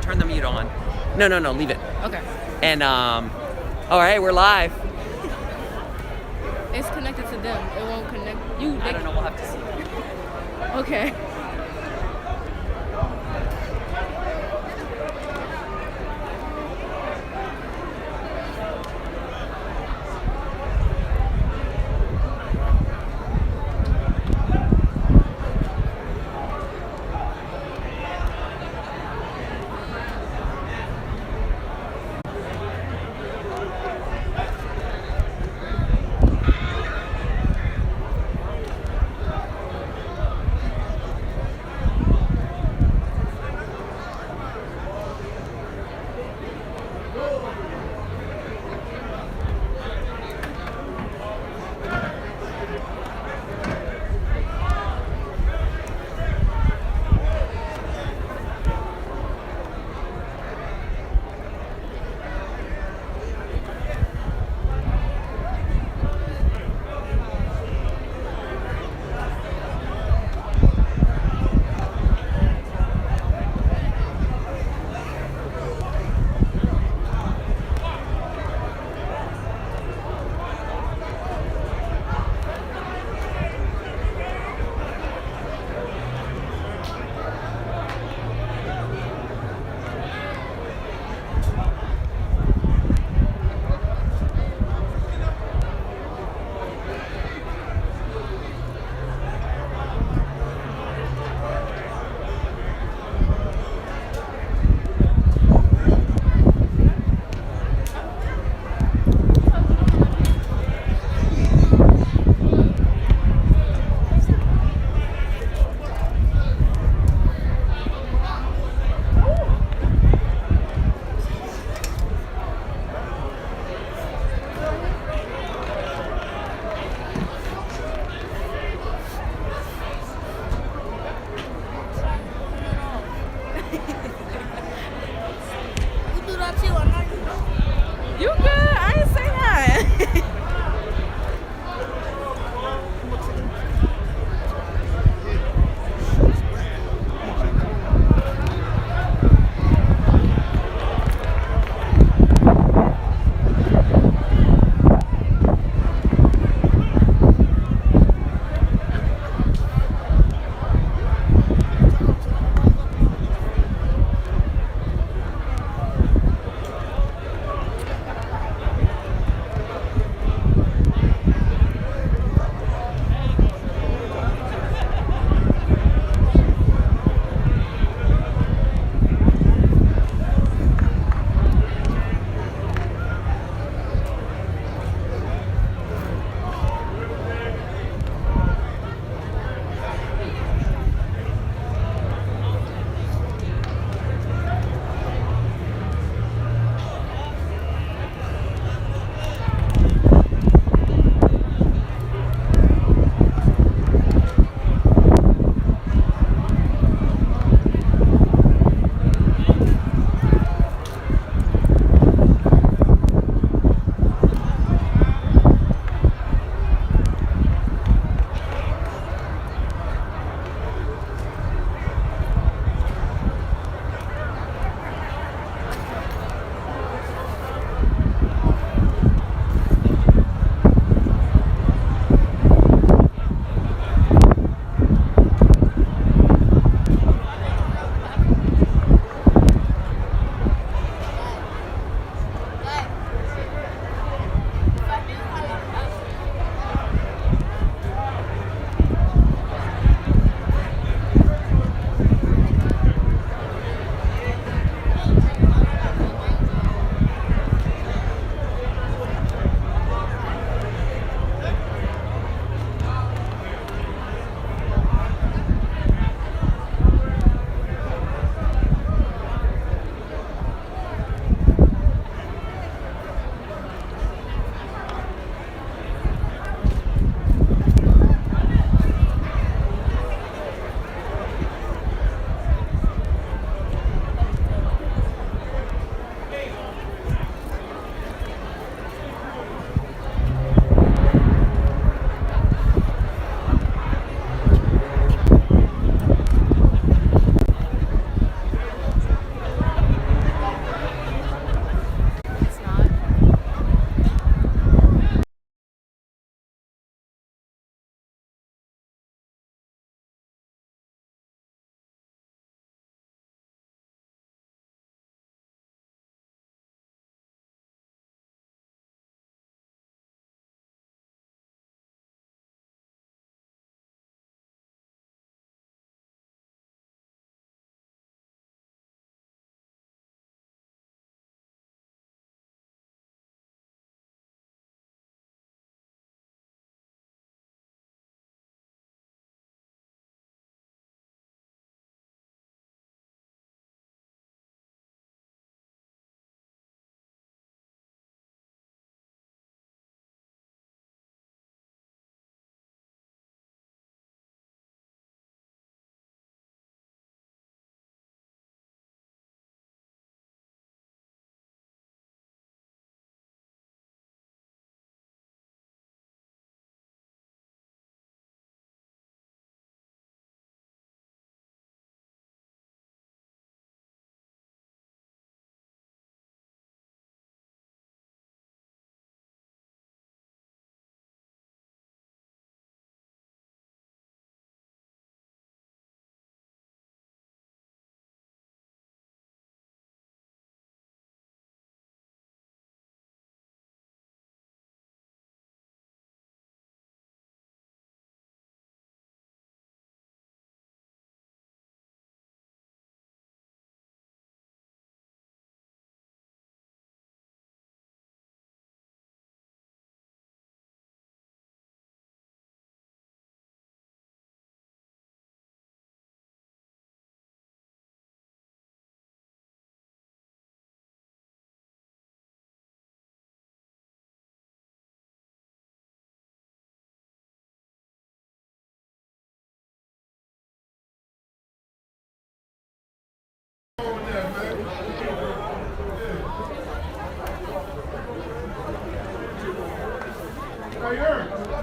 turn the mute on. No, leave it. Okay. And all right, we're live. It's connected to them. It won't connect you. I don't know. We'll have to see. Okay.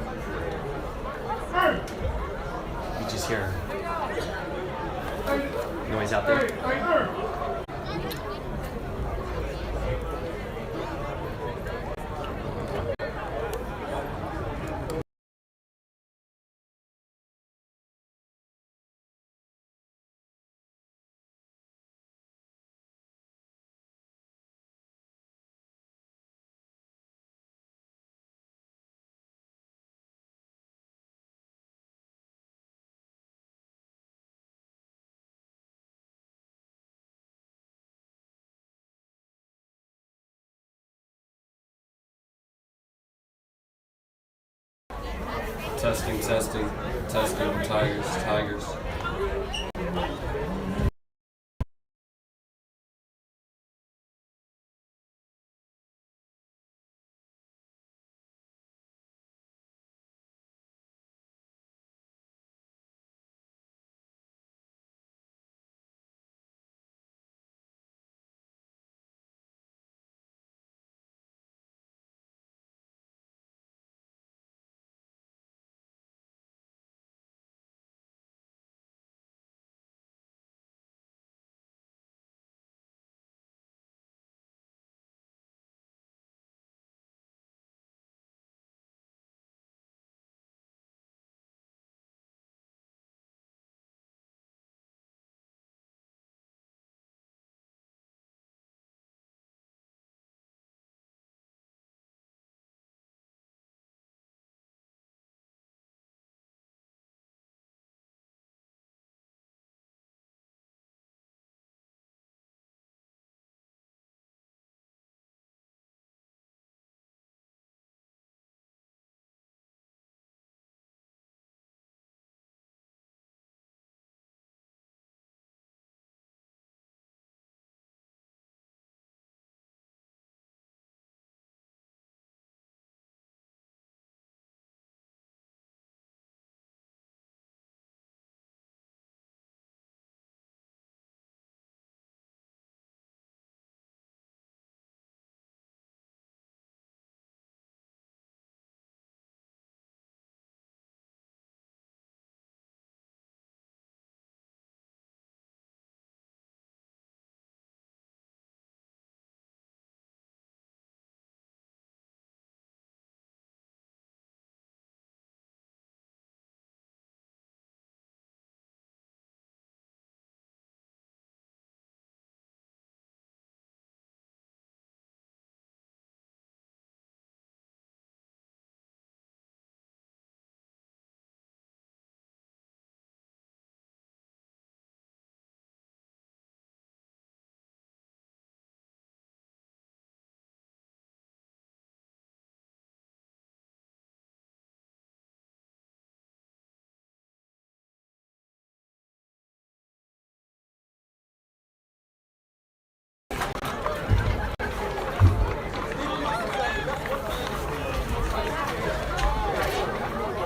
You just hear noise out there. Testing, Tigers.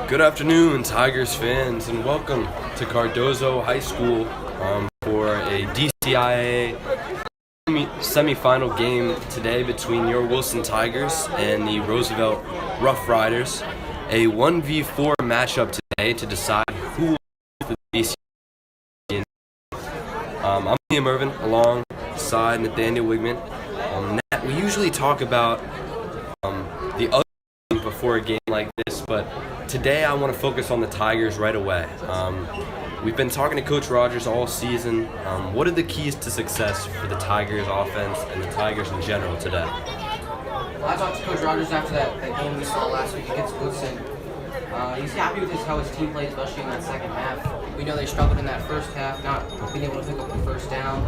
Good afternoon, Tigers fans, and welcome to Cardozo High School for a DCIAA semifinal game today between your Wilson Tigers and the Roosevelt Rough Riders. A 1v4 matchup today to decide who will win the DCIAA. I'm Liam Irvin alongside Nathaniel Wigman. Nat, we usually talk about the other team before a game like this, but today I want to focus on the Tigers right away. We've been talking to Coach Rogers all season. What are the keys to success for the Tigers offense and the Tigers in general today? Well, I talked to Coach Rogers after that game we saw last week against Woodson. He's happy with how his team played, especially in that second half. We know they struggled in that first half, not being able to pick up the first down.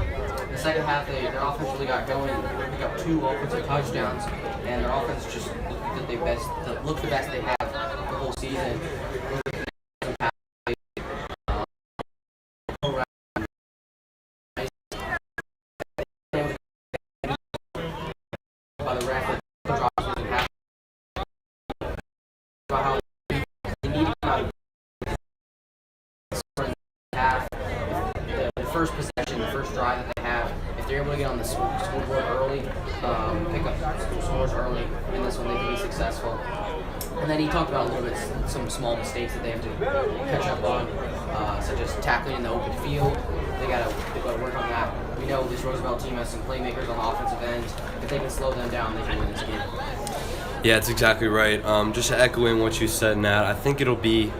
The second half, their offense really got going. They picked up 2 offensive touchdowns, and their offense just looked the best they have the whole season. By the ref, Coach Rogers was happy about how they needed him out of the half. The first possession, the first drive that they have, if they're able to get on the scoreboard early, pick up scores early in this one, they can be successful. And then he talked about a little bit some small mistakes that they have to catch up on, such as tackling in the open field. They gotta work on that. We know this Roosevelt team has some playmakers on the offensive end. If they can slow them down, they can win this game. Yeah, that's exactly right. Just echoing what you said, Nat, I think it'll be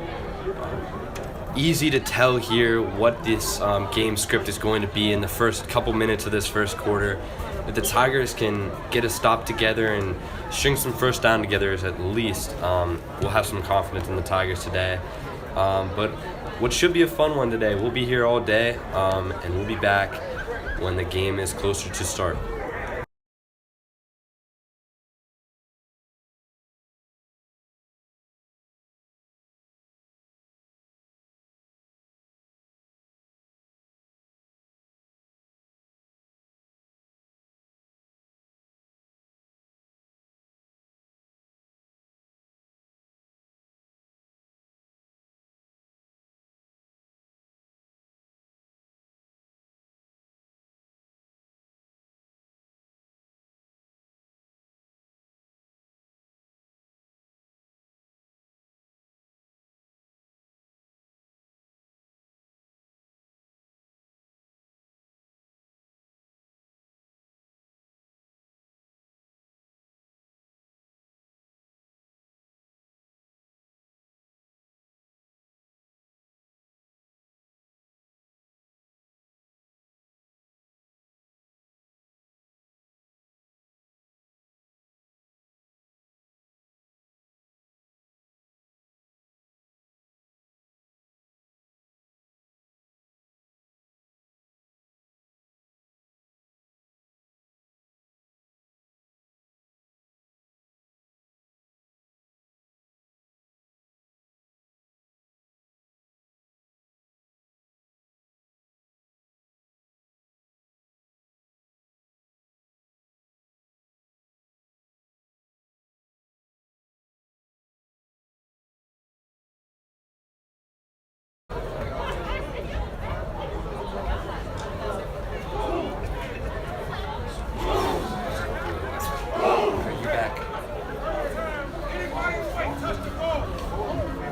easy to tell here what this game script is going to be in the first couple minutes of this first quarter. If the Tigers can get a stop together and string some first down together, at least we'll have some confidence in the Tigers today. But what should be a fun one today, we'll be here all day, and we'll be back when the game is closer to start.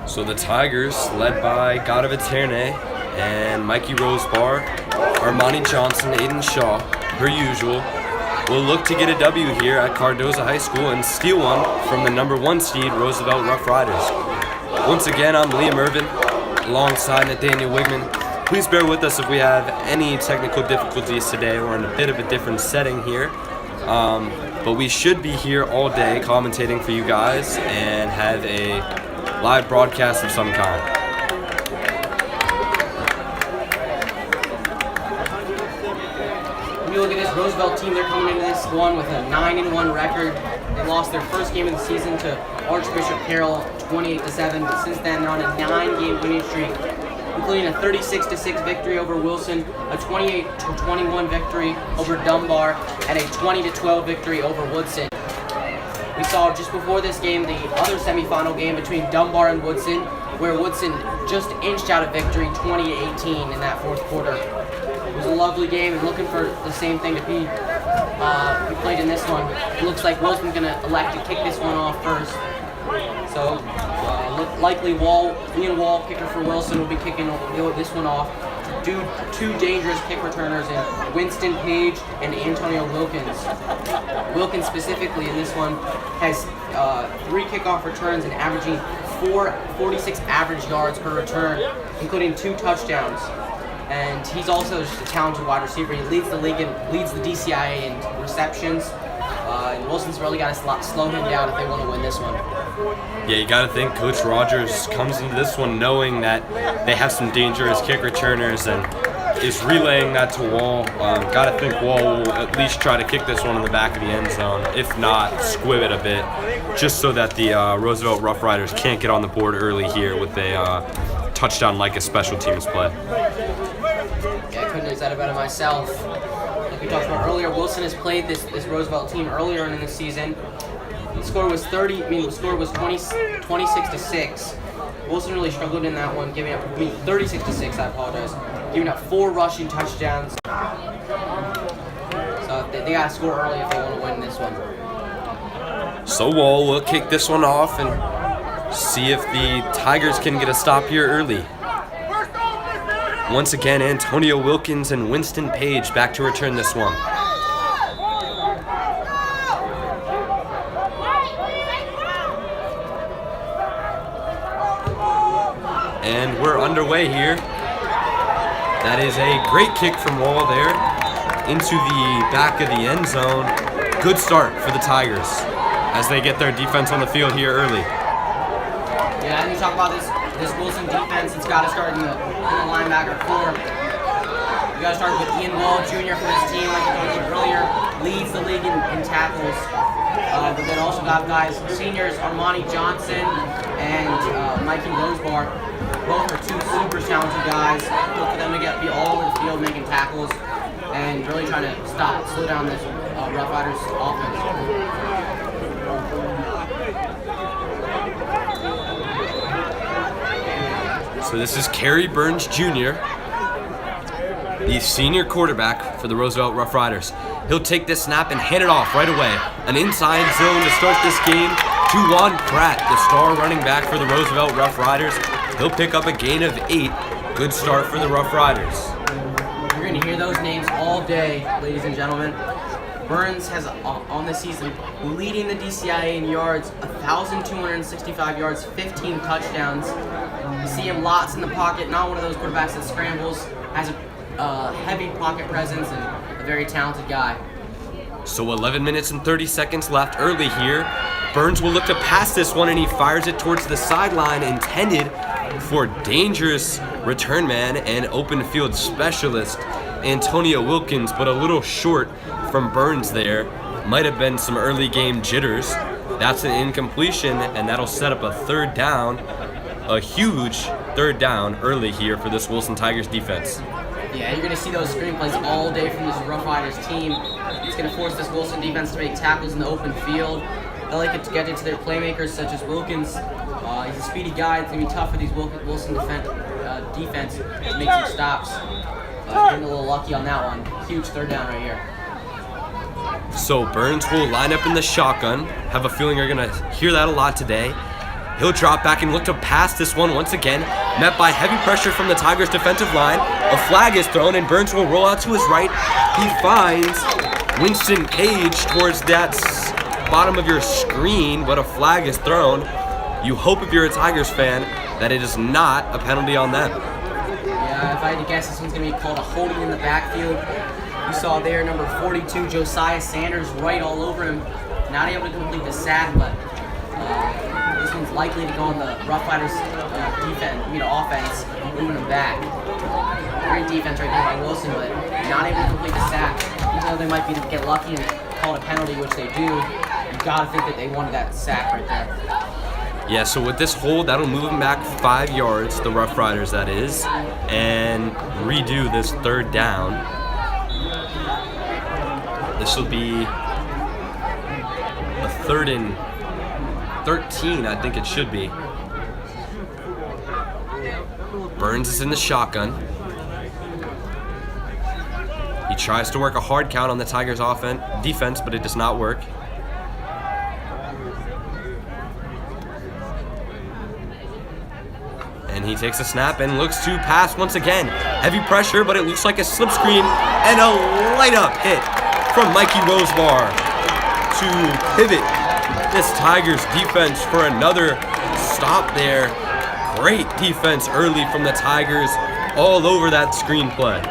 So the Tigers, led by Godoviterne and Mikey Rosebar, Armani Johnson, Aiden Shaw, per usual, will look to get a W here at Cardozo High School and steal one from the number 1 seed, Roosevelt Rough Riders. Once again, I'm Liam Irvin, alongside Nathaniel Wigman. Please bear with us if we have any technical difficulties today. We're in a bit of a different setting here. But we should be here all day commentating for you guys and have a live broadcast of some kind. When you look at this Roosevelt team, they're coming into this one with a 9-1 record. They lost their first game of the season to Archbishop Carroll 28-7, but since then they're on a 9-game winning streak, including a 36-6 victory over Wilson, a 28-21 victory over Dunbar, and a 20-12 victory over Woodson. We saw just before this game the other semifinal game between Dunbar and Woodson, where Woodson just inched out a victory 20-18 in that fourth quarter. It was a lovely game, and looking for the same thing to be played in this one. It looks like Wilson's going to elect to kick this one off first. So likely Ian Wall, kicker for Wilson, will be kicking this one off. Two dangerous kick returners in Winston Page and Antonio Wilkins. Wilkins specifically in this one has 3 kickoff returns and averaging 46 average yards per return, including 2 touchdowns. And he's also just a talented wide receiver. He leads the league and leads the DCIAA in receptions. And Wilson's really got to slow him down if they want to win this one. Yeah, you got to think Coach Rogers comes into this one knowing that they have some dangerous kick returners and is relaying that to Wall. Got to think Wall will at least try to kick this one in the back of the end zone, if not squib it a bit, just so that the Roosevelt Rough Riders can't get on the board early here with a touchdown like a special teams play. Yeah, I couldn't have said it better myself. Like we talked about earlier, Wilson has played this Roosevelt team earlier in the season. The score was 26-6. Wilson really struggled in that one, 36-6, I apologize. Giving up 4 rushing touchdowns. So they got to score early if they want to win this one. So Wall will kick this one off, and See if the Tigers can get a stop here early. Once again, Antonio Wilkins and Winston Page back to return this one. And we're underway here. That is a great kick from Wall there into the back of the end zone. Good start for the Tigers as they get their defense on the field here early. Yeah, and you talk about this Wilson defense. It's got to start in the linebacker core. You got to start with Ian Wall Jr. for this team, like I told you earlier, leads the league in tackles. But then also got guys, seniors Armani Johnson and Mikey Rosebar. Both are two super talented guys. Look for them to be all over the field making tackles and really trying to slow down this Rough Riders offense. So this is Kerry Burns Jr., the senior quarterback for the Roosevelt Rough Riders. He'll take this snap and hand it off right away. An inside zone to start this game to Juan Pratt, the star running back for the Roosevelt Rough Riders. He'll pick up a gain of 8. Good start for the Rough Riders. You're going to hear those names all day, ladies and gentlemen. Burns has, on this season, leading the DCIAA in yards, 1,265 yards, 15 touchdowns. You see him lots in the pocket, not one of those quarterbacks that scrambles, has a heavy pocket presence, and a very talented guy. So 11 minutes and 30 seconds left early here. Burns will look to pass this one, and he fires it towards the sideline, intended for dangerous return man and open field specialist Antonio Wilkins, but a little short from Burns there. Might have been some early game jitters. That's an incompletion, and that'll set up a third down. A huge third down early here for this Wilson Tigers defense. Yeah, you're going to see those screen plays all day from this Rough Riders team. It's going to force this Wilson defense to make tackles in the open field. They like it to get into their playmakers such as Wilkins. He's a speedy guy. It's going to be tough for these Wilson defense to make some stops. Getting a little lucky on that one. Huge third down right here. So Burns will line up in the shotgun. Have a feeling you're going to hear that a lot today. He'll drop back and look to pass this one once again. Met by heavy pressure from the Tigers defensive line. A flag is thrown and Burns will roll out to his right. He finds Winston Page towards that bottom of your screen, but a flag is thrown. You hope if you're a Tigers fan that it is not a penalty on them. Yeah, if I had to guess, this one's going to be called a holding in the backfield. You saw there number 42, Josiah Sanders, right all over him. Not able to complete the sack, but this one's likely to go on the Rough Riders offense, moving them back. Great defense right there by Wilson, but not able to complete the sack. Even though they might be to get lucky and call it a penalty, which they do, you gotta think that they wanted that sack right there. Yeah, so with this hold, that'll move them back 5 yards, the Rough Riders that is, and redo this third down. This will be a 3rd and 13, I think it should be. Burns is in the shotgun. He tries to work a hard count on the Tigers' defense, but it does not work. And he takes a snap and looks to pass once again. Heavy pressure, but it looks like a slip screen and a light-up hit from Mikey Rosebar to pivot this Tigers defense for another stop there. Great defense early from the Tigers, all over that screenplay.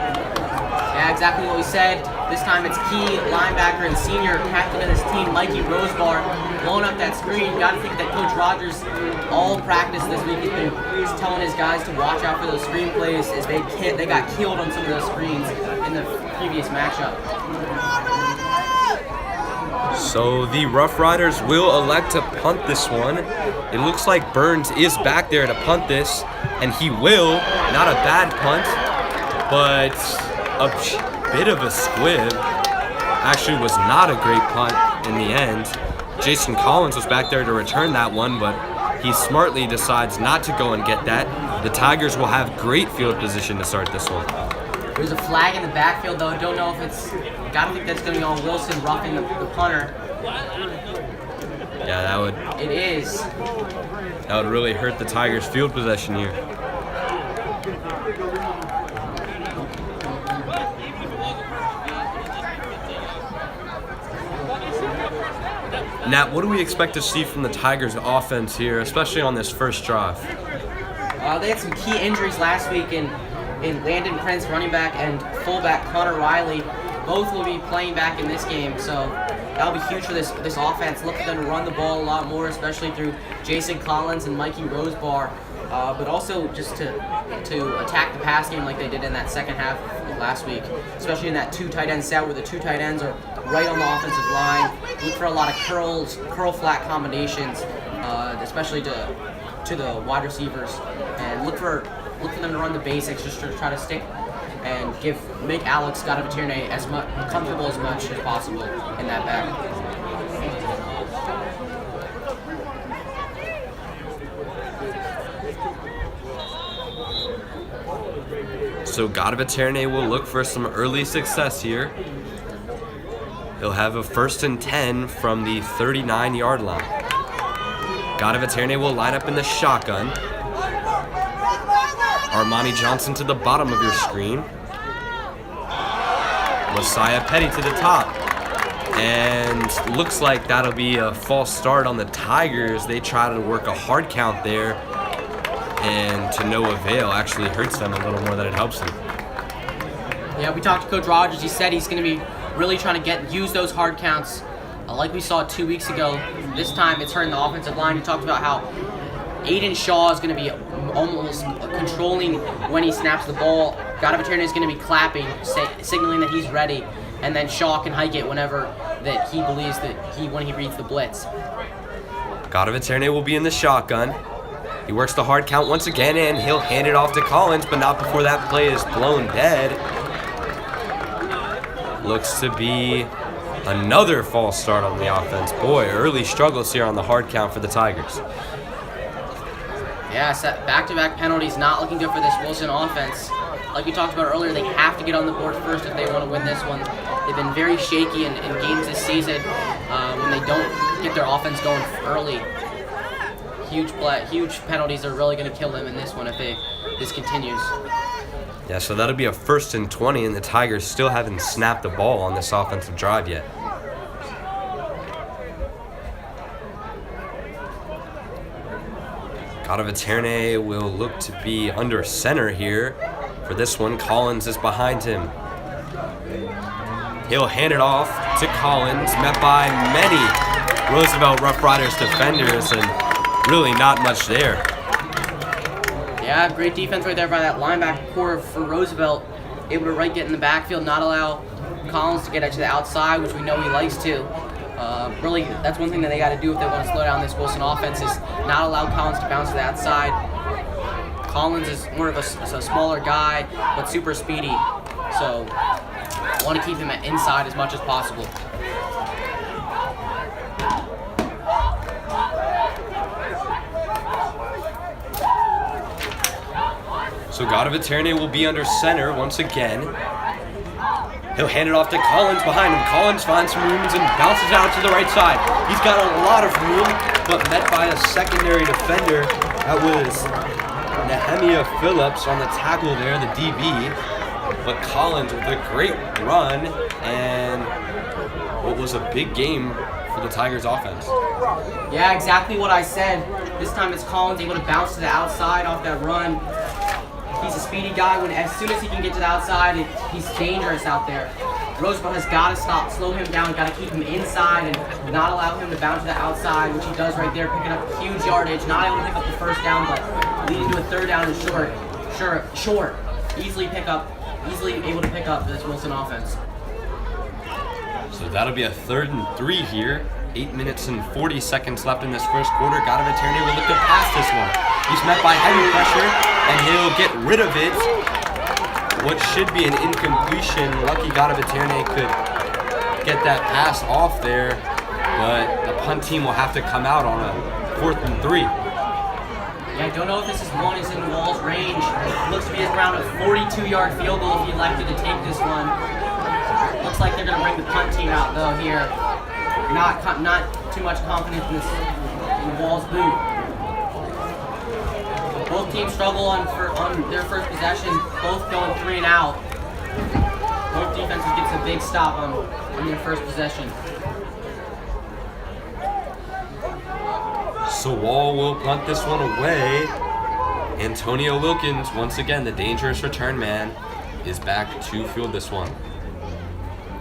Yeah, exactly what we said. This time it's key linebacker and senior captain of this team, Mikey Rosebar, blowing up that screen. You got to think that Coach Rogers, all practice this week, he's telling his guys to watch out for those screen plays as they got killed on some of those screens in the previous matchup. So the Rough Riders will elect to punt this one. It looks like Burns is back there to punt this, and he will. Not a bad punt, but a bit of a squib. Actually was not a great punt in the end. Jason Collins was back there to return that one, but he smartly decides not to go and get that. The Tigers will have great field position to start this one. There's a flag in the backfield, though. Don't know if it's... Gotta think that's going to be on Wilson roughing the punter. Yeah, that would It is. really hurt the Tigers' field possession here. Nat, what do we expect to see from the Tigers' offense here, especially on this first drive? They had some key injuries last week in Landon Prince, running back, and fullback Connor Riley. Both will be playing back in this game, so that'll be huge for this offense. Look for them to run the ball a lot more, especially through Jason Collins and Mikey Rosebar, but also just to attack the pass game like they did in that second half of last week, especially in that two tight end set where the two tight ends are right on the offensive line. Look for a lot of curl flat combinations, especially to the wide receivers, and look for them to run the basics, just to try to stick and make Alex Gadavaterne as comfortable as much as possible in that back. So Gadavaterne will look for some early success here. He'll have a 1st and 10 from the 39-yard line. Gadavaterne will line up in the shotgun. Armani Johnson to the bottom of your screen. Messiah Petty to the top. And looks like that'll be a false start on the Tigers. They try to work a hard count there, and to no avail. Actually hurts them a little more than it helps them. Yeah, we talked to Coach Rogers. He said he's going to be really trying to use those hard counts like we saw 2 weeks ago. This time it's hurting the offensive line. He talked about how Aiden Shaw is going to be almost controlling when he snaps the ball. Gadavaterne is going to be clapping, signaling that he's ready, and then Shaw can hike it whenever that he believes when he reads the blitz. Gadavaterne will be in the shotgun. He works the hard count once again, and he'll hand it off to Collins, but not before that play is blown dead. Looks to be another false start on the offense. Boy, early struggles here on the hard count for the Tigers. Yeah, back-to-back penalties, not looking good for this Wilson offense. Like we talked about earlier, they have to get on the board first if they want to win this one. They've been very shaky in games this season when they don't get their offense going early. Huge penalties are really going to kill them in this one if this continues. Yeah, so that'll be a 1st and 20, and the Tigers still haven't snapped the ball on this offensive drive yet. Gadavaterne will look to be under center here for this one. Collins is behind him. He'll hand it off to Collins, met by many Roosevelt Rough Riders defenders, and really not much there. Yeah, great defense right there by that linebacker core for Roosevelt. Able to get in the backfield, not allow Collins to get it to the outside, which we know he likes to. Really, that's one thing that they got to do if they want to slow down this Wilson offense, is not allow Collins to bounce to the outside. Collins is more of a smaller guy, but super speedy. So, want to keep him inside as much as possible. So Gadavaterne will be under center once again. He'll hand it off to Collins behind him. Collins finds some room and bounces out to the right side. He's got a lot of room, but met by a secondary defender. That was Nehemiah Phillips on the tackle there, the DB. But Collins with a great run, and what was a big game for the Tigers offense. Yeah, exactly what I said. This time it's Collins able to bounce to the outside off that run. He's a speedy guy. As soon as he can get to the outside, he's dangerous out there. Roosevelt has got to slow him down, got to keep him inside and not allow him to bounce to the outside, which he does right there, picking up huge yardage. Not able to pick up the first down, but leading to a 3rd down and short. Easily able to pick up this Wilson offense. So that'll be a 3rd and 3 here. 8 minutes and 40 seconds left in this first quarter. Gadavaterne will look to pass this one. He's met by heavy pressure, and he'll get rid of it. What should be an incompletion. Lucky Gadavaterne could get that pass off there, but the punt team will have to come out on a 4th and 3. Yeah, I don't know if this is one is in Wall's range. Looks to be around a 42-yard field goal if he elected to take this one. Looks like they're going to bring the punt team out though here. Not too much confidence in Wall's boot. Both teams struggle on their first possession, both going 3 and out. Both defenses gets a big stop on their first possession. So Wall will punt this one away. Antonio Wilkins, once again, the dangerous return man, is back to field this one.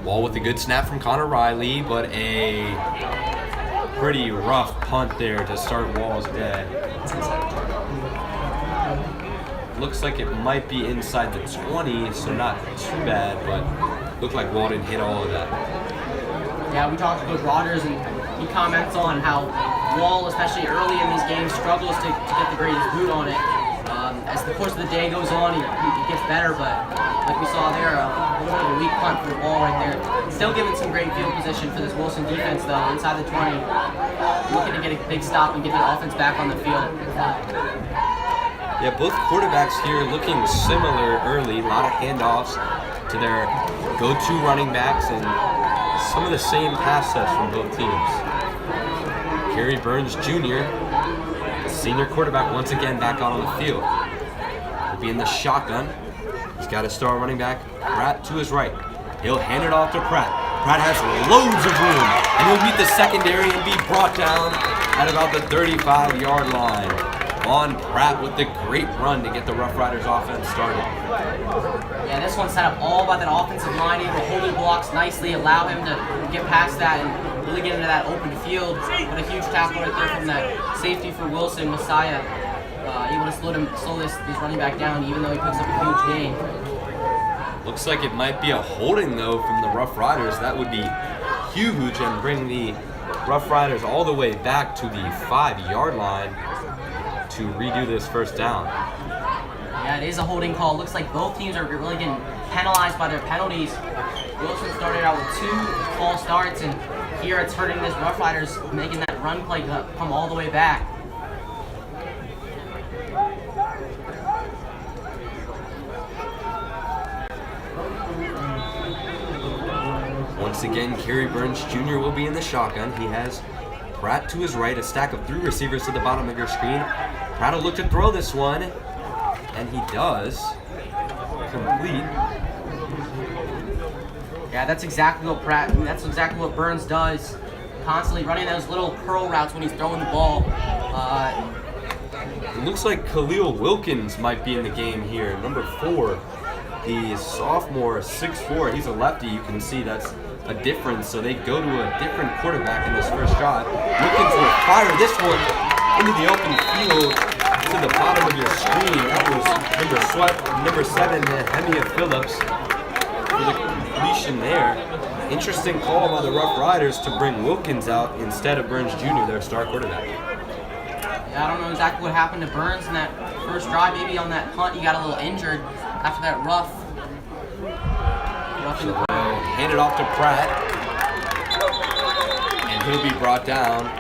Wall with a good snap from Connor Riley, but a pretty rough punt there to start Wall's day. Looks like it might be inside the 20, so not too bad, but looked like Wall didn't hit all of that. Yeah, we talked to Coach Rogers, and he comments on how Wall, especially early in these games, struggles to get the greatest boot on it. As the course of the day goes on, he gets better, but like we saw there, a little bit of a weak punt for Wall right there. Still giving some great field position for this Wilson defense, though, inside the 20. Looking to get a big stop and get the offense back on the field. Yeah, both quarterbacks here looking similar early. A lot of handoffs to their go-to running backs and some of the same pass sets from both teams. Kerry Burns Jr., the senior quarterback, once again back out on the field. Will be in the shotgun. He's got a star running back, Pratt, to his right. He'll hand it off to Pratt. Pratt has loads of room, and he'll meet the secondary and be brought down at about the 35-yard line. On Pratt with the great run to get the Rough Riders offense started. Yeah, this one set up all by that offensive line, able to hold the blocks nicely, allow him to get past that and really get into that open field. But a huge tackle right there from that safety for Wilson, Messiah, able to slow this running back down, even though he picks up a huge gain. Looks like it might be a holding, though, from the Rough Riders. That would be huge and bring the Rough Riders all the way back to the 5-yard line to redo this first down. Yeah, it is a holding call. Looks like both teams are really getting penalized by their penalties. Wilson started out with 2 false starts, and here it's hurting this Rough Riders, making that run play come all the way back. Once again, Kerry Burns Jr. will be in the shotgun. He has Pratt to his right, a stack of 3 receivers to the bottom of your screen. Pratt will look to throw this one, and he does. Complete. Yeah, that's exactly what Burns does. Constantly running those little curl routes when he's throwing the ball. It looks like Khalil Wilkins might be in the game here, number 4. The sophomore, 6'4", he's a lefty. You can see that's a difference, so they go to a different quarterback in this first drive. Wilkins will fire this one into the open field to the bottom of your screen. That was number 7, Nehemiah Phillips, for the completion there. Interesting call by the Rough Riders to bring Wilkins out instead of Burns Jr., their star quarterback. Yeah, I don't know exactly what happened to Burns in that first drive. Maybe on that punt he got a little injured after that rough. So hand it off to Pratt, and he'll be brought down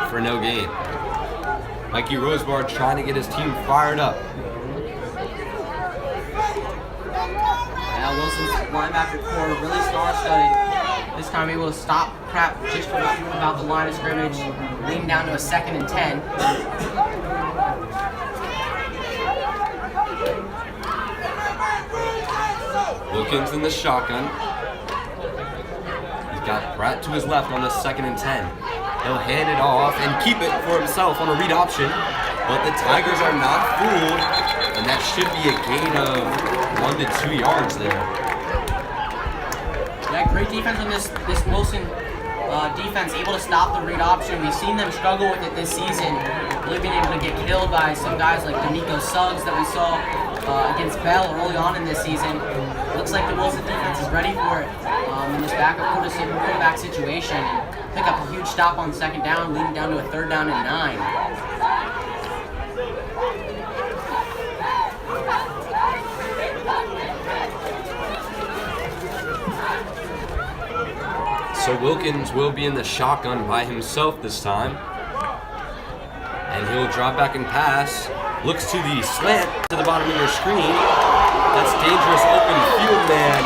for no gain. Mikey Rosebar trying to get his team fired up. Yeah, Wilson's linebacker core really star-studded. This time able to stop Pratt just about the line of scrimmage, leading down to a 2nd and 10. Wilkins in the shotgun. He's got Pratt to his left on the 2nd and 10. He'll hand it off and keep it for himself on a read option, but the Tigers are not fooled, and that should be a gain of 1 to 2 yards there. Yeah, great defense on this Wilson defense, able to stop the read option. We've seen them struggle with it this season, really being able to get killed by some guys like D'Amico Suggs that we saw against Bell early on in this season. Looks like the Wilson defense is ready for it in this backup quarterback situation. And pick up a huge stop on 2nd down, leading down to a 3rd down and 9. So Wilkins will be in the shotgun by himself this time. And he'll drop back and pass. Looks to the slant to the bottom of your screen. That's dangerous open field man,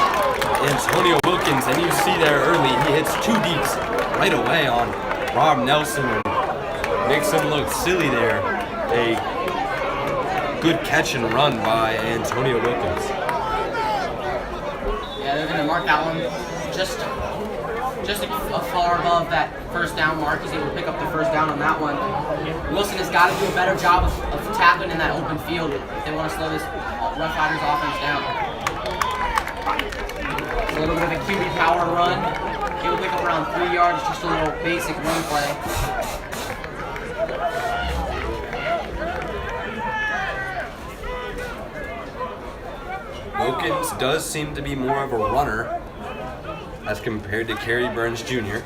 Antonio Wilkins. And you see there early, he hits 2 deeps right away on Rob Nelson makes him look silly there. A good catch and run by Antonio Wilkins. Yeah, they're going to mark that one just far above that first down mark. He's able to pick up the first down on that one. Wilson has got to do a better job of tackling in that open field if they want to slow this Rough Riders offense down. A little bit of a QB power run. He'll pick up around 3 yards, just a little basic run play. Wilkins does seem to be more of a runner as compared to Kerry Burns Jr.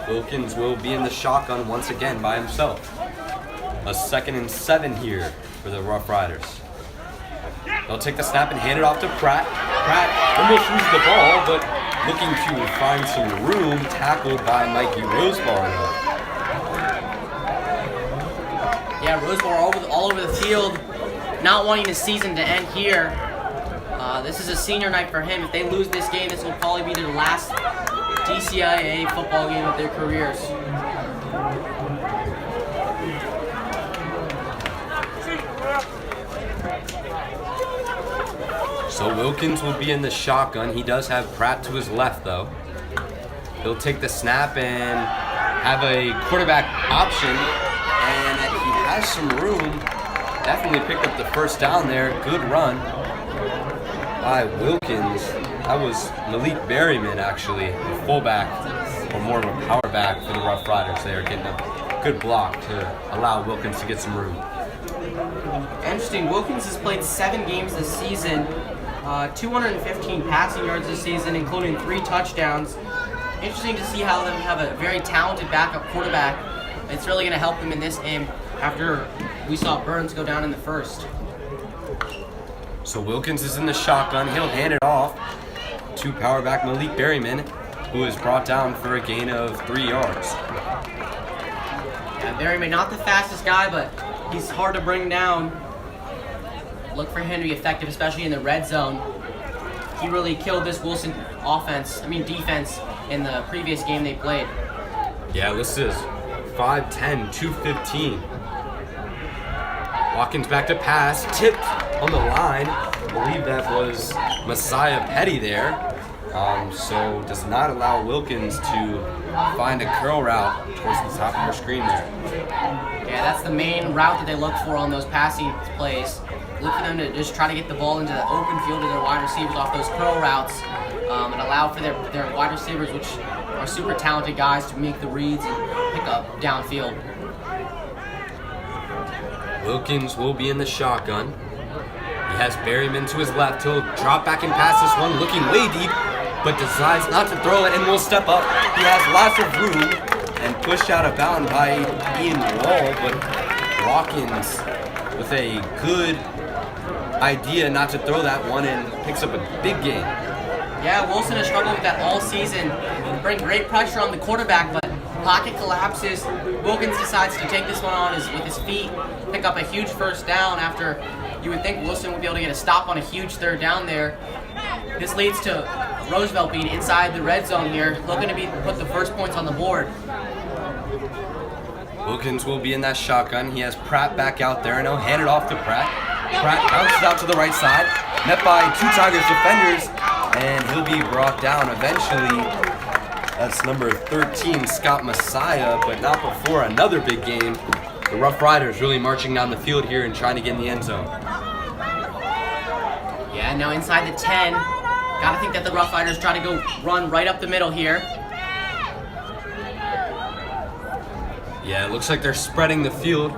Wilkins will be in the shotgun once again by himself. A 2nd and 7 here for the Rough Riders. They'll take the snap and hand it off to Pratt. Pratt almost loses the ball, but looking to find some room, tackled by Mikey Rosebar. Yeah, Rosebar all over the field, not wanting the season to end here. This is a senior night for him. If they lose this game, this will probably be their last DCIAA football game of their careers. So Wilkins will be in the shotgun. He does have Pratt to his left, though. He'll take the snap and have a quarterback option, and he has some room. Definitely picked up the first down there. Good run by Wilkins. That was Malik Berryman, actually, the fullback, or more of a power back for the Rough Riders. They are getting a good block to allow Wilkins to get some room. Interesting, Wilkins has played 7 games this season, 215 passing yards this season, including 3 touchdowns. Interesting to see how they have a very talented backup quarterback. It's really going to help them in this game after we saw Burns go down in the first. So Wilkins is in the shotgun. He'll hand it off to power back Malik Berryman, who is brought down for a gain of 3 yards. Yeah, Berryman, not the fastest guy, but he's hard to bring down. Look for him to be effective, especially in the red zone. He really killed this Wilson defense in the previous game they played. Yeah, this is 5'10", 215. Watkins back to pass, tipped on the line. I believe that was Messiah Petty there. So does not allow Wilkins to find a curl route towards the top of your screen there. Yeah, that's the main route that they look for on those passing plays. Look for them to just try to get the ball into the open field of their wide receivers off those curl routes, and allow for their wide receivers, which are super talented guys, to make the reads and pick up downfield. Wilkins will be in the shotgun. He has Berryman to his left. He'll drop back and pass this one, looking way deep, but decides not to throw it and will step up. He has lots of room and pushed out of bounds by Ian Wall, but Watkins with a good idea not to throw that one and picks up a big gain. Yeah, Wilson has struggled with that all season. Bring great pressure on the quarterback, but pocket collapses. Wilkins decides to take this one on with his feet, pick up a huge first down after you would think Wilson would be able to get a stop on a huge third down there. This leads to Roosevelt being inside the red zone here, looking to put the first points on the board. Wilkins will be in that shotgun. He has Pratt back out there, and he'll hand it off to Pratt. Pratt bounces out to the right side, met by 2 Tigers defenders, and he'll be brought down eventually. That's number 13, Scott Messiah, but not before another big game. The Rough Riders really marching down the field here and trying to get in the end zone. Yeah, now inside the 10. Gotta think that the Rough Riders try to go run right up the middle here. Yeah, it looks like they're spreading the field.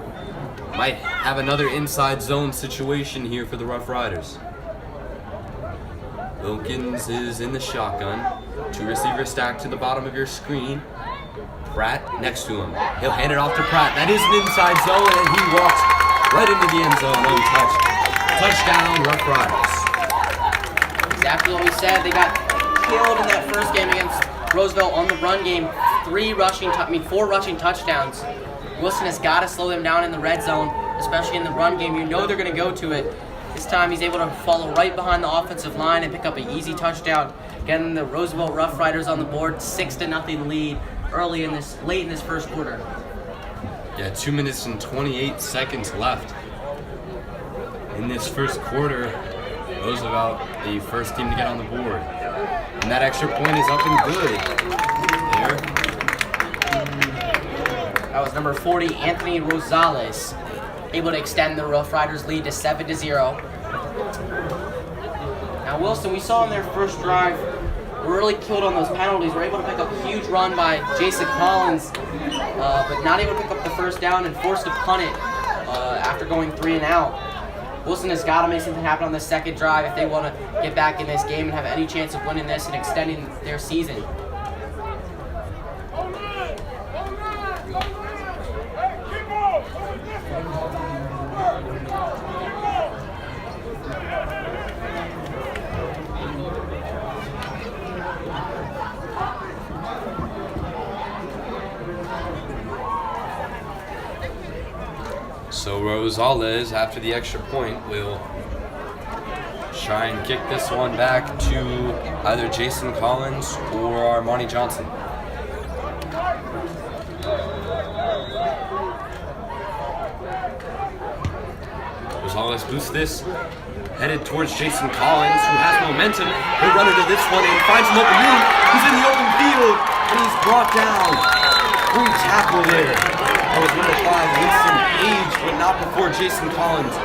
Might have another inside zone situation here for the Rough Riders. Wilkins is in the shotgun. 2 receivers stacked to the bottom of your screen. Pratt next to him. He'll hand it off to Pratt. That is an inside zone, and he walks right into the end zone untouched. Touchdown, Rough Riders. Exactly what we said. They got killed in that first game against Roosevelt on the run game. 4 rushing touchdowns. Wilson has got to slow them down in the red zone, especially in the run game. You know they're going to go to it. This time he's able to follow right behind the offensive line and pick up an easy touchdown, getting the Roosevelt Rough Riders on the board, 6-0 lead late in this first quarter. Yeah, 2 minutes and 28 seconds left in this first quarter. Roosevelt, the first team to get on the board. And that extra point is up and good. There. That was number 40, Anthony Rosales, able to extend the Rough Riders lead to 7-0. Now Wilson, we saw in their first drive, were really killed on those penalties. We're able to pick up a huge run by Jason Collins, but not able to pick up the first down and forced to punt it after going 3 and out. Wilson has got to make something happen on this second drive if they want to get back in this game and have any chance of winning this and extending their season. So Rosales, after the extra point, will try and kick this one back to either Jason Collins or Armani Johnson. Rosales boosts this, headed towards Jason Collins, who has momentum. He'll run into this one and finds an open room. He's in the open field, and he's brought down. Great tackle there. That was number 5, Winston Page, but not before Jason Collins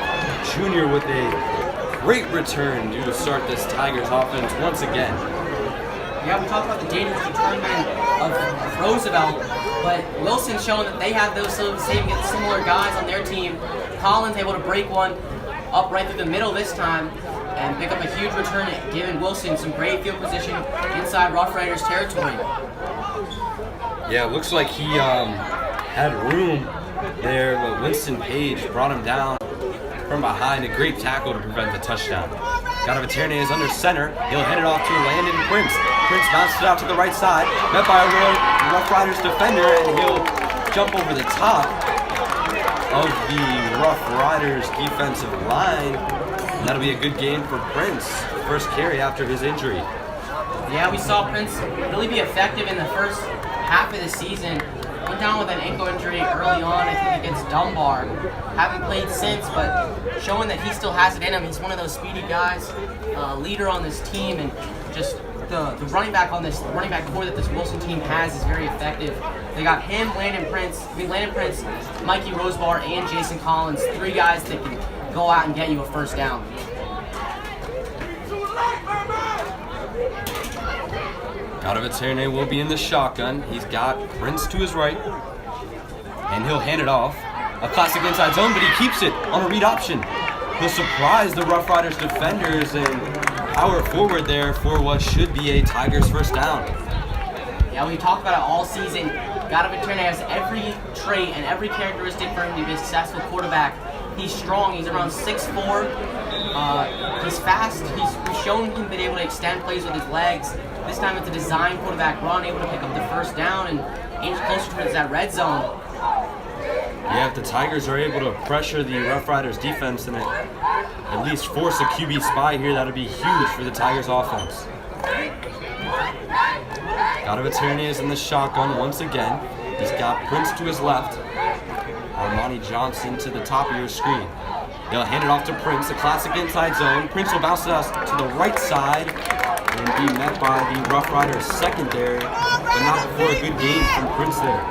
Jr. with a great return to start this Tigers offense once again. Yeah, we talked about the dangerous return men of Roosevelt, but Wilson showing that they have those similar guys on their team. Collins able to break one up right through the middle this time and pick up a huge return, giving Wilson some great field position inside Rough Riders territory. Yeah, it looks like he had room there, but Winston Page brought him down from behind. A great tackle to prevent the touchdown. Gadavaterne is under center. He'll hand it off to Landon Prince. Prince bounces it out to the right side, met by a Rough Riders defender, and he'll jump over the top of the Rough Riders defensive line. And that'll be a good game for Prince. First carry after his injury. Yeah, we saw Prince really be effective in the first half of the season. Went down with an ankle injury early on, I think against Dunbar. Haven't played since, but showing that he still has it in him. He's one of those speedy guys, leader on this team, and just the running back core that this Wilson team has is very effective. They got him, Landon Prince, Mikey Rosebar, and Jason Collins, 3 guys that can go out and get you a first down. Gadavaterne will be in the shotgun. He's got Prince to his right, and he'll hand it off. A classic inside zone, but he keeps it on a read option. He'll surprise the Rough Riders defenders and power forward there for what should be a Tigers first down. Yeah, we talked about it all season. Gadavaterne has every trait and every characteristic for him to be a successful quarterback. He's strong. He's around 6'4". He's fast. We've shown him being able to extend plays with his legs. This time it's a design quarterback run, able to pick up the first down and inch closer towards that red zone. Yeah, if the Tigers are able to pressure the Rough Riders defense and at least force a QB spy here, that'll be huge for the Tigers offense. Gadavaterne is in the shotgun once again. He's got Prince to his left, Armani Johnson to the top of your screen. They'll hand it off to Prince, a classic inside zone. Prince will bounce it out to the right side and be met by the Rough Riders secondary, but not before a good game from Prince there.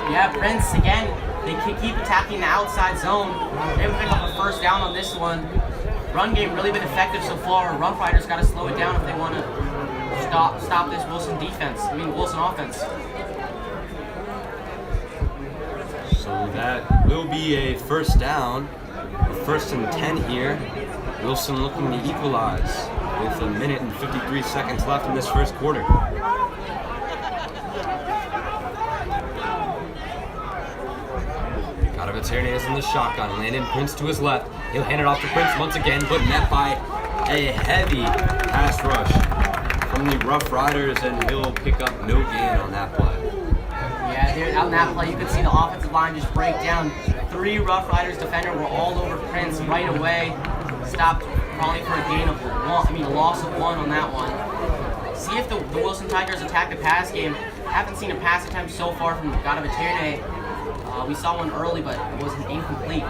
Yeah, Prince, again, they keep attacking the outside zone. They will pick up a first down on this one. Run game really been effective so far. Rough Riders got to slow it down if they want to stop this Wilson offense. So that will be a first down. First and 10 here. Wilson looking to equalize with 1 minute and 53 seconds left in this first quarter. Gadavaterne is in the shotgun. Landon Prince to his left. He'll hand it off to Prince once again, but met by a heavy pass rush from the Rough Riders, and he'll pick up no gain on that play. Yeah, on that play, you could see the offensive line just break down. 3 Rough Riders defenders were all over Prince right away. stopped probably for a gain of one. A loss of one on that one. See if the Wilson Tigers attack the pass game. Haven't seen a pass attempt so far from Varsity. We saw one early, but it was incomplete.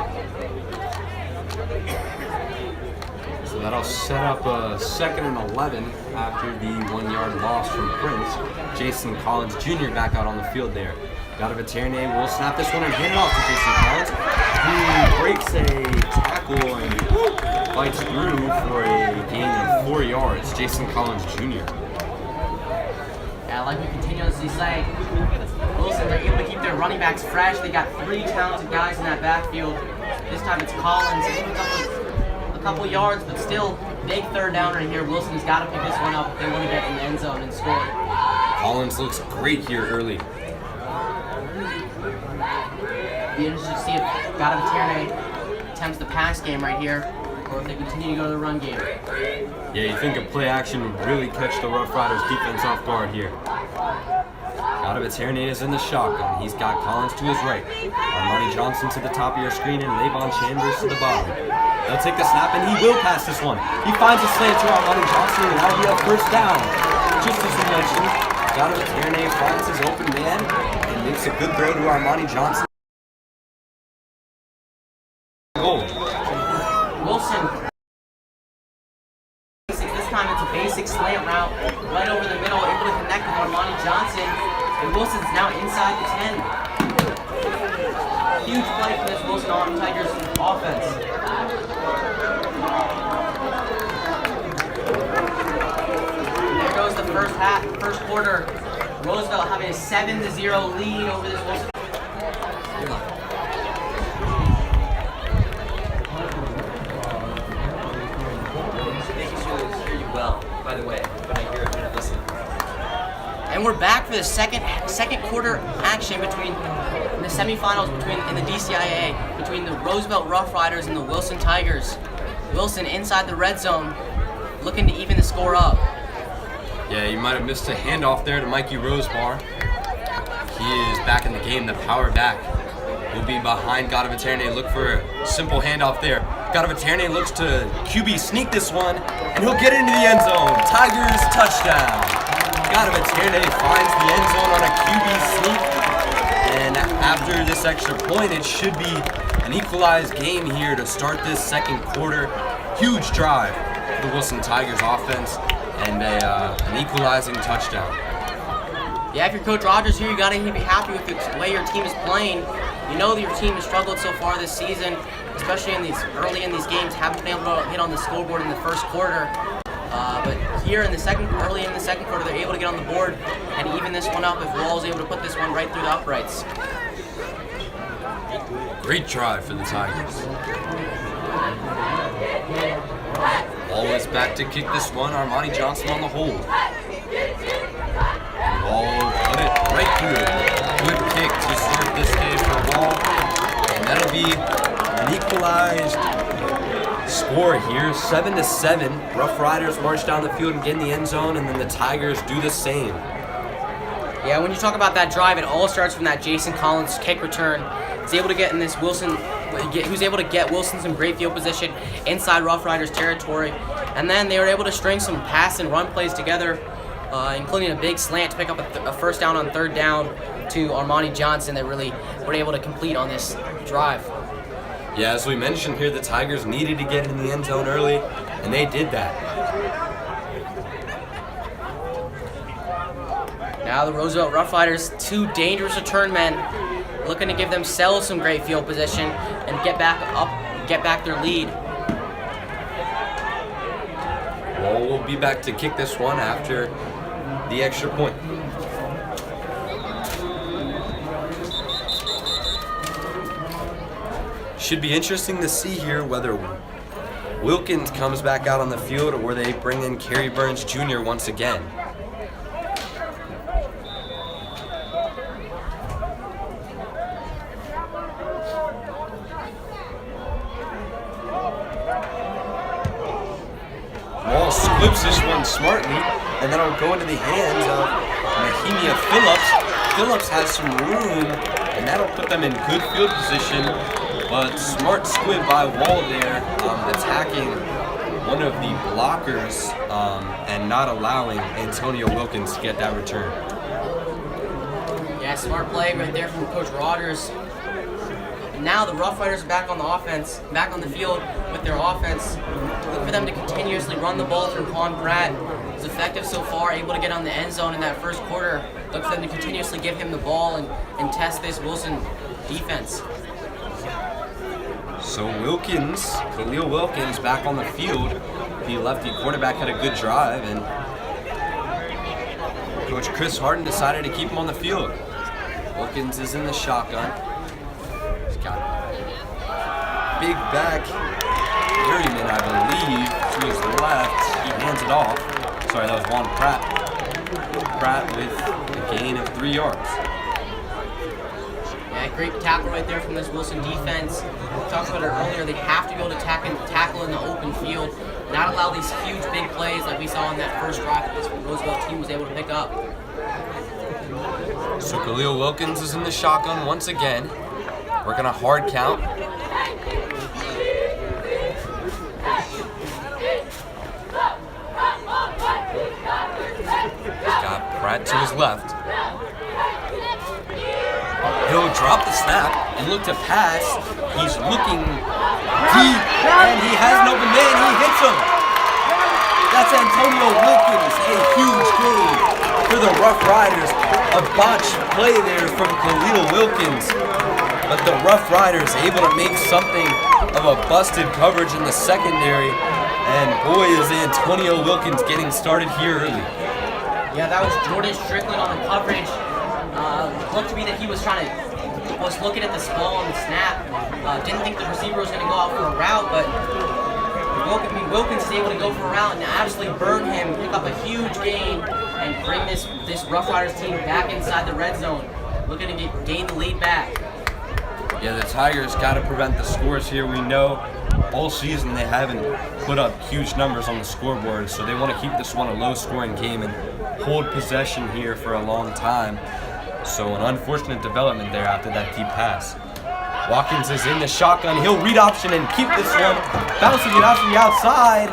So that'll set up a 2nd and 11 after the 1-yard loss from Prince. Jason Collins Jr. back out on the field there. Varsity will snap this one and hand it off to Jason Collins, who breaks a tackle and fights through for a gain of 4 yards. Jason Collins Jr. Yeah, like we continuously say, Wilson, they're able to keep their running backs fresh. They got 3 talented guys in that backfield. This time it's Collins. They pick up a couple yards, but still, big 3rd down right here. Wilson's got to pick this one up if they want to get in the end zone and score. Collins looks great here early. Be interested to see if Varsity attempts the pass game right here, or if they continue to go to the run game. Yeah, you think a play action would really catch the Rough Riders defense off guard here. Varsity is in the shotgun. He's got Collins to his right, Armani Johnson to the top of your screen, and Levon Chambers to the bottom. They'll take the snap, and he will pass this one. He finds a slant to Armani Johnson, and that'll be a 1st down. Just as we mentioned, Varsity finds his open man and makes a good throw to Armani Johnson. Goal. Wilson. This time it's a basic slant route right over the middle, able to connect with Armani Johnson, and Wilson's now inside the 10. Huge play for this Wilson Tigers offense. There goes the first quarter. Roosevelt having a 7-0 lead over this Wilson. By the way, when I hear it, I'm gonna listen. And we're back for the second quarter action between the semifinals in the DCIAA between the Roosevelt Rough Riders and the Wilson Tigers. Wilson inside the red zone, looking to even the score up. Yeah, you might have missed a handoff there to Mikey Rosebar. He is back in the game, the power back. Will be behind Varsity. Look for a simple handoff there. Varsity looks to QB sneak this one, and he'll get into the end zone. Tigers touchdown. Varsity finds the end zone on a QB sneak, and after this extra point, it should be an equalized game here to start this 2nd quarter. Huge drive for the Wilson Tigers offense, and an equalizing touchdown. Yeah, if you're Coach Rogers here, you gotta be happy with the way your team is playing. You know that your team has struggled so far this season, especially early in these games, haven't been able to hit on the scoreboard in the 1st quarter. But here early in the second quarter, they're able to get on the board and even this one up if Wall's able to put this one right through the uprights. Great drive for the Tigers. Wall is back to kick this one. Armani Johnson on the hold. Wall put it right through. Good kick to start this day for Wall. And that'll be an equalized score here, 7-7. Rough Riders march down the field and get in the end zone, and then the Tigers do the same. Yeah, when you talk about that drive, it all starts from that Jason Collins kick return. He's able to get in this Wilson, who's able to get Wilson some great field position inside Rough Riders territory, and then they were able to string some pass and run plays together, including a big slant to pick up a 1st down on 3rd down to Armani Johnson that really were able to complete on this drive. Yeah, as we mentioned here, the Tigers needed to get in the end zone early, and they did that. Now the Roosevelt Rough Riders, 2 dangerous return men, looking to give themselves some great field position and get back their lead. Wall will be back to kick this one after the extra point. Should be interesting to see here whether Wilkins comes back out on the field or they bring in Kerry Burns Jr. once again. Wall slips this one smartly, and then it'll go into the hands of Nehemia Phillips. Phillips has some room, and that'll put them in good field position But smart squib by Wall there, attacking one of the blockers and not allowing Antonio Wilkins to get that return. Yeah, smart play right there from Coach Rodgers. And now the Rough Riders are back on the offense, back on the field with their offense. Look for them to continuously run the ball through Quan Pratt. He's effective so far, able to get on the end zone in that first quarter. Look for them to continuously give him the ball and test this Wilson defense. So Wilkins, Khalil Wilkins, back on the field. The lefty quarterback had a good drive, and Coach Chris Harden decided to keep him on the field. Wilkins is in the shotgun. He's got big back Berryman, I believe, to his left. He hands it off. Sorry, that was Juan Pratt. Pratt with a gain of 3 yards. Yeah, great tackle right there from this Wilson defense. We talked about it earlier. They have to be able to tackle in the open field, not allow these huge big plays like we saw in that first drive that this Roosevelt team was able to pick up. So Khalil Wilkins is in the shotgun once again. Working a hard count. Got Pratt to his left. He'll drop the snap and look to pass. He's looking deep, and he has an open man. He hits him. That's Antonio Wilkins. A huge gain for the Rough Riders. A botched play there from Khalil Wilkins. But the Rough Riders able to make something of a busted coverage in the secondary. And boy, is Antonio Wilkins getting started here early. Yeah, that was Jordan Strickland on the coverage. Looked to be that he was looking at the ball on the snap. Didn't think the receiver was going to go out for a route, but Wilkins is able to go for a route and absolutely burn him, pick up a huge gain, and bring this Rough Riders team back inside the red zone. Looking to gain the lead back. Yeah, the Tigers got to prevent the scores here. We know all season they haven't put up huge numbers on the scoreboard, so they want to keep this one a low-scoring game and hold possession here for a long time. So an unfortunate development there after that deep pass. Watkins is in the shotgun. He'll read option and keep this one. Bouncing it out from the outside.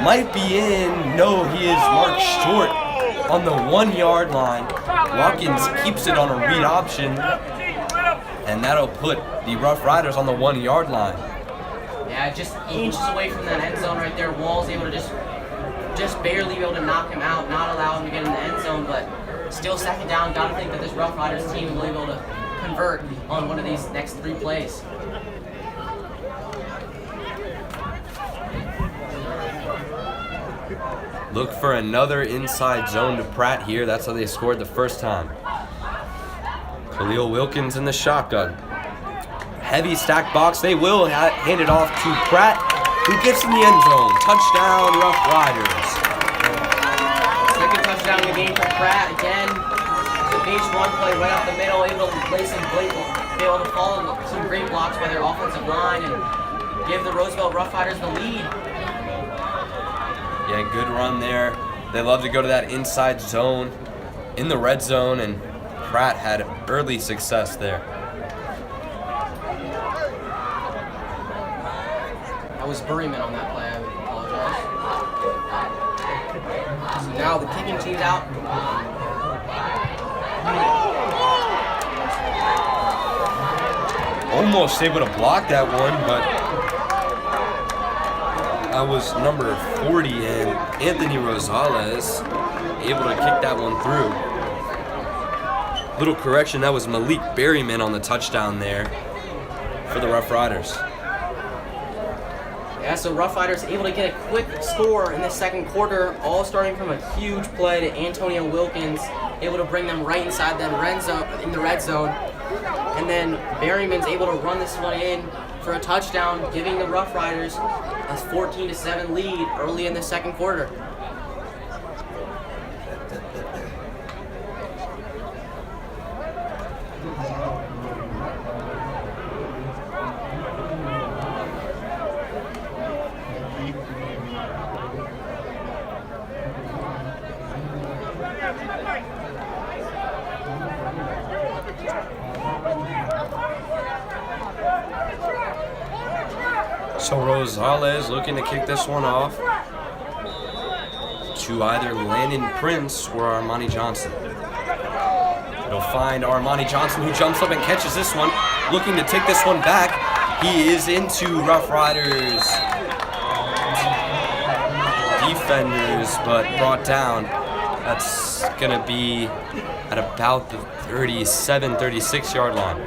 Might be in. No, he is marked short on the 1 yard line. Watkins keeps it on a read option. And that'll put the Rough Riders on the 1 yard line. Yeah, just inches away from that end zone right there. Wall's able to just barely be able to knock him out, not allow him to get in the end zone, but still second down. Gotta think that this Rough Riders team will be able to convert on one of these next 3 plays. Look for another inside zone to Pratt here. That's how they scored the first time. Khalil Wilkins in the shotgun. Heavy stack box. They will hand it off to Pratt, who gets in the end zone. Touchdown, Rough Riders. Second touchdown in the game for Pratt. Again, the base run play right up the middle, able to lay some be able to follow some great blocks by their offensive line and give the Roosevelt Rough Riders the lead. Yeah, good run there. They love to go to that inside zone in the red zone, and Pratt had early success there. That was Berryman on that play, I apologize. So now the kicking team's out. Almost able to block that one, but that was number 40, and Anthony Rosales able to kick that one through. Little correction, that was Malik Berryman on the touchdown there for the Rough Riders. Yeah, so Rough Riders able to get a quick score in the second quarter, all starting from a huge play to Antonio Wilkins, able to bring them right inside the red zone. And then Berryman's able to run this one in for a touchdown, giving the Rough Riders a 14-7 lead early in the second quarter. So Rosales looking to kick this one off to either Landon Prince or Armani Johnson. It'll find Armani Johnson, who jumps up and catches this one, looking to take this one back. He is into Rough Riders defenders, but brought down. That's gonna be at about the 37, 36 yard line.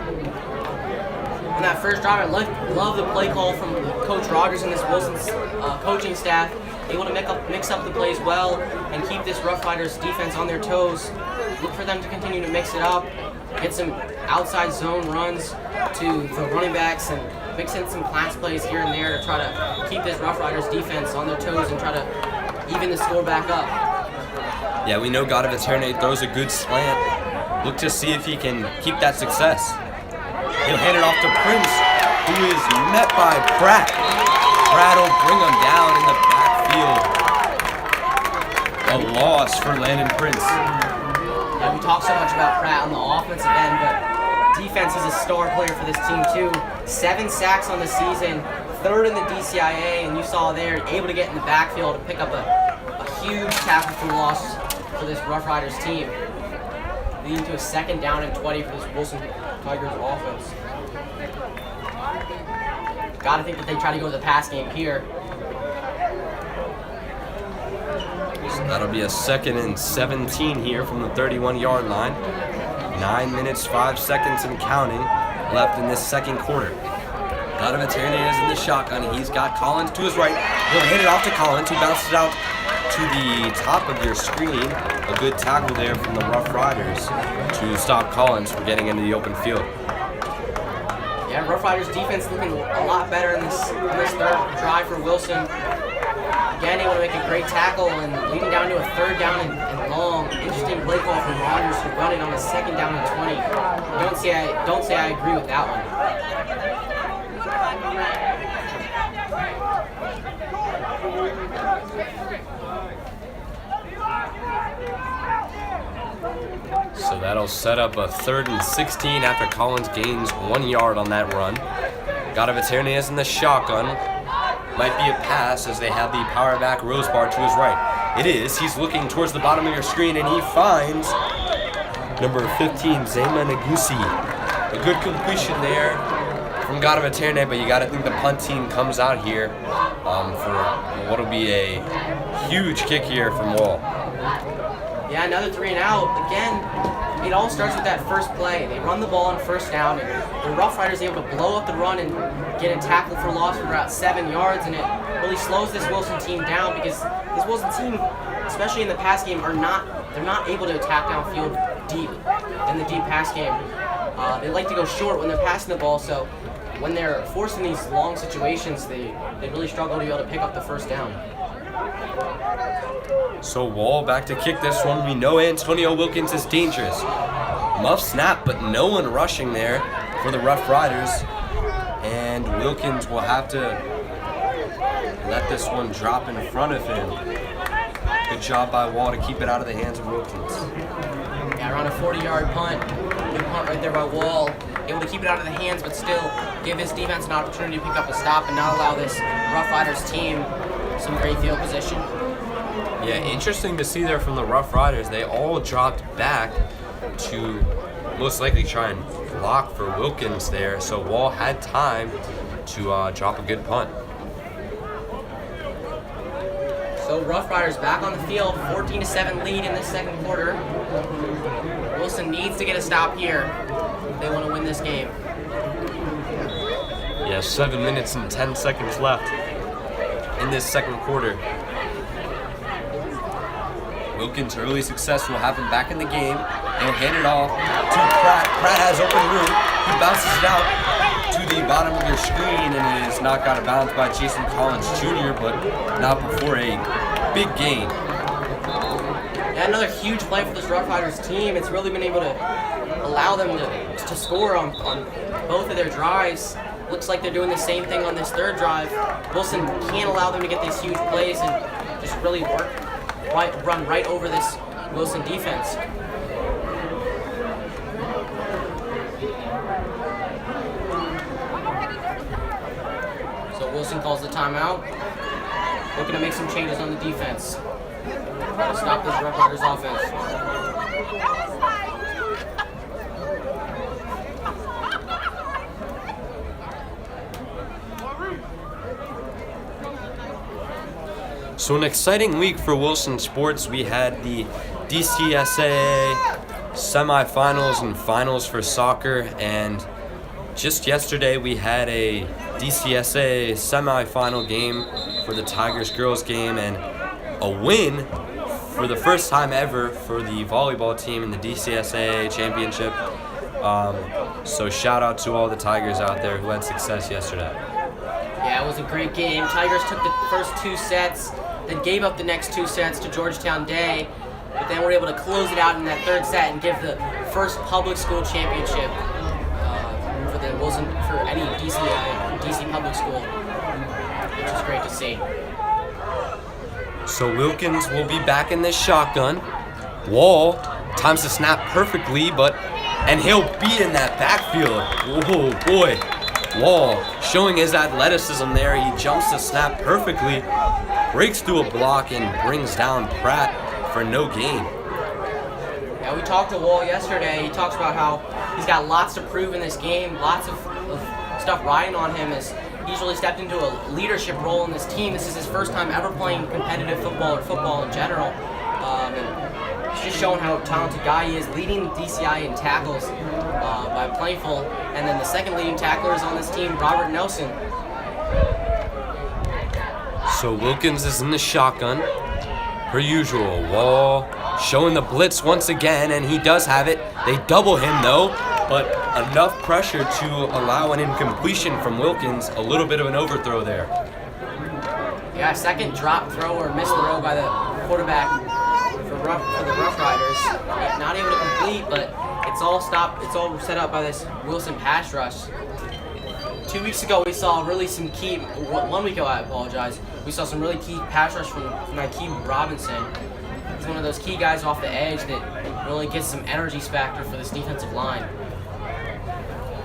On that first drive, I love the play call from Coach Rogers and this Wilson's coaching staff. Able to mix up the plays well and keep this Rough Riders defense on their toes. Look for them to continue to mix it up, get some outside zone runs to the running backs and mix in some class plays here and there to try to keep this Rough Riders defense on their toes and try to even the score back up. Yeah, we know Godovaterne throws a good slant. Look to see if he can keep that success. He'll hand it off to Prince, who is met by Pratt. Pratt will bring him down in the backfield. A loss for Landon Prince. Yeah, we talk so much about Pratt on the offensive end, but defense is a star player for this team too. 7 sacks on the season, 3rd in the DCIAA, and you saw there, able to get in the backfield to pick up a huge tackle for loss for this Rough Riders team, leading to a 2nd down and 20 for this Wilson Tigers offense. Gotta think that they try to go to the pass game here. So that'll be a 2nd and 17 here from the 31 yard line. 9 minutes, 5 seconds and counting left in this second quarter. Godovaterne is in the shotgun. He's got Collins to his right. He'll hand it off to Collins, who bounces it out to the top of your screen. A good tackle there from the Rough Riders to stop Collins from getting into the open field. Yeah, Rough Riders defense looking a lot better in this third drive for Wilson. Again, able to make a great tackle and leading down to a 3rd down and long. Interesting play call from Rogers to run it on a 2nd down and 20. Don't say I agree with that one. So that'll set up a 3rd and 16 after Collins gains 1 yard on that run. Godovaterne is in the shotgun. Might be a pass as they have the power back Rosebar to his right. It is. He's looking towards the bottom of your screen and he finds number 15, Zema Nagusi. A good completion there from Godovaterne, but you got to think the punt team comes out here for what will be a huge kick here from Wall. Yeah, another 3 and out. Again, it all starts with that first play. They run the ball on 1st down, and the Rough Riders able to blow up the run and get a tackle for loss for about 7 yards, and it really slows this Wilson team down because this Wilson team, especially in the pass game, they're not able to attack downfield deep in the deep pass game. They like to go short when they're passing the ball, so when they're forced in these long situations, they really struggle to be able to pick up the 1st down. So Wall back to kick this one. We know Antonio Wilkins is dangerous. Muff snap, but no one rushing there for the Rough Riders. And Wilkins will have to let this one drop in front of him. Good job by Wall to keep it out of the hands of Wilkins. Yeah, around a 40-yard punt. Good punt right there by Wall. Able to keep it out of the hands, but still give his defense an opportunity to pick up a stop and not allow this Rough Riders team some great field position. Yeah, interesting to see there from the Rough Riders. They all dropped back to most likely try and block for Wilkins there. So Wall had time to drop a good punt. So Rough Riders back on the field, 14-7 lead in the second quarter. Wilson needs to get a stop here if they want to win this game. Yeah, 7 minutes and 10 seconds left in this second quarter. Wilkins' early success will have him back in the game. He'll hand it off to Pratt. Pratt has open room. He bounces it out to the bottom of your screen, and it is knocked out of bounds by Jason Collins Jr., but not before a big gain. Yeah, another huge play for this Rough Riders team. It's really been able to allow them to score on both of their drives. Looks like they're doing the same thing on this 3rd drive. Wilson can't allow them to get these huge plays and just really run right over this Wilson defense. So Wilson calls the timeout. Looking to make some changes on the defense. Try to stop this Rough Riders offense. So an exciting week for Wilson sports. We had the DCSAA semifinals and finals for soccer, and just yesterday we had a DCSAA semifinal game for the Tigers girls game, and a win for the first time ever for the volleyball team in the DCSAA championship. So shout out to all the Tigers out there who had success yesterday. Yeah, it was a great game. Tigers took the first 2 sets, then gave up the next 2 sets to Georgetown Day, but then were able to close it out in that 3rd set and give the first public school championship for the Wilson, for any DC public school, which is great to see. So Wilkins will be back in this shotgun. Wall times the snap perfectly, and he'll be in that backfield. Oh boy. Wall showing his athleticism there. He jumps the snap perfectly, breaks through a block, and brings down Pratt for no gain. Yeah, we talked to Wall yesterday. He talks about how he's got lots to prove in this game, lots of stuff riding on him as he's really stepped into a leadership role in this team. This is his first time ever playing competitive football or football in general. And he's just showing how talented guy he is, leading the DCI in tackles by Plainful. And then the second leading tackler is on this team, Robert Nelson. So Wilkins is in the shotgun, per usual. Wall showing the blitz once again, and he does have it. They double him though, but enough pressure to allow an incompletion from Wilkins. A little bit of an overthrow there. Yeah, second drop throw or missed throw by the quarterback for the Rough Riders. Not able to complete, but it's all stopped. It's all set up by this Wilson pass rush. 2 weeks ago, we saw really some key. 1 week ago, I apologize. We saw some really key pass rush from Nikee Robinson. He's one of those key guys off the edge that really gets some energy factor for this defensive line.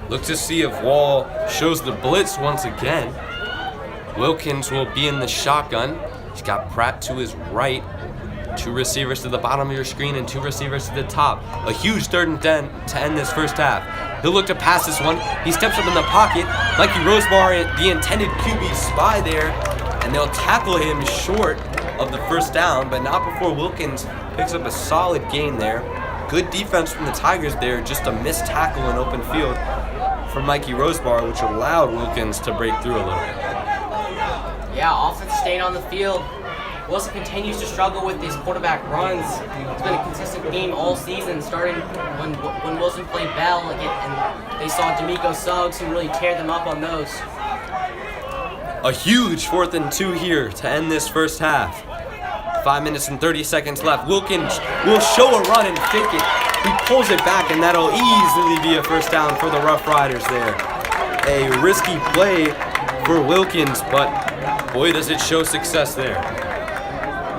Look to see if Wall shows the blitz once again. Wilkins will be in the shotgun. He's got Pratt to his right. 2 receivers to the bottom of your screen and 2 receivers to the top. A huge 3rd and 10 to end this first half. He'll look to pass this one. He steps up in the pocket. Mikey Rosebar, the intended QB spy there, and they'll tackle him short of the first down, but not before Wilkins picks up a solid gain there. Good defense from the Tigers there, just a missed tackle in open field for Mikey Rosebar, which allowed Wilkins to break through a little bit. Yeah, offense staying on the field. Wilson continues to struggle with these quarterback runs. It's been a consistent theme all season, starting when Wilson played Bell, and they saw D'Amico Suggs who really tear them up on those. A huge 4th and 2 here to end this first half. 5 minutes and 30 seconds left. Wilkins will show a run and fake it. He pulls it back, and that'll easily be a first down for the Rough Riders there. A risky play for Wilkins, but boy, does it show success there.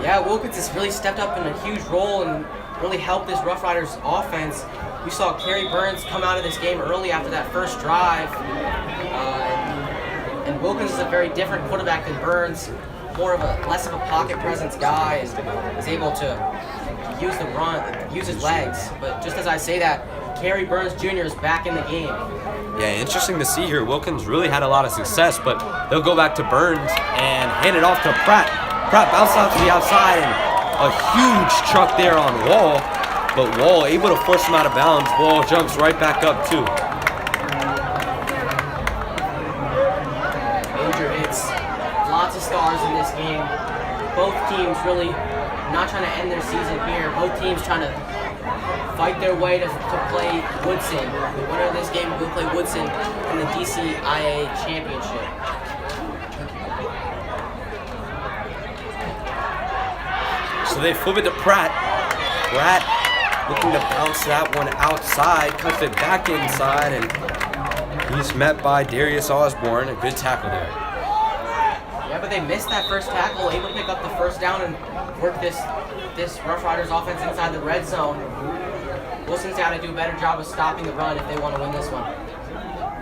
Yeah, Wilkins has really stepped up in a huge role and really helped this Rough Riders offense. We saw Kerry Burns come out of this game early after that first drive. And Wilkins is a very different quarterback than Burns, less of a pocket presence guy, and is able to use the run, use his legs. But just as I say that, Kerry Burns Jr. is back in the game. Yeah, interesting to see here. Wilkins really had a lot of success, but they'll go back to Burns and hand it off to Pratt. Pratt bounced out to the outside, and a huge truck there on Wall, but Wall able to force him out of bounds. Wall jumps right back up too. Major hits, lots of stars in this game. Both teams really not trying to end their season here. Both teams trying to fight their way to play Woodson. The winner of this game will play Woodson in the DCIAA championship. So they flip it to Pratt. Pratt looking to bounce that one outside, cuts it back inside, and he's met by Darius Osborne. A good tackle there. Yeah, but they missed that first tackle, able to pick up the first down and work this Rough Riders offense inside the red zone. Wilson's got to do a better job of stopping the run if they want to win this one.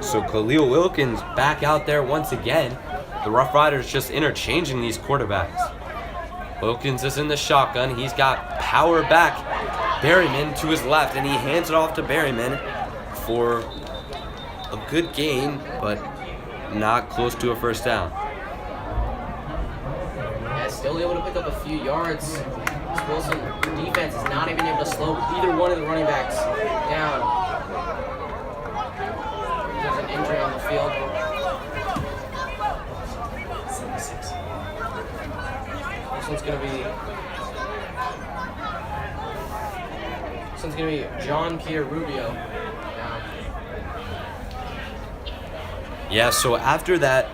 So Khalil Wilkins back out there once again. the Rough Riders just interchanging these quarterbacks. Wilkins is in the shotgun. He's got power back. Berryman to his left, and he hands it off to Berryman for a good gain, but not close to a first down. Yeah, still able to pick up a few yards. This Wilson defense is not even able to slow either one of the running backs down. There's an injury on the field. 76. This one's gonna be John Pierre Rubio. Yeah, so after that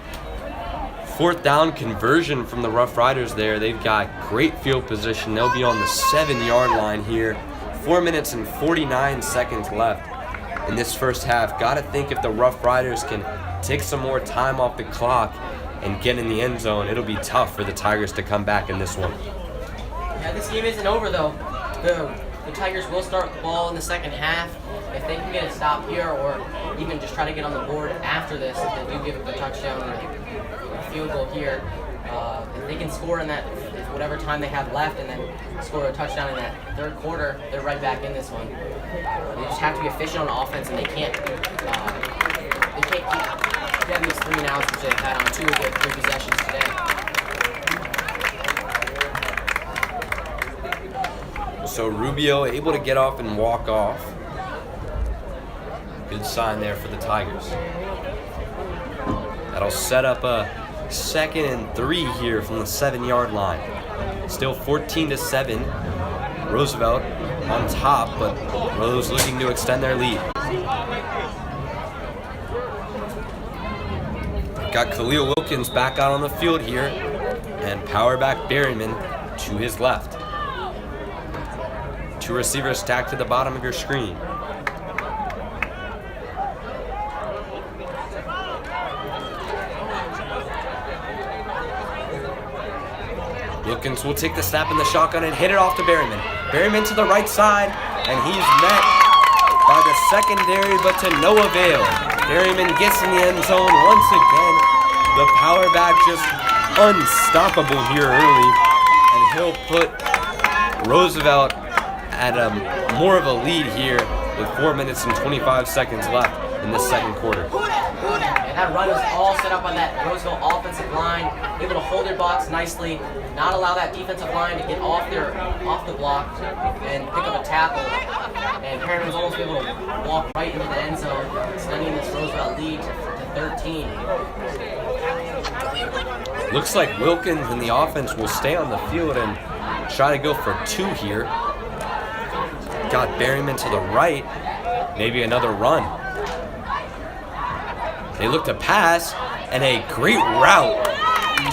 fourth down conversion from the Rough Riders there, they've got great field position. They'll be on the 7-yard line here. 4 minutes and 49 seconds left in this first half. Gotta think if the Rough Riders can take some more time off the clock and get in the end zone, it'll be tough for the Tigers to come back in this one. Yeah, this game isn't over though. The Tigers will start the ball in the second half. If they can get a stop here or even just try to get on the board after this, if they do give up a touchdown or a field goal here, if they can score in that whatever time they have left and then score a touchdown in that third quarter, they're right back in this one. They just have to be efficient on offense, and they can't keep getting these 3 and outs which they've had on 2 of their 3 possessions today. So Rubio able to get off and walk off. Good sign there for the Tigers. That'll set up a 2nd and 3 here from the 7-yard line. Still 14-7. Roosevelt on top, but Rose looking to extend their lead. Got Khalil Wilkins back out on the field here, and power back Berryman to his left. 2 receivers stacked to the bottom of your screen. Wilkins will take the snap in the shotgun and hit it off to Berryman. Berryman to the right side, and he's met by the secondary, but to no avail. Berryman gets in the end zone once again. The power back just unstoppable here early, and he'll put Roosevelt at more of a lead here with 4 minutes and 25 seconds left in the second quarter. And that run was all set up on that Roosevelt offensive line, able to hold their box nicely, not allow that defensive line to get off the block and pick up a tackle. And Perrin was almost able to walk right into the end zone, extending this Roosevelt lead to 13. Looks like Wilkins and the offense will stay on the field and try to go for 2 here. Got Berryman to the right, maybe another run. They look to pass, and a great route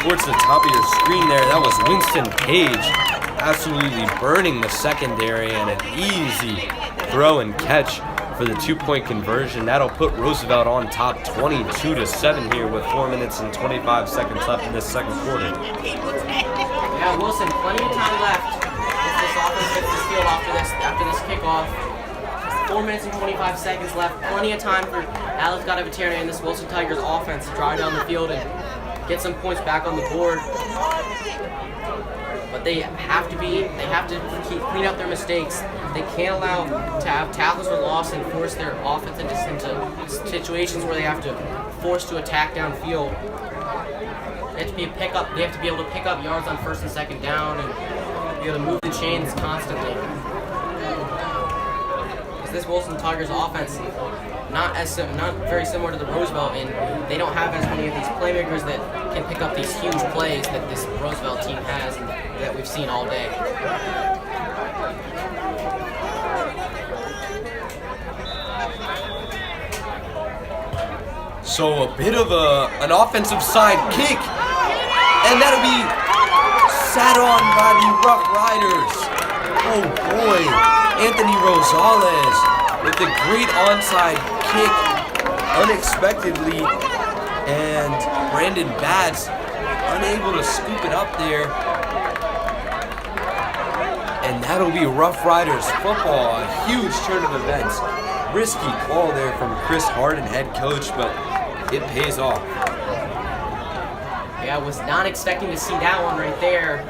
towards the top of your screen there. That was Winston Page absolutely burning the secondary, and an easy throw and catch for the 2-point conversion. That'll put Roosevelt on top 22-7 here with 4 minutes and 25 seconds left in this second quarter. Yeah, Wilson, plenty of time left. If this offense gets this field after this kickoff. 4 minutes and 25 seconds left. Plenty of time for Alex Gadavateri and this Wilson Tigers offense to drive down the field and get some points back on the board. But they have to clean up their mistakes. They can't allow to have tackles for loss and force their offense into situations where they have to force to attack downfield. They have to be able to pick up yards on 1st and 2nd down and be able to move the chains constantly. This Wilson Tigers offense not very similar to the Roosevelt, and they don't have as many of these playmakers that can pick up these huge plays that this Roosevelt team has and that we've seen all day. So a bit of an offensive side kick, and that'll be sat on by the Rough Riders. Oh boy. Anthony Rosales with a great onside kick unexpectedly, and Brandon Batts unable to scoop it up there. And that'll be Rough Riders football, a huge turn of events. Risky call there from Chris Harden, head coach, but it pays off. Yeah, was not expecting to see that one right there.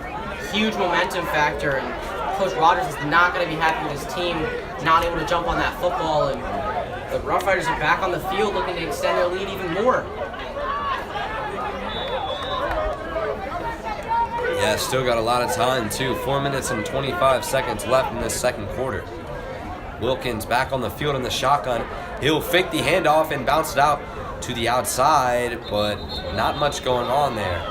Huge momentum factor, and Coach Rogers is not going to be happy with his team not able to jump on that football, and the Rough Riders are back on the field looking to extend their lead even more. Yeah, still got a lot of time too. 4 minutes and 25 seconds left in this second quarter. Wilkins back on the field in the shotgun. He'll fake the handoff and bounce it out to the outside, but not much going on there.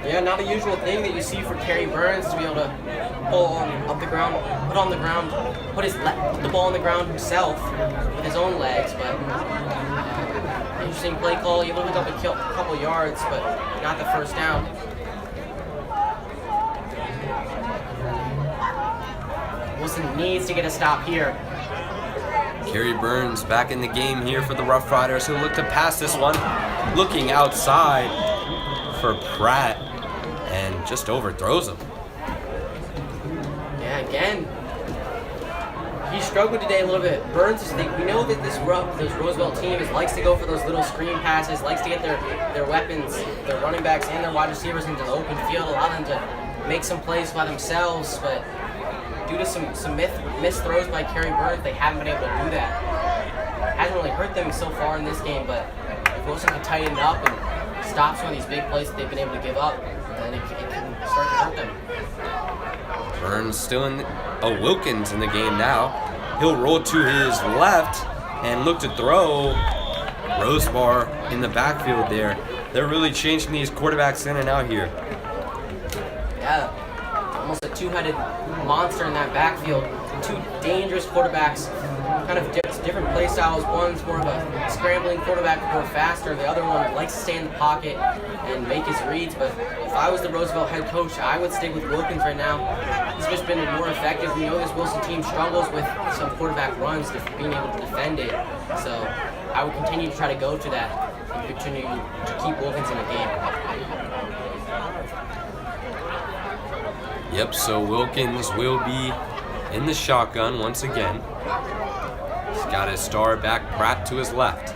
Yeah, not a usual thing that you see for Kerry Burns to be able to pull up the ground, put the ball on the ground himself with his own legs. But interesting play call. He moved up a couple yards, but not the first down. Wilson needs to get a stop here. Kerry Burns back in the game here for the Rough Riders, who look to pass this one, looking outside for Pratt, and just overthrows him. Yeah, again, he struggled today a little bit. Burns is we know that this Roosevelt team likes to go for those little screen passes, likes to get their weapons, their running backs and their wide receivers into the open field, allow them to make some plays by themselves, but due to some missed throws by Kerry Burns, they haven't been able to do that. Hasn't really hurt them so far in this game, but if Wilson can tighten it up and stop some of these big plays that they've been able to give up, then it can start to hurt them. Burns still Wilkins in the game now. He'll roll to his left and look to throw. Rosebar in the backfield there. They're really changing these quarterbacks in and out here. Yeah, almost a two-headed monster in that backfield. Two dangerous quarterbacks, kind of different play styles. One's more of a scrambling quarterback, more faster. The other one likes to stay in the pocket and make his reads. But if I was the Roosevelt head coach, I would stick with Wilkins right now. He's just been more effective. We know this Wilson team struggles with some quarterback runs, being able to defend it. So I would continue to try to go to that and continue to keep Wilkins in the game. Yep, so Wilkins will be in the shotgun once again. He's got his star back Pratt to his left.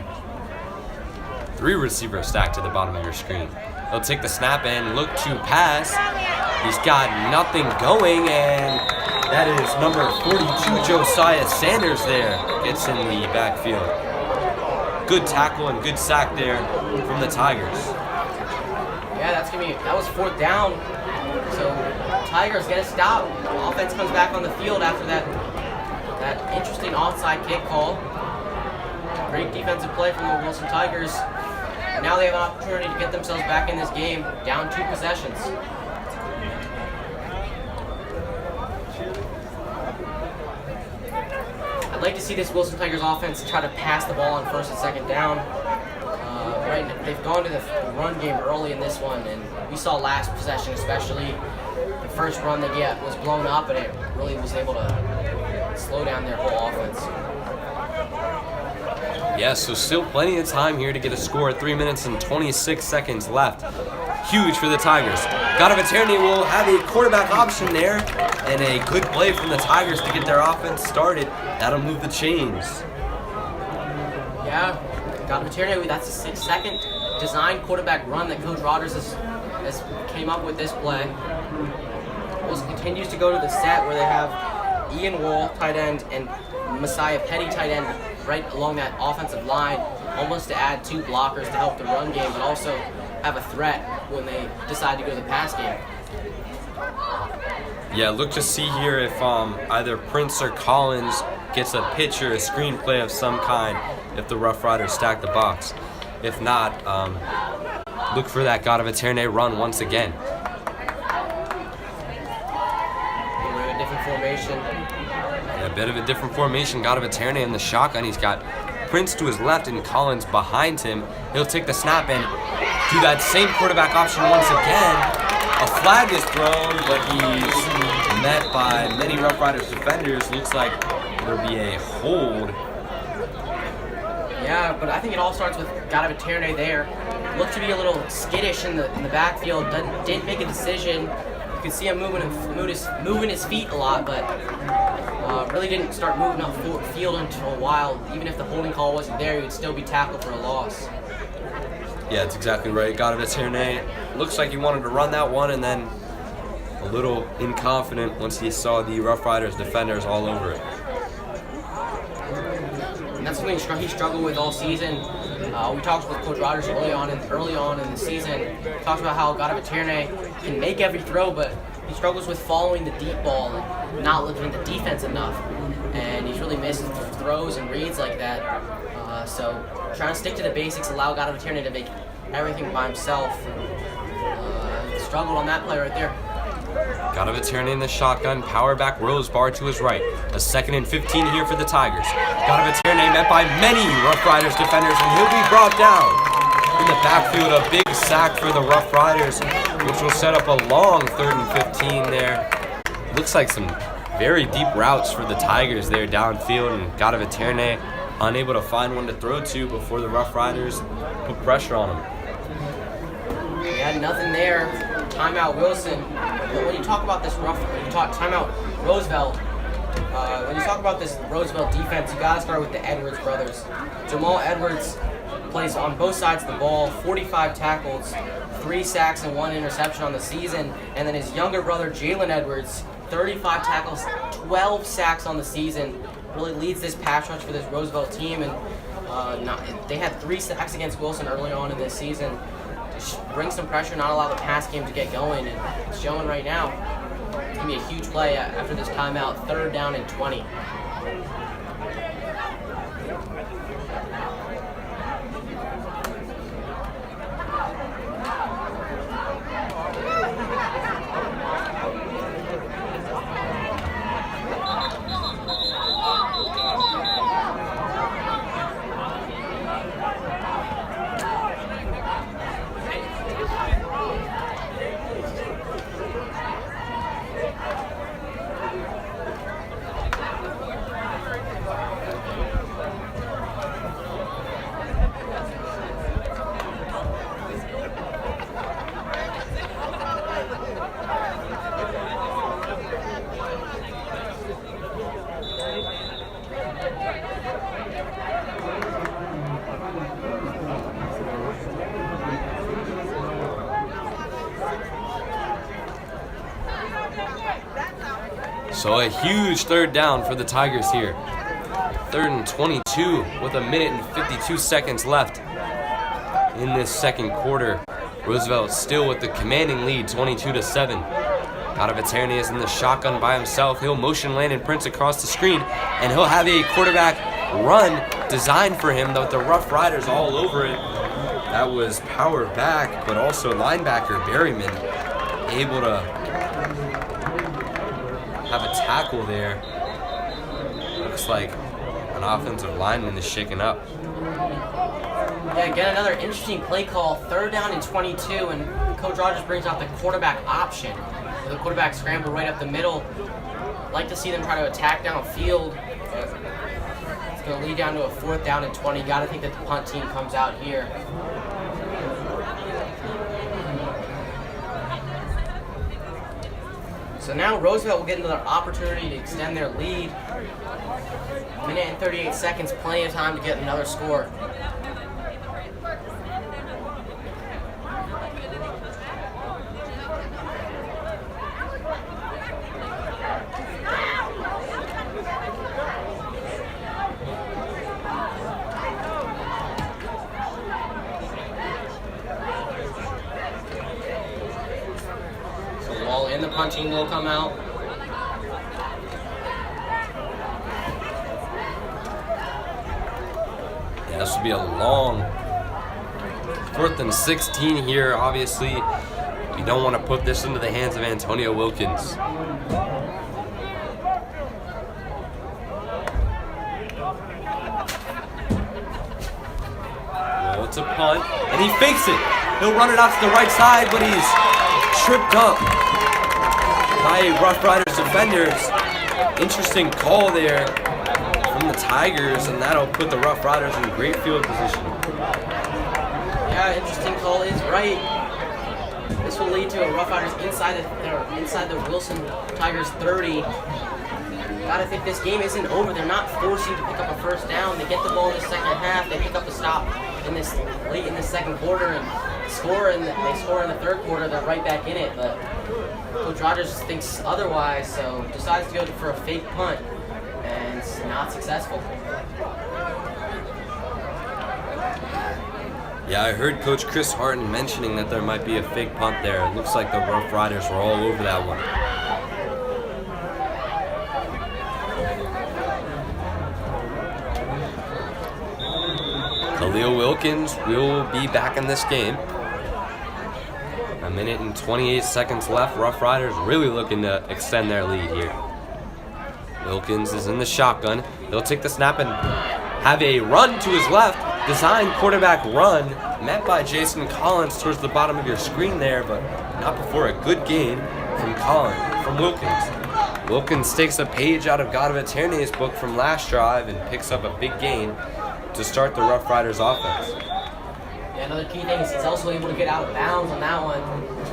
3 receivers stacked to the bottom of your screen. He'll take the snap and look to pass. He's got nothing going, and that is number 42, Josiah Sanders there. Gets in the backfield. Good tackle and good sack there from the Tigers. Yeah, that was 4th down. So Tigers get a stop. Offense comes back on the field after that interesting onside kick call. Great defensive play from the Wilson Tigers. And now they have an opportunity to get themselves back in this game, down 2 possessions. I'd like to see this Wilson Tigers offense try to pass the ball on 1st and 2nd down. They've gone to the run game early in this one, and we saw last possession especially. The first run they get was blown up, and it really was able to slow down their whole offense. Yeah, so still plenty of time here to get a score. 3 minutes and 26 seconds left. Huge for the Tigers. Gatavaterni will have a quarterback option there, and a good play from the Tigers to get their offense started. That'll move the chains. Yeah, Gatavaterni, that's the 2nd designed quarterback run that Coach Rogers has came up with this play. Wilson continues to go to the set where they have Ian Wall, tight end, and Messiah Petty, tight end, right along that offensive line, almost to add 2 blockers to help the run game, but also have a threat when they decide to go to the pass game. Yeah, look to see here if either Prince or Collins gets a pitch or a screenplay of some kind if the Rough Riders stack the box. If not, look for that Gatavaterni run once again. A different formation. Yeah, a bit of a different formation. Gatavaterni in the shotgun. He's got Prince to his left and Collins behind him. He'll take the snap and do that same quarterback option once again. A flag is thrown, but he's met by many Rough Riders defenders. Looks like there'll be a hold. Yeah, but I think it all starts with Gatavaterni there. Looked to be a little skittish in the backfield. Didn't make a decision. You could see him moving his feet a lot, but Really didn't start moving up field until a while. Even if the holding call wasn't there, he would still be tackled for a loss. Yeah, that's exactly right. Got it at looks like he wanted to run that one, and then a little inconfident once he saw the Rough Riders defenders all over it. And that's something he struggled with all season. We talked with Coach Rogers early on in the season. We talked about how Gadavaterne can make every throw, but he struggles with following the deep ball and not looking at the defense enough. And he's really missing throws and reads like that. So trying to stick to the basics, allow Gadavaterne to make everything by himself. Struggled on that play right there. Gadavaterne in the shotgun, power back, Rosebar to his right. A 2nd and 15 here for the Tigers. Gadavaterne met by many Rough Riders defenders, and he'll be brought down. In the backfield, a big sack for the Rough Riders, which will set up a long 3rd and 15 there. Looks like some very deep routes for the Tigers there downfield, and Gadavaterne unable to find one to throw to before the Rough Riders put pressure on him. He had nothing there. Timeout Wilson. When you talk about this timeout Roosevelt, when you talk about this Roosevelt defense, you gotta start with the Edwards brothers. Jamal Edwards plays on both sides of the ball, 45 tackles, 3 sacks and 1 interception on the season, and then his younger brother Jalen Edwards, 35 tackles, 12 sacks on the season. Really leads this pass rush for this Roosevelt team, and they had 3 sacks against Wilson early on in this season. Bring some pressure, not allow the pass game to get going, and it's showing right now. It's going to be a huge play after this timeout, 3rd down and 20. So a huge 3rd down for the Tigers here. 3rd and 22 with 1 minute and 52 seconds left in this 2nd quarter. Roosevelt still with the commanding lead, 22-7. Gadavaterne is in the shotgun by himself. He'll motion Landon Prince across the screen, and he'll have a quarterback run designed for him, though the Rough Riders all over it. That was power back, but also linebacker Berryman able to have a tackle there. Looks like an offensive lineman is shaken up. Yeah, again, another interesting play call. 3rd down and 22, and Coach Rogers brings out the quarterback option. The quarterback scramble right up the middle. Like to see them try to attack downfield. It's going to lead down to a 4th down and 20. Got to think that the punt team comes out here. So now Roosevelt will get another opportunity to extend their lead. 1 minute and 38 seconds, plenty of time to get another score. And the punting will come out. Yeah, this will be a long 4th and 16 here. Obviously, you don't want to put this into the hands of Antonio Wilkins. Well, it's a punt, and he fakes it. He'll run it out to the right side, but he's tripped up by Rough Riders defenders. Interesting call there from the Tigers, and that'll put the Rough Riders in great field position. Yeah, interesting call is right. This will lead to a Rough Riders inside the Wilson Tigers 30. gotta think this game isn't over. They're not forcing to pick up a first down. They get the ball in the second half. They pick up the stop in this late in the second quarter and score. And they score in the third quarter. They're right back in it. But Coach Rogers thinks otherwise, so decides to go for a fake punt, and it's not successful. Yeah, I heard Coach Chris Harton mentioning that there might be a fake punt there. It looks like the Rough Riders were all over that one. Khalil Wilkins will be back in this game. A minute and 28 seconds left. Rough Riders really looking to extend their lead here. Wilkins is in the shotgun. He'll take the snap and have a run to his left. Designed quarterback run, met by Jason Collins towards the bottom of your screen there, but not before a good gain from Wilkins. Wilkins takes a page out of Godovitern's book from last drive and picks up a big gain to start the Rough Riders offense. Yeah, another key thing is he's also able to get out of bounds on that one.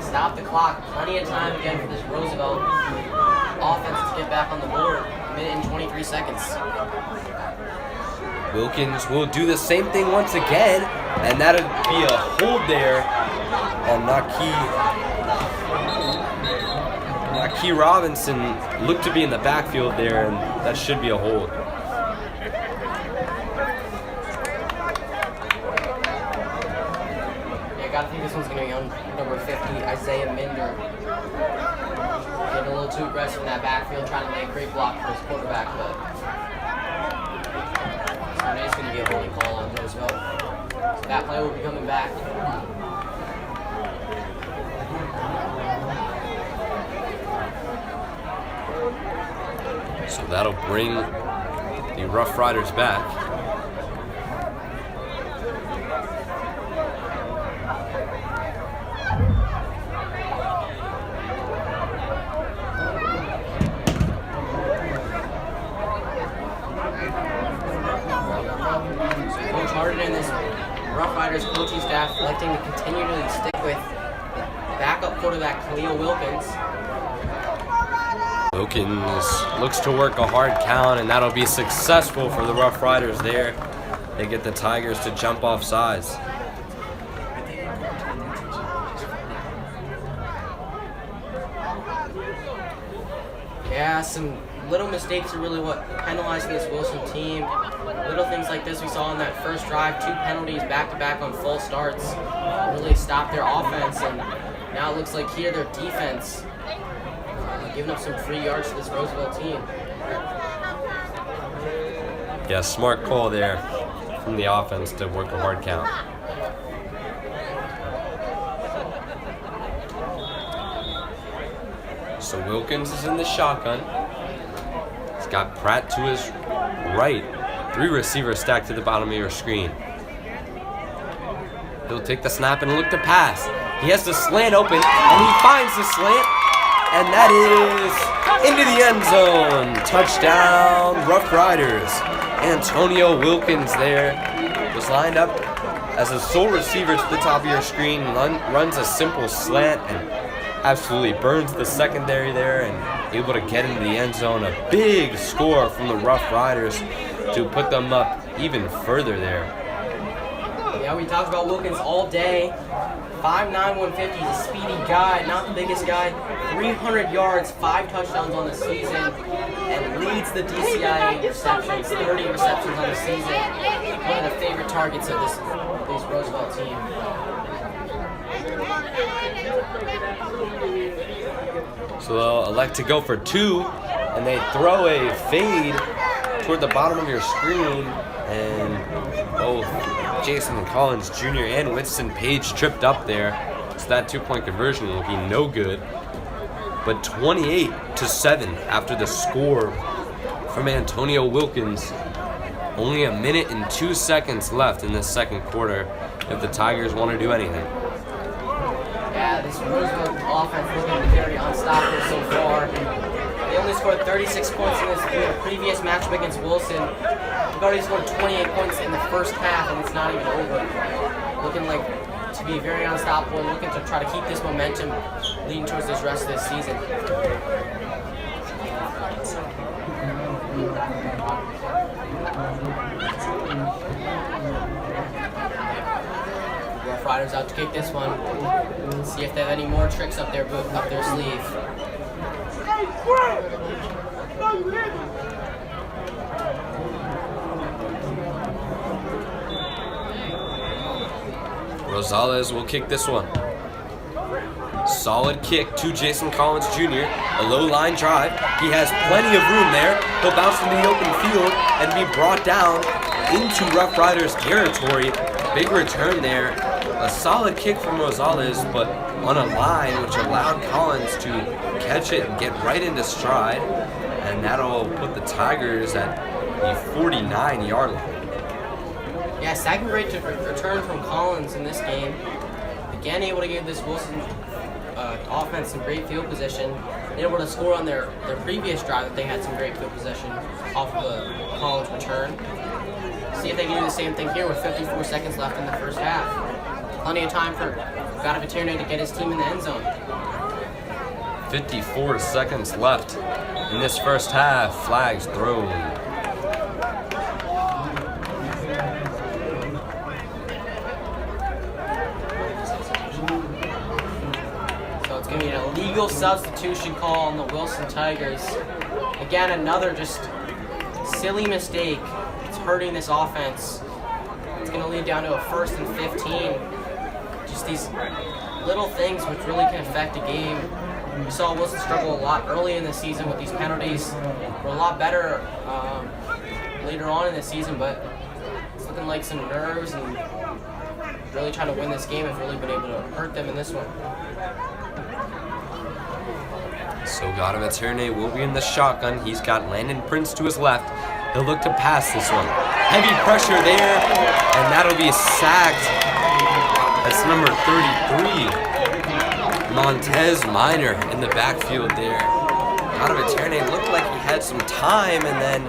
Stop the clock. Plenty of time again for this Roosevelt offense to get back on the board. A minute and 23 seconds. Wilkins will do the same thing once again, and that'll be a hold there on Naki Robinson. Looked to be in the backfield there, and that should be a hold. I think this one's going to be on number 50, Isaiah Minder. Getting a little too aggressive in that backfield, trying to lay a great block for his quarterback, but it's going to be a holding call on Roosevelt. So that play will be coming back. So that'll bring the Rough Riders back. Coach Harden and this Rough Riders coaching staff electing to continually stick with backup quarterback Khalil Wilkins. Wilkins looks to work a hard count, and that'll be successful for the Rough Riders there. They get the Tigers to jump off sides. Yeah, some little mistakes are really what penalizing this Wilson team. Little things like this we saw on that first drive, 2 penalties back-to-back on false starts, really stopped their offense, and now it looks like here their defense giving up some free yards to this Roosevelt team. Yeah, smart call there from the offense to work a hard count. So Wilkins is in the shotgun. He's got Pratt to his right. 3 receivers stacked to the bottom of your screen. He'll take the snap and look to pass. He has the slant open, and he finds the slant, and that is into the end zone. Touchdown, Rough Riders. Antonio Wilkins there was lined up as a sole receiver to the top of your screen, runs a simple slant, and absolutely burns the secondary there, and able to get into the end zone. A big score from the Rough Riders to put them up even further there. Yeah, we talked about Wilkins all day. 5'9", 150, he's a speedy guy, not the biggest guy. 300 yards, 5 touchdowns on the season, and leads the DCIAA receptions, 30 receptions on the season. One of the favorite targets of this Roosevelt team. So they'll elect to go for 2, and they throw a fade toward the bottom of your screen, and both Jason Collins Jr. and Winston Page tripped up there, so that 2-point conversion will be no good. But 28-7 after the score from Antonio Wilkins. Only a minute and 2 seconds left in this second quarter if the Tigers want to do anything. Yeah, this Roosevelt offense looking very unstoppable so far. They only scored 36 points in the previous matchup against Wilson. They've already scored 28 points in the first half, and it's not even over. Looking like to be very unstoppable and looking to try to keep this momentum leading towards this rest of this season. Rough Riders out to kick this one. See if they have any more tricks up their sleeve. Rosales will kick this one. Solid kick to Jason Collins Jr. A low line drive. He has plenty of room there. He'll bounce into the open field and be brought down into Rough Riders territory. Big return there. A solid kick from Rosales, but on a line which allowed Collins to catch it and get right into stride. And that'll put the Tigers at the 49-yard line. Yeah, second great return from Collins in this game. Again, able to give this Wilson offense some great field position. They were able to score on their previous drive that they had some great field position off of the Collins return. See if they can do the same thing here with 54 seconds left in the first half. Plenty of time for Varsity to get his team in the end zone. 54 seconds left in this first half. Flags thrown. Going to be an illegal substitution call on the Wilson Tigers. Again, another just silly mistake. It's hurting this offense. It's going to lead down to a 1st and 15. Just these little things which really can affect a game. We saw Wilson struggle a lot early in the season with these penalties. We're a lot better later on in the season, but it's looking like some nerves and really trying to win this game have really been able to hurt them in this one. So Varsity will be in the shotgun. He's got Landon Prince to his left. He'll look to pass this one. Heavy pressure there, and that'll be sacked. That's number 33. Montez Minor in the backfield there. Varsity looked like he had some time, and then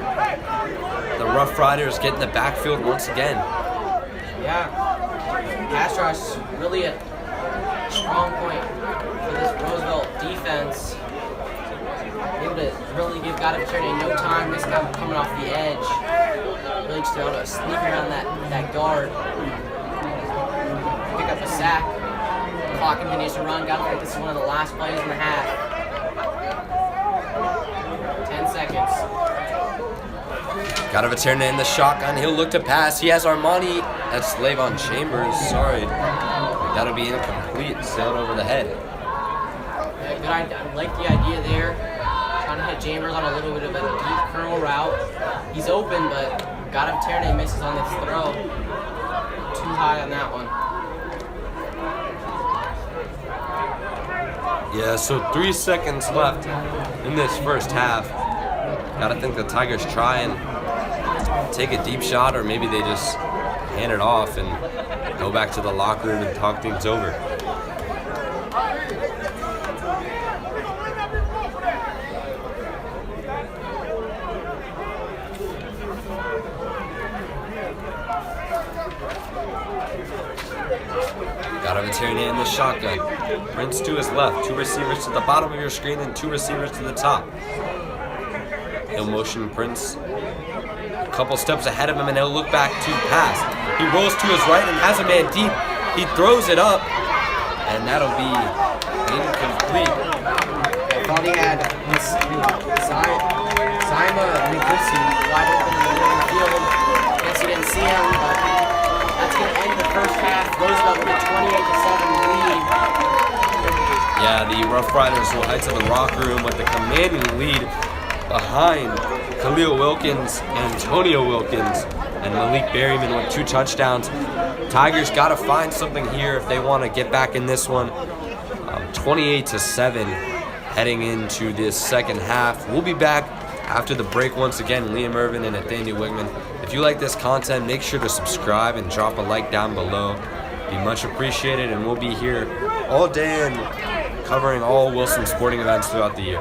the Rough Riders get in the backfield once again. Yeah, pass rush is really a strong point for this Roosevelt defense. Able to really give Varsity no time this time coming off the edge. Really just able to sneak around that guard. Pick up a sack. Clock continues to run. This is one of the last plays in the half. 10 seconds. Varsity in the shotgun. He'll look to pass. He has Armani. That's Lavon Chambers. Sorry. That'll be incomplete. Sailed over the head. Yeah, good idea. I like the idea there. Trying to hit Chambers on a little bit of a deep curl route. He's open, but Varsity misses on this throw. Too high on that one. Yeah, so 3 seconds left in this first half. Gotta think the Tigers try and take a deep shot, or maybe they just hand it off and go back to the locker room and talk things over. Varsity in the shotgun. Prince to his left. 2 receivers to the bottom of your screen and 2 receivers to the top. He'll motion Prince a couple steps ahead of him, and he'll look back to pass. He rolls to his right and has a man deep. He throws it up, and that'll be incomplete. I thought he had Zima Nikusi wide open in the middle of the field. Guess he didn't see him, but that's going to end the first half. Roosevelt with a 28-7 lead. Yeah, the Rough Riders will head to the locker room with the commanding lead behind Khalil Wilkins, Antonio Wilkins, and Malik Berryman with 2 touchdowns. Tigers got to find something here if they want to get back in this one. 28-7 heading into this second half. We'll be back after the break once again. Liam Irvin and Nathaniel Wigman. If you like this content, make sure to subscribe and drop a like down below. Be much appreciated, and we'll be here all day and covering all Wilson sporting events throughout the year.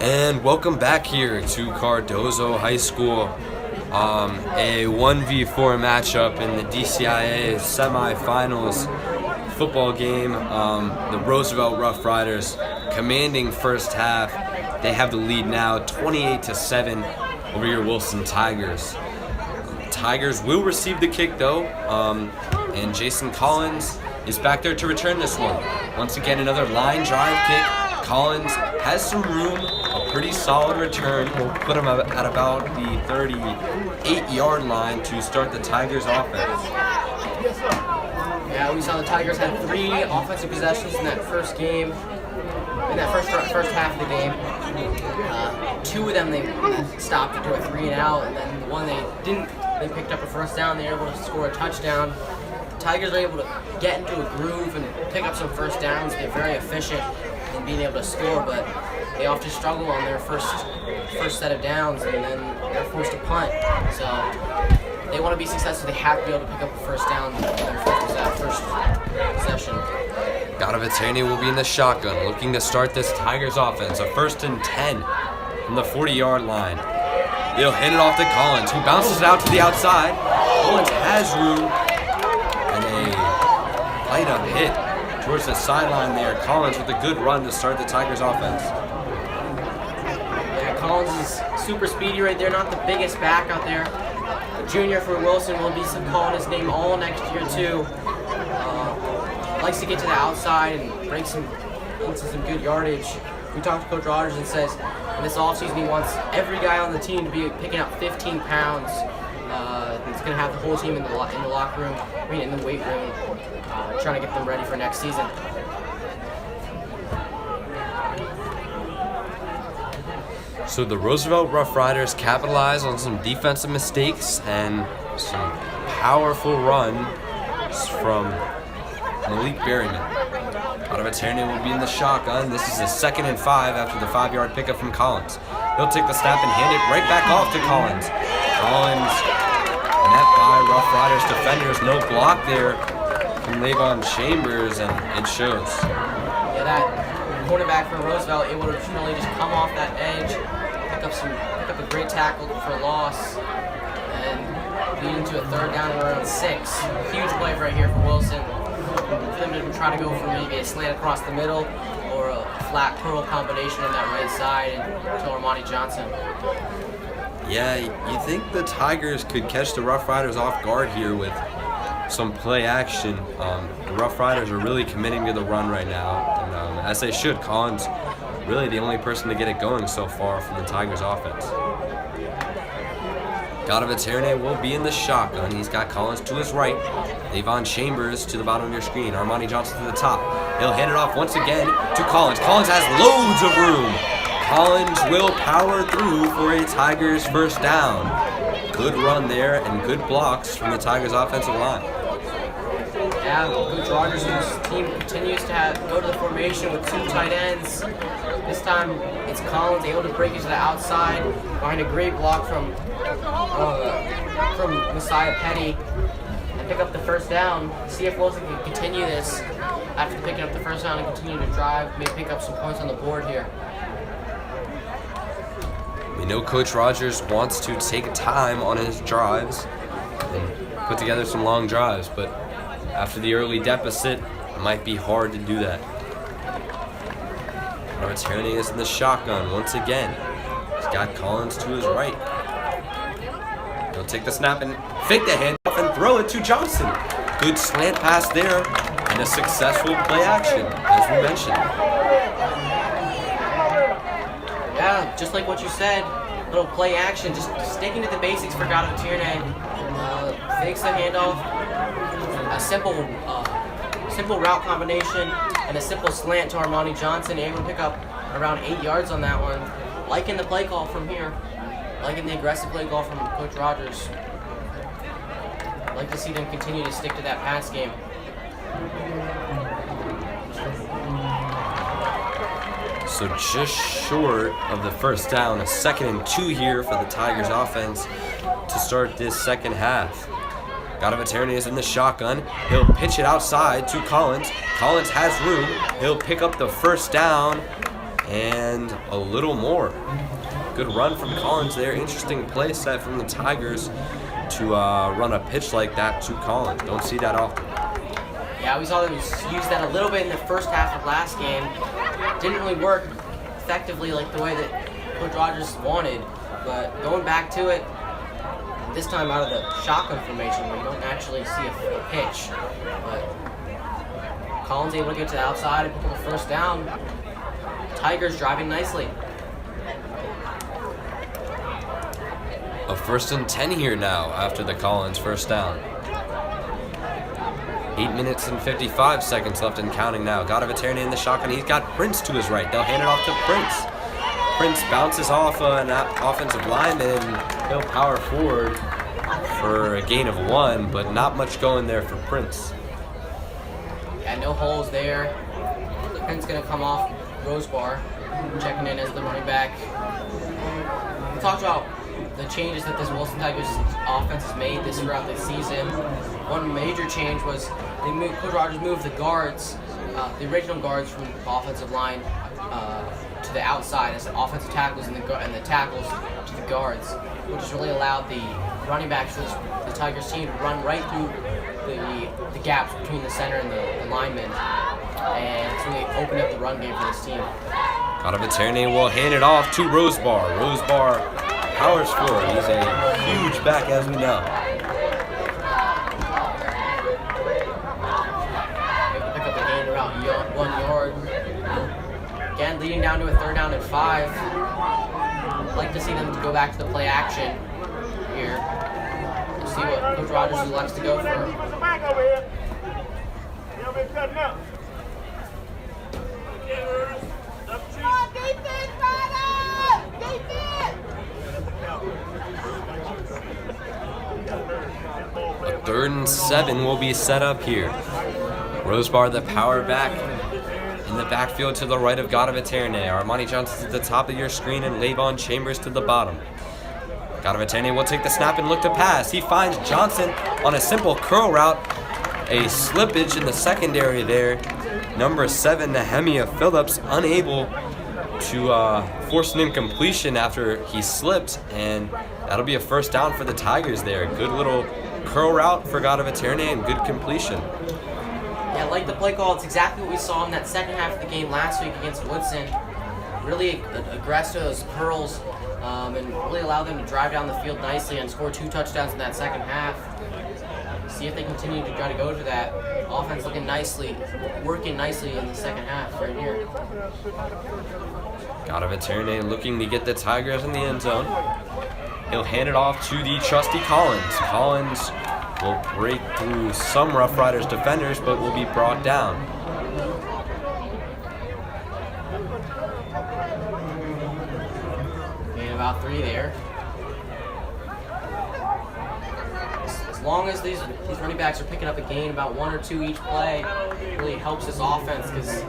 And welcome back here to Cardozo High School. A 1v4 matchup in the DCIAA semifinals football game. The Roosevelt Rough Riders commanding first half. They have the lead now, 28-7 over your Wilson Tigers. Tigers will receive the kick though, and Jason Collins is back there to return this one. Once again, another line drive kick. Collins has some room, a pretty solid return. We'll put him at about the 38-yard line to start the Tigers offense. Yeah, we saw the Tigers had 3 offensive possessions in that first game, in that first half of the game. 2 of them they stopped to do a 3-and-out, and then the one they didn't, they picked up a first down. They were able to score a touchdown. The Tigers are able to get into a groove and pick up some first downs. They're very efficient in being able to score, but they often struggle on their first set of downs, and then they're forced to punt. So they want to be successful. They have to be able to pick up a first down in their first possession. Gadavatani will be in the shotgun, looking to start this Tigers offense. A 1st and 10 from the 40-yard line. They'll hand it off to Collins, who bounces it out to the outside. Collins has room, and a light-up hit towards the sideline there. Collins with a good run to start the Tigers offense. Yeah, Collins is super speedy right there, not the biggest back out there. A junior for Wilson will be calling his name all next year too. Likes to get to the outside and break into some good yardage. We talked to Coach Rogers and says in this offseason he wants every guy on the team to be picking up 15 pounds. He's going to have the whole team in the locker room, in the weight room, trying to get them ready for next season. So the Roosevelt Rough Riders capitalize on some defensive mistakes and some powerful runs from Malik Berryman. Gadavatani will be in the shotgun. This is a 2nd and 5 after the 5-yard pickup from Collins. He'll take the snap and hand it right back off to Collins. Collins met by Rough Riders defenders. No block there from Levon Chambers, and it shows. Yeah, that quarterback for Roosevelt able to really just come off that edge, pick up a great tackle for loss, and lead into a 3rd down and around 6. Huge play right here for Wilson. For them to try to go for maybe a slant across the middle or a flat curl combination on that right side to Armani Johnson. Yeah, you think the Tigers could catch the Rough Riders off guard here with some play action. The Rough Riders are really committing to the run right now, and as they should. Collins really the only person to get it going so far from the Tigers offense. Gadavatani will be in the shotgun. He's got Collins to his right. Levon Chambers to the bottom of your screen. Armani Johnson to the top. He'll hand it off once again to Collins. Collins has loads of room. Collins will power through for a Tigers first down. Good run there and good blocks from the Tigers offensive line. Yeah, Coach Rogers' team continues to go to the formation with 2 tight ends. This time it's Collins able to break into the outside behind a great block from Messiah Petty and pick up the first down. See if Wilson can continue this after picking up the first down and continue to drive, maybe pick up some points on the board here. We know Coach Rogers wants to take time on his drives and put together some long drives, but after the early deficit, it might be hard to do that. Gadavatani is in the shotgun once again. He's got Collins to his right. He'll take the snap and fake the handoff and throw it to Johnson. Good slant pass there and a successful play action, as we mentioned. Yeah, just like what you said, little play action, just sticking to the basics for Gadavatani. Fakes the handoff, a simple route combination, and a simple slant to Armani Johnson, able to pick up around 8 yards on that one. Liking the play call from here, liking the aggressive play call from Coach Rogers. Like to see them continue to stick to that pass game. So just short of the first down, a 2nd and 2 here for the Tigers offense to start this second half. Gadavatani is in the shotgun. He'll pitch it outside to Collins. Collins has room. He'll pick up the first down and a little more. Good run from Collins there. Interesting play set from the Tigers to run a pitch like that to Collins. Don't see that often. Yeah, we saw them use that a little bit in the first half of last game. Didn't really work effectively like the way that Coach Rogers wanted, but going back to it, this time out of the shotgun formation where you don't actually see a pitch. But Collins able to get to the outside and pick up a first down. Tigers driving nicely. A 1st and 10 here now after the Collins first down. 8 minutes and 55 seconds left and counting now. Got a veteran in the shotgun. He's got Prince to his right. They'll hand it off to Prince. Prince bounces off an offensive lineman and he'll power forward for a gain of 1, but not much going there for Prince. Yeah, no holes there. Prince gonna come off Rosebar, checking in as the running back. We talked about the changes that this Wilson Tigers offense has made this throughout the season. One major change was Coach Rogers moved the guards, the original guards from the offensive line to the outside as the offensive tackles and the tackles to the guards, which has really allowed the running backs for the Tigers team to run right through the gaps between the center and the linemen, and it's really opened up the run game for this team. Veterani will hand it off to Rosebar. Rosebar powers forward. He's a huge back, as we know. Pick up a gain around 1 yard. Again, leading down to a 3rd down and 5. I'd like to see them go back to the play action here. We'll see what Coach Rogers likes to go for. A 3rd and 7 will be set up here. Rosebar, the power back in the backfield to the right of Veterani. Armani Johnson's at the top of your screen and Lavon Chambers to the bottom. Veterani will take the snap and look to pass. He finds Johnson on a simple curl route. A slippage in the secondary there. Number 7, Nehemiah Phillips, unable to force an incompletion after he slipped, and that'll be a first down for the Tigers there. Good little curl route for Veterani and good completion. Yeah, I like the play call. It's exactly what we saw in that second half of the game last week against Woodson. Really aggressive those curls and really allowed them to drive down the field nicely and score 2 touchdowns in that second half. See if they continue to try to go to that. Offense looking nicely, working nicely in the second half right here. Veterani looking to get the Tigers in the end zone. He'll hand it off to the trusty Collins. Collins will break through some Rough Riders defenders, but will be brought down. Gain about 3 there. As long as these running backs are picking up a gain about 1 or 2 each play, it really helps this offense, because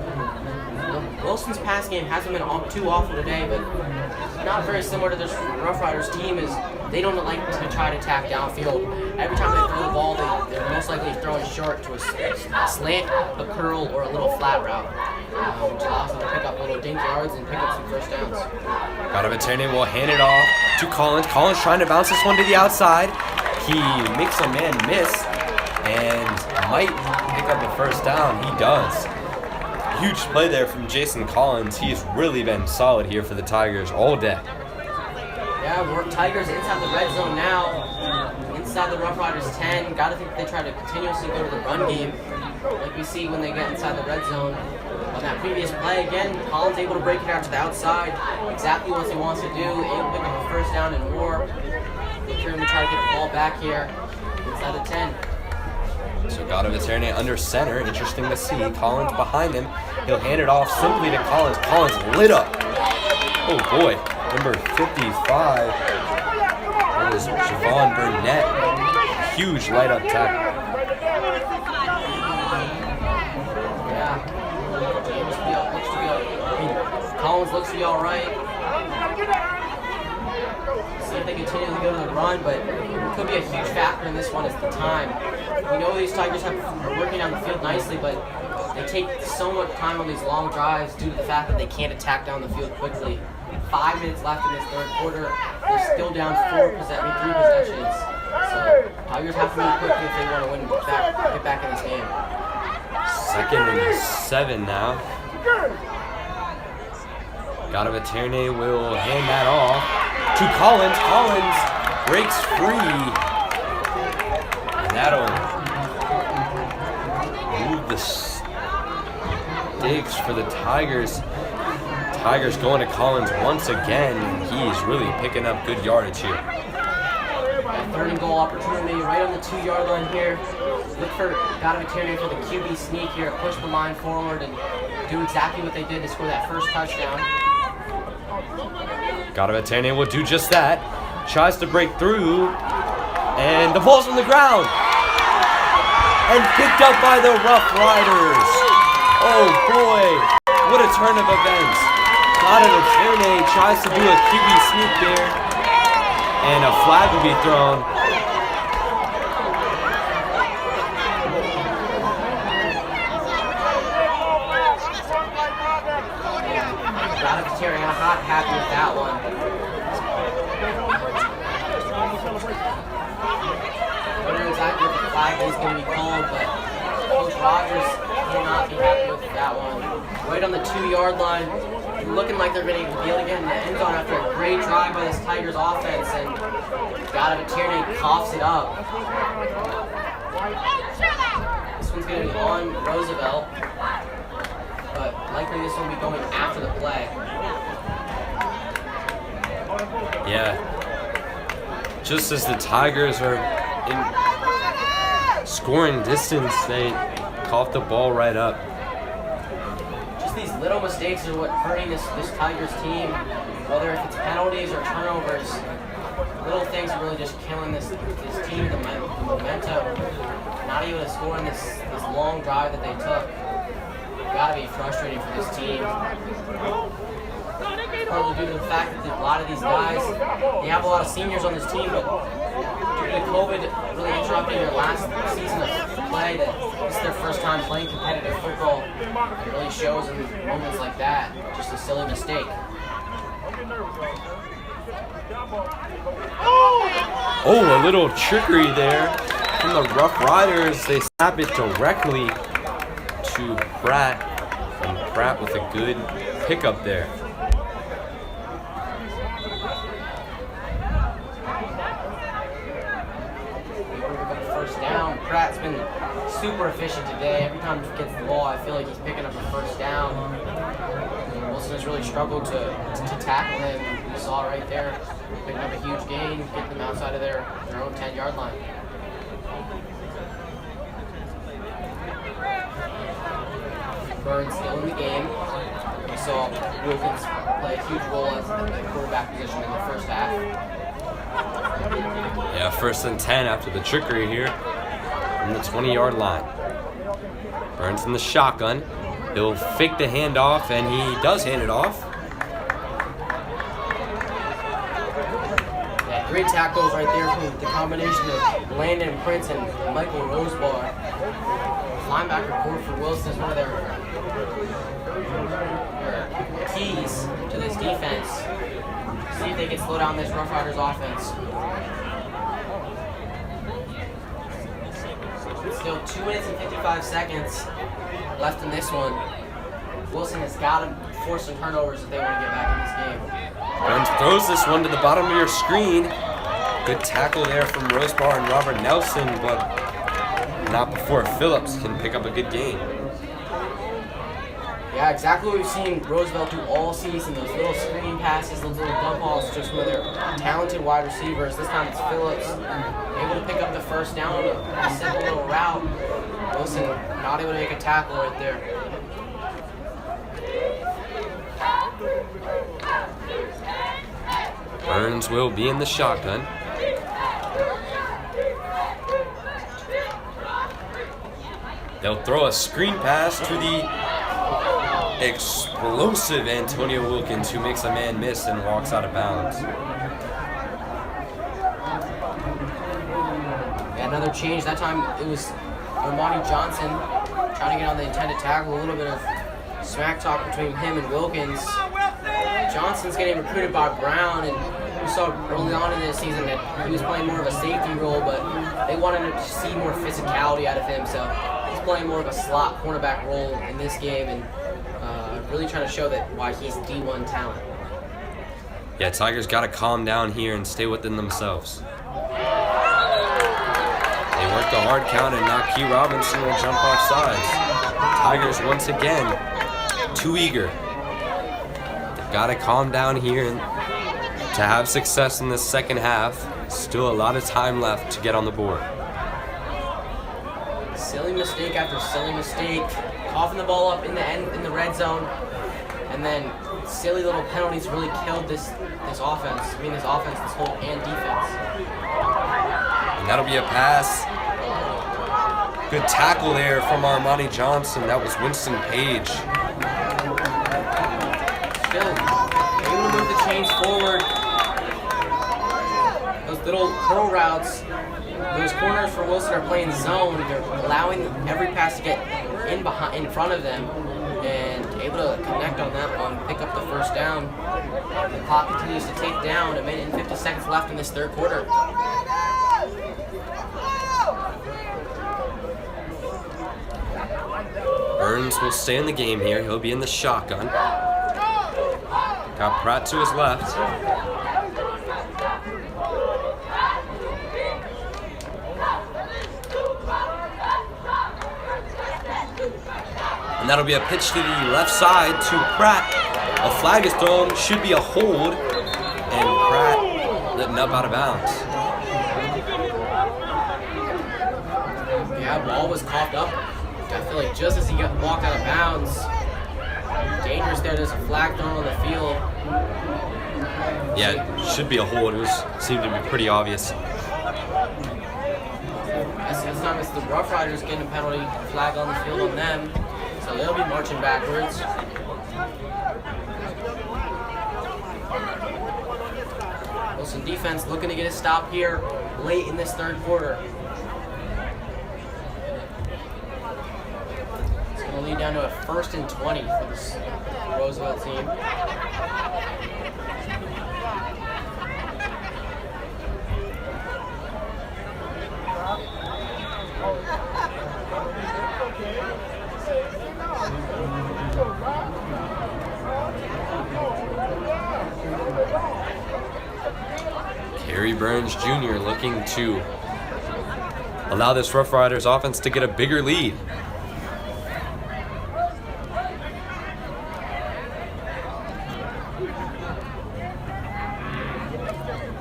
Wilson's pass game hasn't been too awful today, but not very similar to this Rough Riders team. Is they don't like to try to attack downfield. Every time they throw the ball, they're most likely throwing short to a slant, a curl, or a little flat route, which allows them to pick up little dink yards and pick up some first downs. Veterani will hand it off to Collins. Collins trying to bounce this one to the outside. He makes a man miss and might pick up a first down. He does. Huge play there from Jason Collins. He's really been solid here for the Tigers all day. Yeah, we're Tigers inside the red zone now. Inside the Rough Riders 10. Gotta think they try to continuously go to the run game, like we see when they get inside the red zone. On that previous play, again, Collins able to break it out to the outside. Exactly what he wants to do. Able to pick up a first down and more. Look for him to try to get the ball back here inside the 10. So Veterani under center. Interesting to see. Collins behind him. He'll hand it off simply to Collins. Collins lit up. Oh boy. Number 55. That was Javon Burnett. Huge light up tackle. Yeah. Collins looks to be all right. See if they continue to go to the run, but it could be a huge factor in this one is the time. We know these Tigers are working on the field nicely, but they take so much time on these long drives due to the fact that they can't attack down the field quickly. 5 minutes left in this third quarter. They're still down 3 possessions. So Tigers have to move quickly if they want to get back in this game. 2nd and 7 now. Gadavaterne will hand that off to Collins. Collins breaks free. And that'll move the stakes for the Tigers. Tigers going to Collins once again. He's really picking up good yardage here. Third and goal opportunity right on the 2-yard line here. Look for Gadavaterne for the QB sneak here, push the line forward and do exactly what they did to score that first touchdown. Gadavaterne will do just that. Tries to break through, and the ball's on the ground. And picked up by the Rough Riders. Oh boy, what a turn of events. Gadavaterne tries to do a QB sneak there, and a flag will be thrown. Gadavaterne not happy with that one. I don't know exactly what the flag is going to be called, but Coach Rogers cannot be happy with that one. Right on the 2-yard line, looking like they're going to be able to get in the end zone after a great drive by this Tigers offense, and Gadavaterne coughs it up. This one's going to be on Roosevelt, but likely this one will be going after the play. Yeah. Just as the Tigers are in scoring distance, they cough the ball right up. Just these little mistakes are what hurting this Tigers team, whether if it's penalties or turnovers. Little things are really just killing this team, the momentum. Not able to score in this long drive that they took. Gotta be frustrating for this team. Probably due to the fact that a lot of these guys, they have a lot of seniors on this team, but due to COVID really interrupting their last season of play, that this is their first time playing competitive football. It really shows in moments like that. Just a silly mistake. Oh, a little trickery there from the Rough Riders. They snap it directly to Pratt, and Pratt with a good pickup there. First down. Pratt's been super efficient today. Every time he gets the ball, I feel like he's picking up a first down. Wilson has really struggled to tackle him. You saw right there, picking up a huge gain, getting them outside of their own 10-yard line. Burns still in the game. We saw Wilkins play a huge role as the quarterback position in the first half. Yeah, 1st and 10 after the trickery here from the 20-yard line. Burns in the shotgun. He'll fake the handoff, and he does hand it off. Yeah, great tackles right there from the combination of Landon Prince and Michael Rosebar. Linebacker core for Wilson is one of their keys to this defense. See if they can slow down this Rough Riders offense. Still 2 minutes and 55 seconds left in this one. Wilson has got to force some turnovers if they want to get back in this game. Burns throws this one to the bottom of your screen. Good tackle there from Rosebar and Robert Nelson, but not before Phillips can pick up a good gain. Yeah, exactly what we've seen Roosevelt do all season. Those little screen passes, those little dump balls, just with their talented wide receivers. This time it's Phillips able to pick up the first down on a simple little route. Wilson not able to make a tackle right there. Burns will be in the shotgun. They'll throw a screen pass to the explosive Antonio Wilkins, who makes a man miss and walks out of bounds. Yeah, another change. That time it was Armani Johnson trying to get on the intended tackle. A little bit of smack talk between him and Wilkins. Johnson's getting recruited by Brown, and we saw early on in this season that he was playing more of a safety role, but they wanted to see more physicality out of him, so he's playing more of a slot cornerback role in this game, and really trying to show that why he's D1 talent. Yeah, Tigers got to calm down here and stay within themselves. They worked a hard count and now Key Robinson will jump off sides. Tigers once again too eager. They've got to calm down here and to have success in this second half. Still a lot of time left to get on the board. Silly mistake after silly mistake. Coughing the ball up in the end in the red zone, and then silly little penalties really killed this offense. I mean, this whole and defense. And that'll be a pass. Good tackle there from Armani Johnson. That was Winston Page. Still able to move the chains forward. Those little curl routes, those corners for Wilson are playing zone. They're allowing every pass to get in front of them, and able to connect on that one, pick up the first down. The clock continues to tick down. 1 minute and 50 seconds left in this third quarter. Burns will stay in the game here. He'll be in the shotgun. Got Pratt to his left. And that'll be a pitch to the left side to Pratt. A flag is thrown, should be a hold, and Pratt letting up out of bounds. Yeah, ball was coughed up. I feel like just as he got walked out of bounds. Dangerous there, there's a flag thrown on the field. Yeah, should be a hold. It seemed to be pretty obvious. This time it's the Rough Riders getting a penalty flag on the field on them. So they'll be marching backwards. Wilson defense looking to get a stop here late in this third quarter. It's going to lead down to a 1st and 20 for this Roosevelt team. Gary Burns Jr. looking to allow this Rough Riders offense to get a bigger lead.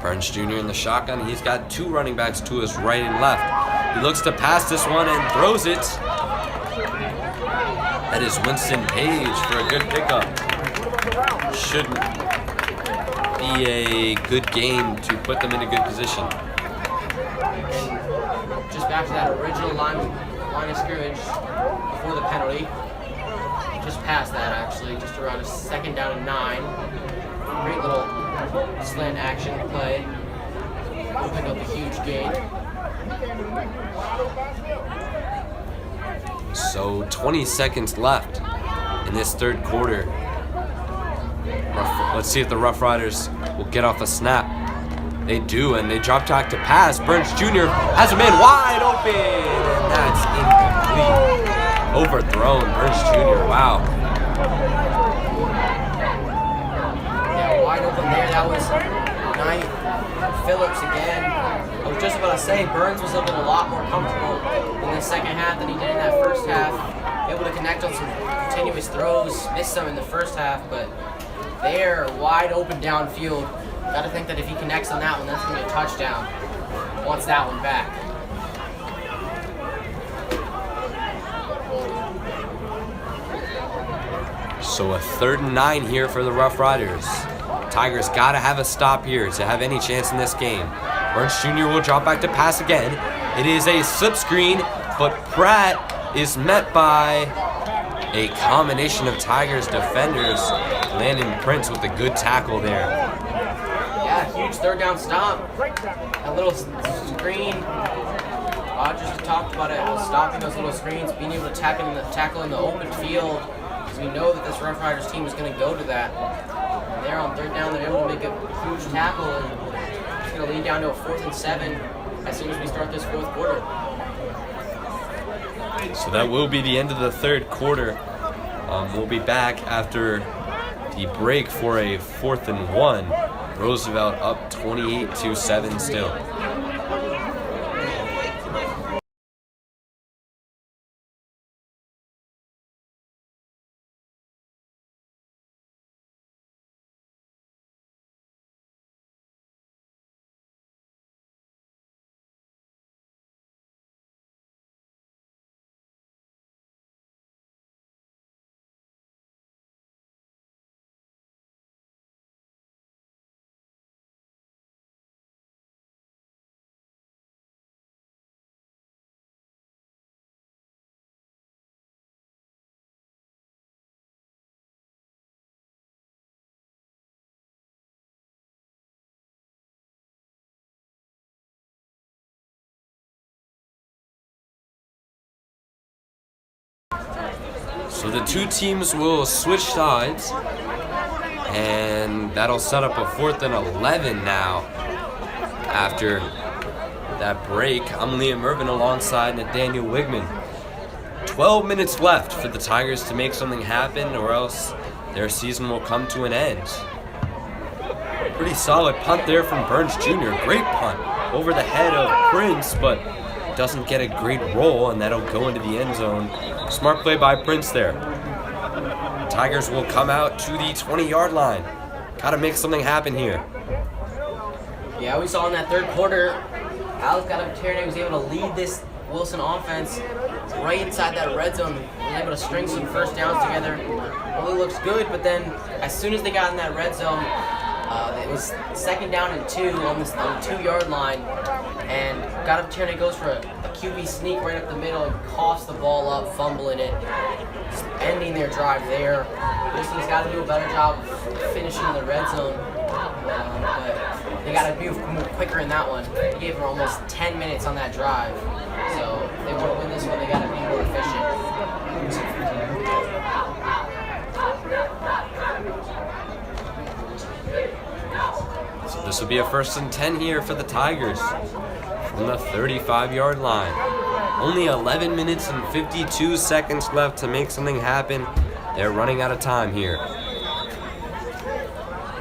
Burns Jr. in the shotgun. He's got 2 running backs to his right and left. He looks to pass this one and throws it. That is Winston Page for a good pickup. Should be a good game to put them in a good position. And just back to that original line of scrimmage before the penalty. Just past that, actually, just around a 2nd down and 9. Great little slant action play. We'll pick up a huge gain. So 20 seconds left in this third quarter. Let's see if the Rough Riders will get off a snap. They do, and they drop back to pass. Burns Jr. has a man wide open, and that's incomplete. Overthrown, Burns Jr. Wow. Yeah, wide open there. That was Knight. Phillips again. I was just about to say, Burns was looking a lot more comfortable in the second half than he did in that first half. Able to connect on some continuous throws. Missed some in the first half, but they're wide open downfield. Got to think that if he connects on that one, that's going to be a touchdown. Wants that one back. So a 3rd and 9 here for the Rough Riders. Tigers got to have a stop here to have any chance in this game. Burns Jr. will drop back to pass again. It is a slip screen, but Pratt is met by a combination of Tigers defenders. Landon Prince with a good tackle there. Yeah, huge 3rd down stop. A little screen. Rodgers talked about it, stopping those little screens, being able to tackle in the open field. Because we know that this Rough Riders team is going to go to that. And there on third down, they're able to make a huge tackle, and it's going to lead down to a 4th and 7 as soon as we start this fourth quarter. So that will be the end of the third quarter. We'll be back after the break for a 4th and 1. Roosevelt up 28-7 still. So the two teams will switch sides, and that'll set up a 4th and 11 now. After that break, I'm Liam Irvin alongside Nathaniel Wigman. 12 minutes left for the Tigers to make something happen, or else their season will come to an end. Pretty solid punt there from Burns Jr. Great punt over the head of Prince, but doesn't get a great roll, and that'll go into the end zone. Smart play by Prince there. Tigers will come out to the 20-yard line. Gotta make something happen here. Yeah, we saw in that third quarter, Alex Galatasaray was able to lead this Wilson offense right inside that red zone. Was able to string some first downs together. Really looks good, but then as soon as they got in that red zone, it was 2nd down and 2 on the 2-yard line, and Galatasaray goes for a QB sneak right up the middle and coughs the ball up, fumbling it, just ending their drive there. Wilson's got to do a better job of finishing in the red zone, but they got to move quicker in that one. They gave them almost 10 minutes on that drive, so if they want to win this one, they got to be more efficient. So this will be a 1st and 10 here for the Tigers from the 35-yard line. Only 11 minutes and 52 seconds left to make something happen. They're running out of time here.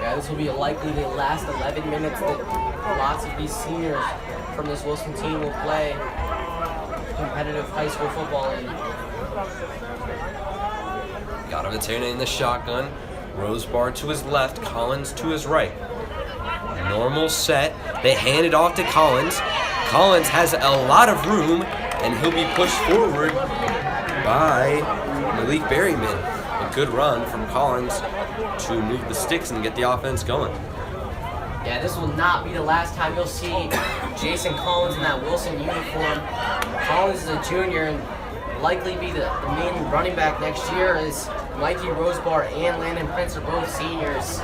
Yeah, this will be likely the last 11 minutes that lots of these seniors from this Wilson team will play competitive high school football in. Got him in the shotgun. Rosebar to his left, Collins to his right. Normal set. They hand it off to Collins. Collins has a lot of room, and he'll be pushed forward by Malik Berryman. A good run from Collins to move the sticks and get the offense going. Yeah, this will not be the last time you'll see Jason Collins in that Wilson uniform. Collins is a junior and likely be the main running back next year, as Mikey Rosebar and Landon Prince are both seniors.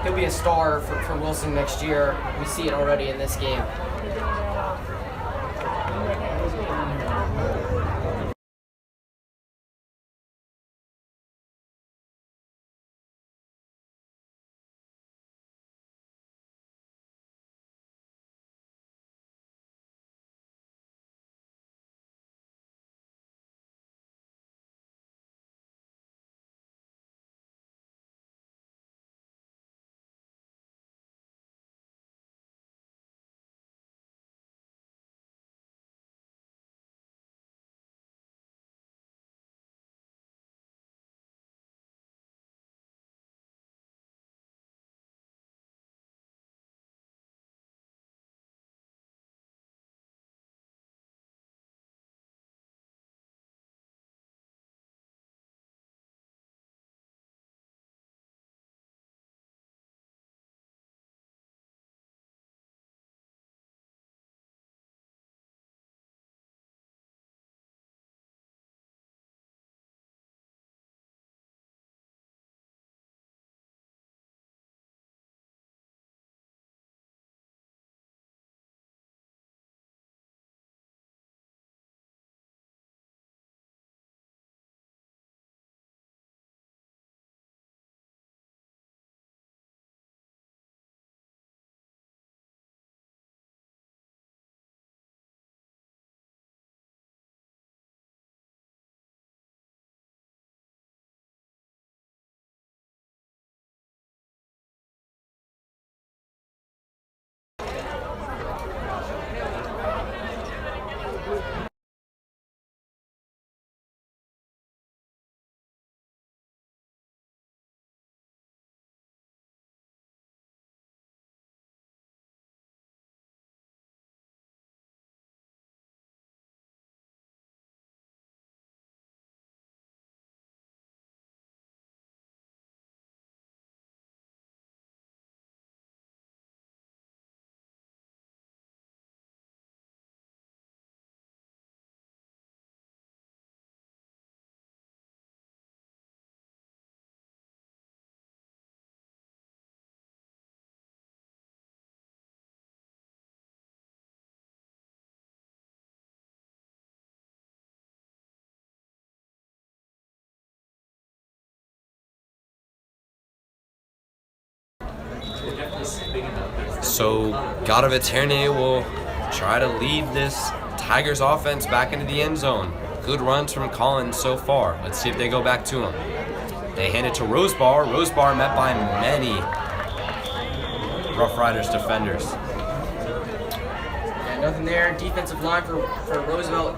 He'll be a star for Wilson next year. We see it already in this game. So Gadavaterne will try to lead this Tigers offense back into the end zone. Good runs from Collins so far. Let's see if they go back to him. They hand it to Rosebar. Rosebar met by many Rough Riders defenders. Yeah, nothing there. Defensive line for Roosevelt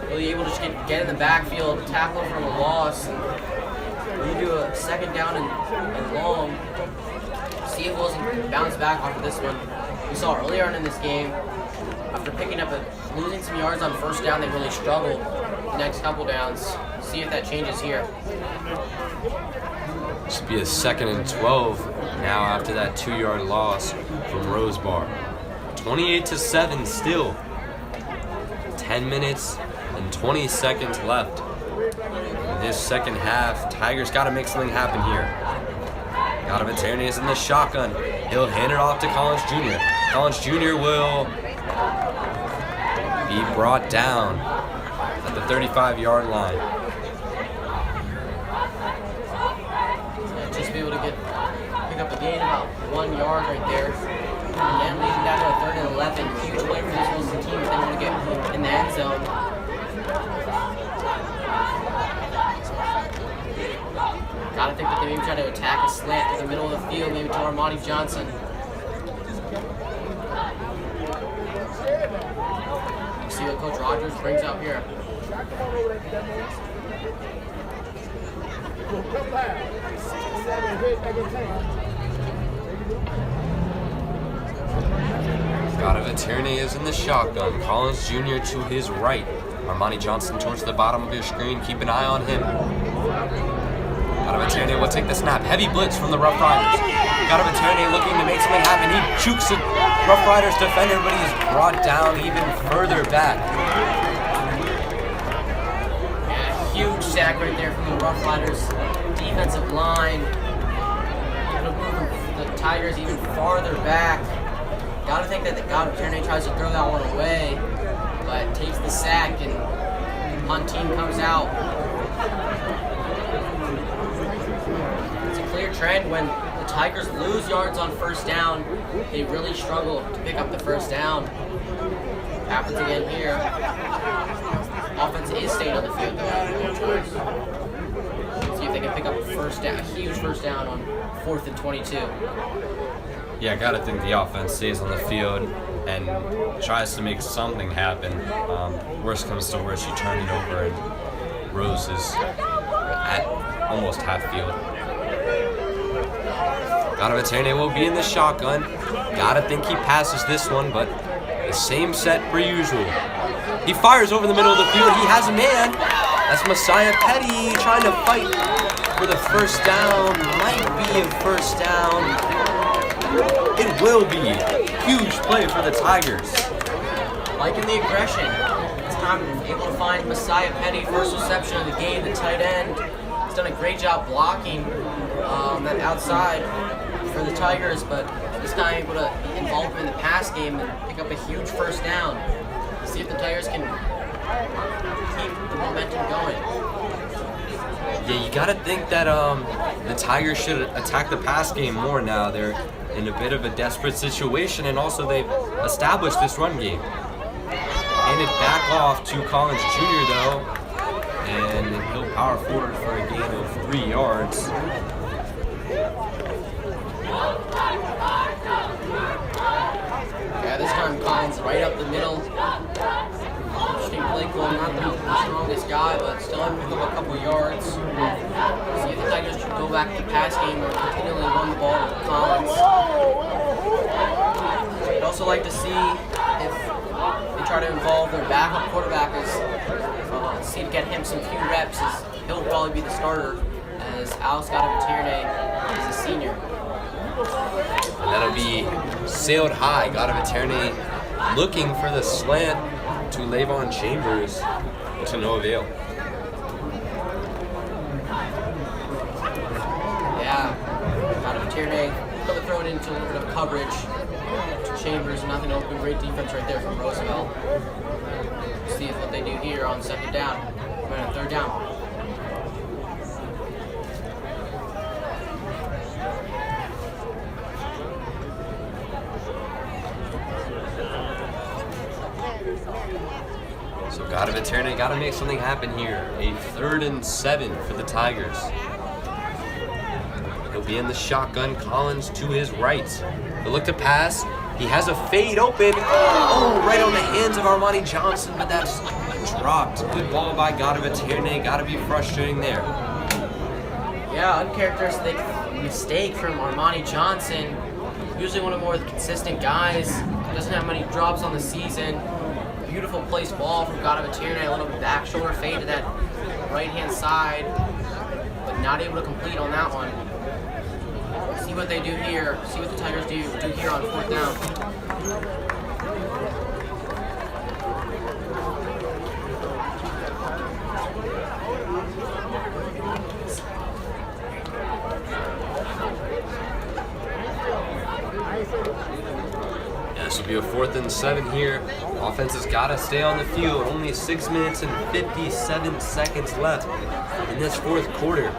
really able to just get in the backfield, tackle for a loss, and lead to a second down and long. See if Wilson can bounce back off of this one. We saw earlier on in this game, after losing some yards on first down, they really struggled the next couple downs. See if that changes here. Should be a 2nd and 12 now after that 2-yard loss from Rosebar. 28-7 still. 10 minutes and 20 seconds left. In this second half, Tigers got to make something happen here. Gadavaterne is in the shotgun. He'll hand it off to Collins Jr. Collins Jr. will be brought down at the 35-yard line. Just be able to pick up a gain about 1 yard right there. And then leading down to a 3rd and 11. Huge play for this Wilson team if they want to get in the end zone. Gotta think that they maybe try to attack a slant to the middle of the field, maybe to Armani Johnson. See what Coach Rogers brings out here. Gadavaterne is in the shotgun. Collins Jr. to his right. Armani Johnson towards the bottom of your screen. Keep an eye on him. Gadavaterne will take the snap. Heavy blitz from the Rough Riders. Gadavaterne looking to make something happen. He jukes a Rough Riders defender, but he's brought down even further back. Yeah, huge sack right there from the Rough Riders defensive line. It'll move the Tigers even farther back. Gotta think that the Gadavaterne tries to throw that one away, but takes the sack and the punt team comes out. It's a clear trend when the Tigers lose yards on first down, they really struggle to pick up the first down. Happens again here. Offense is staying on the field though. See if they can pick up a first down, a huge first down on 4th and 22. Yeah, I gotta think the offense stays on the field and tries to make something happen. Worst comes to worst, you turn it over and Rose is at almost half field. Gadavaterne will be in the shotgun. Gotta think he passes this one, but the same set per usual. He fires over the middle of the field. He has a man. That's Messiah Petty trying to fight for the first down. Might be a first down. It will be. Huge play for the Tigers. Liking the aggression. This time able to find Messiah Petty, first reception of the game, the tight end. He's done a great job blocking that outside for the Tigers, but this time able to be involved in the pass game and pick up a huge first down. See if the Tigers can keep the momentum going. Yeah, you gotta think that the Tigers should attack the pass game more now. They're in a bit of a desperate situation, and also they've established this run game. Hand it back off to Collins Jr. though, and he'll power forward for a gain of 3 yards. Yeah, this time Collins right up the middle. Interesting play call, not the strongest guy, but still able to pick up a couple yards. See if the Tigers should go back to the pass game or continually run the ball with Collins. I'd also like to see if they try to involve their backup quarterback see to get him some few reps, as he'll probably be the starter, as Alex Gadavaterne is a senior. And that'll be sailed high. Gadavaterne looking for the slant to Lavon Chambers, to no avail. Yeah, Gadavaterne going to throw it into a little bit of coverage to Chambers. Nothing open. Great defense right there from Roosevelt. See what they do here on second down. Right on third down. Veterane got to make something happen here. A 3rd and 7 for the Tigers. He'll be in the shotgun. Collins to his right. He'll look to pass. He has a fade open. Oh, right on the hands of Armani Johnson, but that's dropped. Good ball by Veterane. Got to be frustrating there. Yeah, uncharacteristic mistake from Armani Johnson. Usually one of the more consistent guys. Doesn't have many drops on the season. Beautiful placed ball from Veterane. A little back shoulder fade to that right-hand side, but not able to complete on that one. See what they do here. See what the Tigers do here on 4th down. Yeah, this will be a 4th and 7 here. Offense has got to stay on the field. Only 6 minutes and 57 seconds left in this 4th quarter.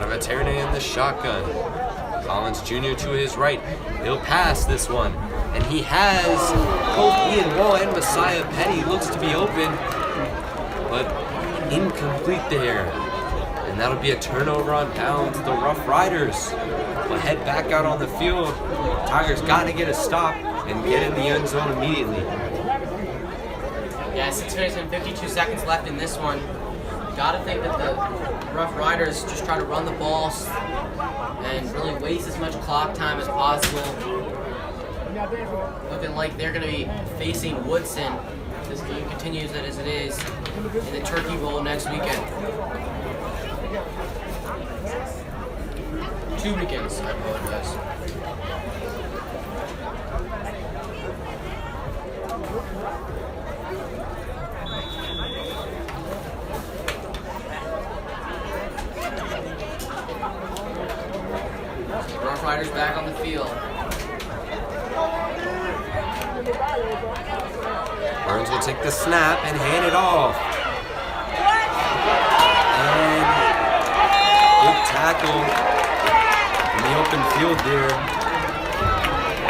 Veterane in the shotgun. Collins Jr. to his right. He'll pass this one. And he has both Ian Wall and Messiah Petty. Looks to be open, but incomplete there. And that'll be a turnover on downs. The Rough Riders will head back out on the field. Tigers got to get a stop and get in the end zone immediately. Yeah, 6 minutes and 52 seconds left in this one. Gotta think that the Rough Riders just try to run the ball and really waste as much clock time as possible. Looking like they're going to be facing Woodson. This game continues as it is in the Turkey Bowl next weekend. 2 weekends, I apologize. Rough Riders back on the field. Burns will take the snap and hand it off. And good tackle in the open field there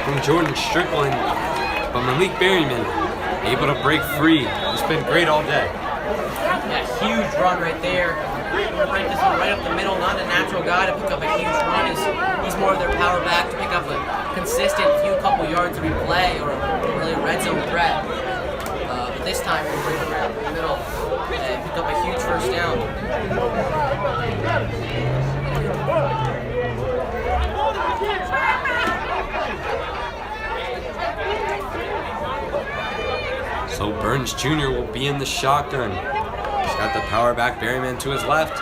from Jordan Strickland. But Malik Berryman able to break free. It's been great all day. Yeah, huge run right there. Break this one right up the middle. Not a natural guy to pick up a huge run. He's more of their power back to pick up a consistent few couple yards of replay or a really red zone threat. But this time we'll break it right up the middle and pick up a huge 1st down. So Burns Jr. will be in the shotgun. He's got the power back Berryman to his left.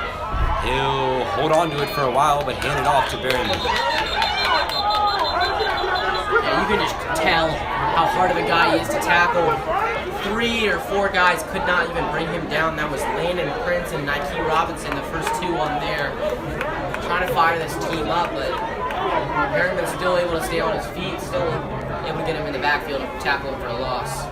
He'll hold on to it for a while, but hand it off to Berryman. Yeah, you can just tell how hard of a guy he is to tackle. 3 or 4 guys could not even bring him down. That was Landon Prince and Nike Robinson, the first 2 on there. Trying to fire this team up, but Berryman's still able to stay on his feet, still able to get him in the backfield and tackle him for a loss.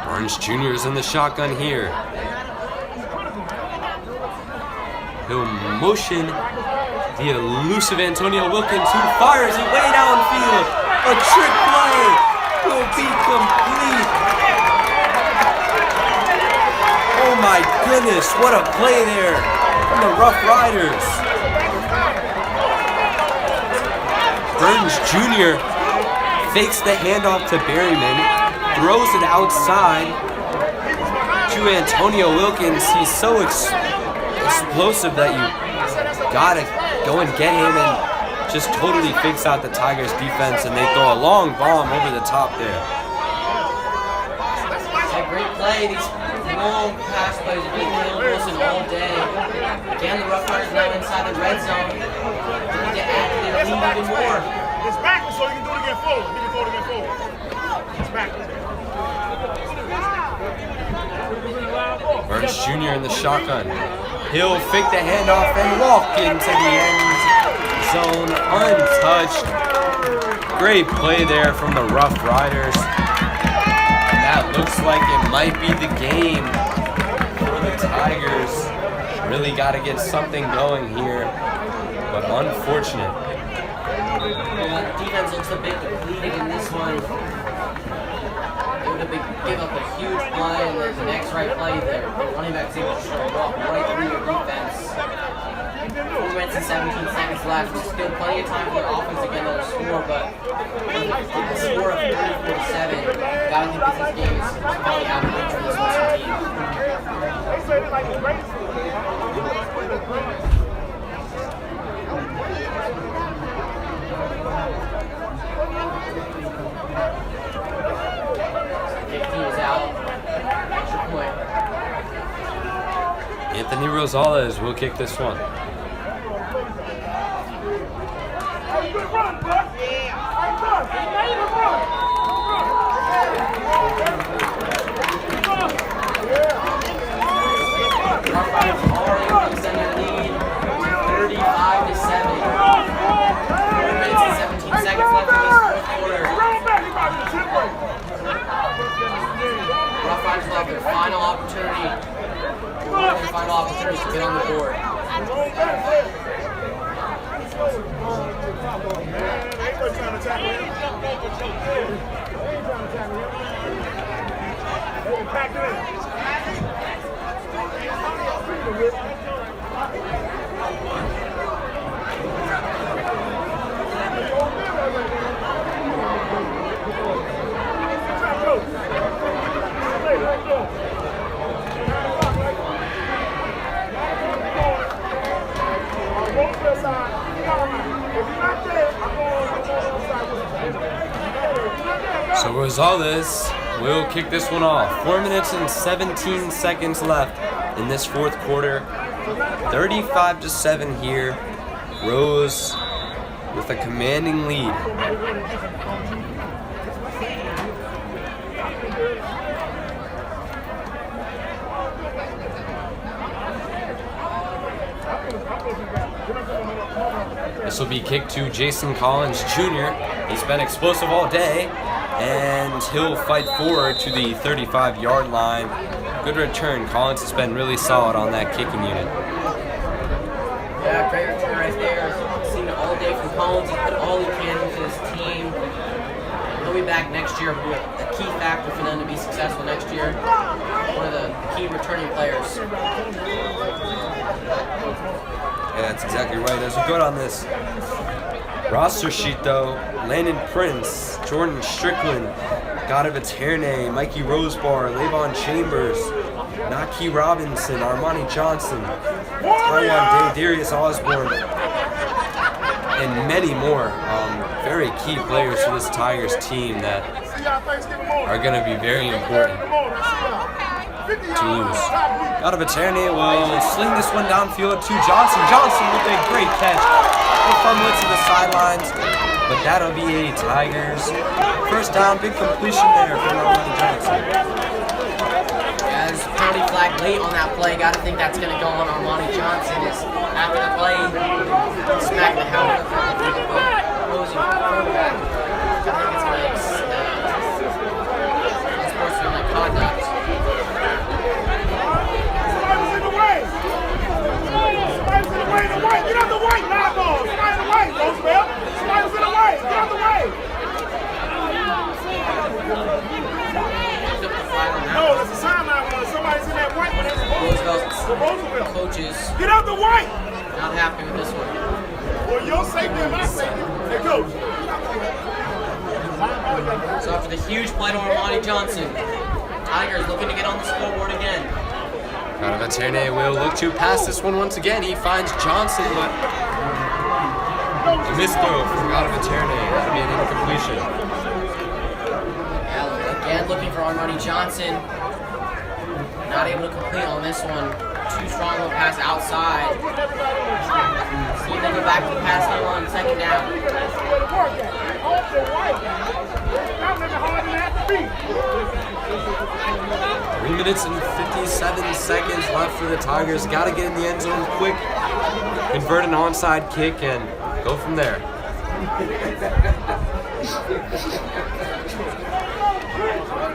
Burns Jr. is in the shotgun here. He'll motion the elusive Antonio Wilkins, who fires it way downfield. A trick play will be complete. Oh my goodness, what a play there from the Rough Riders. Burns Jr. fakes the handoff to Berryman, throws it outside to Antonio Wilkins. He's so explosive that you gotta go and get him, and just totally fakes out the Tigers defense, and they throw a long bomb over the top there. It's a great play. These long pass plays have been Caleb Wilson all day. Again, the Rough Riders now inside the red zone. They need to add to their lead even more. It's back, so you can do it again forward. You can throw it again forward. It's back. Burns Jr. in the shotgun. He'll fake the handoff and walk into the end zone untouched. Great play there from the Rough Riders. And that looks like it might be the game for the Tigers. Really got to get something going here, but unfortunate. Yeah, defense looks a bit depleted in this one. They would have give up a huge play, and there's the next right play there. The running back's able to walk right through your defense. 4 minutes and 17 seconds left. Still plenty of time for their offense to get another score, but the score of 34-7. Gotta think this game is probably out of reach for this Wilson team. They say it like the greatest. 15 is out. Extra point. Anthony Rosales will kick this one. Good run, bud. Hey, run. Hey, even run. Rough Riders already extend their lead to 35-7. 4 minutes and 17 seconds left in this fourth quarter. Rough Riders will have their final opportunity. Their final opportunity to get on the board. So Rosales will kick this one off. 4 minutes and 17 seconds left in this fourth quarter. 35-7 here. Rose with a commanding lead. This will be kicked to Jason Collins Jr. He's been explosive all day, and he'll fight forward to the 35-yard line. Good return. Collins has been really solid on that kicking unit. Yeah, great return right there. Seen it all day from Collins. He's put all he can into his team. He'll be back next year. Will be a key factor for them to be successful next year. One of the key returning players. Yeah, that's exactly right. As we go down this roster sheet, though, Landon Prince, Jordan Strickland, Gadav Eterne, Mikey Rosebar, Levon Chambers, Naki Robinson, Armani Johnson, Taiwan Day, Darius Osborne, and many more. Very key players for this Tigers team that are going to be very important to lose. Gadav Eterne will sling this one downfield to Johnson. Johnson with a great catch. He'll fumble it to the sidelines, but that'll be a Tigers first down. Big completion there from Armani Johnson. Yeah, there's a penalty flag late on that play. Got to think that's going to go on Armani Johnson. After the play, smack the helmet of the opposing quarterback. I think it's going to unsportsmanlike conduct. Get out the way, live ball. Somebody's in the way, Roosevelt. Somebody's in the way. Get out the way. No, it's a sideline one. Somebody's in that white one. Roosevelt coaches Get out the way. not happy with this one. Well, your safety and my safety. Hey, coach. So after the huge play to Armani Johnson, Tigers looking to get on the scoreboard again. Gadav Eterne will look to pass this one once again. He finds Johnson, but a misthrow from Gadav Eterne. That'll be an incompletion. Yeah, again looking for Armani Johnson. Not able to complete on this one. too strong of a pass outside. See if they go back to the pass game on second down. 3 minutes and 57 seconds left for the Tigers. Got to get in the end zone quick, convert an onside kick, and go from there.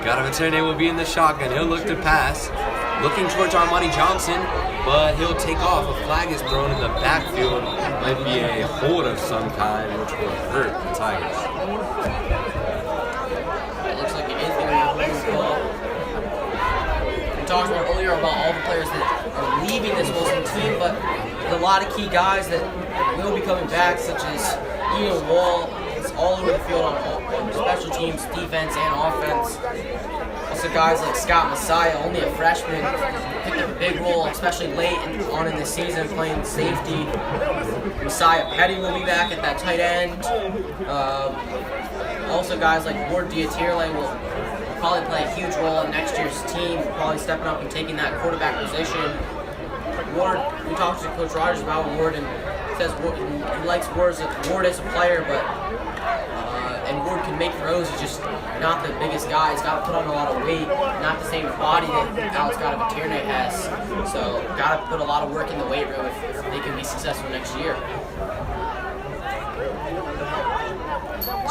Gadavaterne will be in the shotgun. He'll look to pass, looking towards Armani Johnson, but he'll take off. A flag is thrown in the backfield. Might be a hold of some kind, which will hurt the Tigers. It looks like it is going to be a holding call. We talked about earlier about all the players that are leaving this Wilson team, but there's a lot of key guys that will be coming back, such as Ian Wall. It's all over the field on special teams, defense, and offense. Also guys like Scott Messiah, only a freshman, picked up a big role, especially late on in the season, playing safety. Messiah Petty will be back at that tight end. Also guys like Ward DCIAA will probably play a huge role in next year's team, probably stepping up and taking that quarterback position. Ward, we talked to Coach Rogers about Ward, and says he likes Ward as a player, but and Ward can make throws. He's just not the biggest guy. He's got to put on a lot of weight, not the same body that Alex Gadavaterne has. So got to put a lot of work in the weight room if they can be successful next year.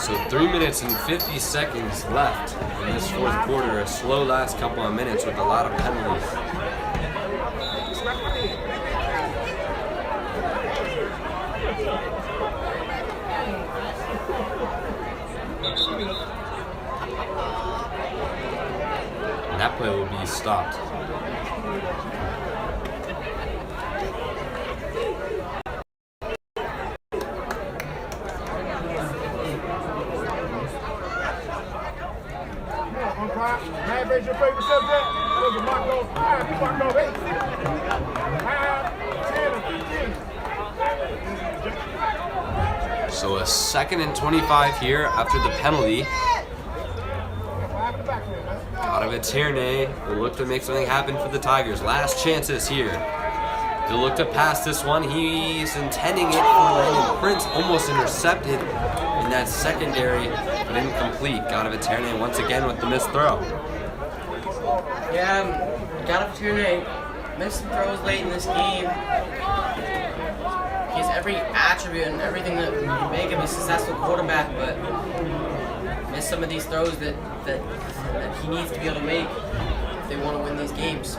So 3 minutes and 50 seconds left in this fourth quarter. A slow last couple of minutes with a lot of penalties. And that play will be stopped. Raise your favorite subject. Those are marked off 5, you marked off 8. 5, 10, and 15. So a 2nd and 25 here after the penalty. Gadavaterne will look to make something happen for the Tigers. Last chances here. They'll look to pass this one. He's intending it for Landon Prince, almost intercepted in that secondary, but incomplete. Gadavaterne once again with the missed throw. Yeah, Gadavaterne missed some throws late in this game. He has every attribute and everything that would make him a successful quarterback, but missed some of these throws that he needs to be able to make if they want to win these games.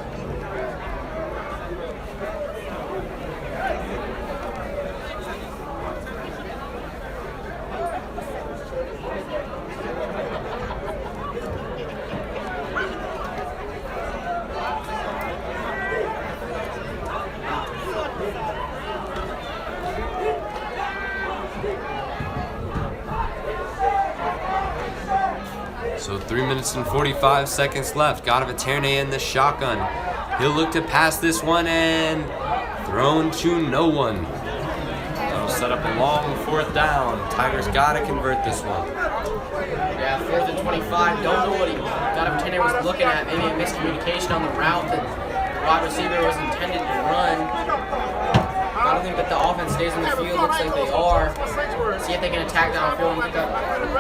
So 3 minutes and 45 seconds left. Gadavaterne in the shotgun. He'll look to pass this one and thrown to no one. That'll set up a long 4th down. Tigers gotta convert this one. Yeah, 4th and 25. Don't know what Gadavaterne was looking at. Maybe a miscommunication on the route that the wide receiver was intended to run. I don't think that the offense stays in the field. Looks like they are. See if they can attack downfield and pick up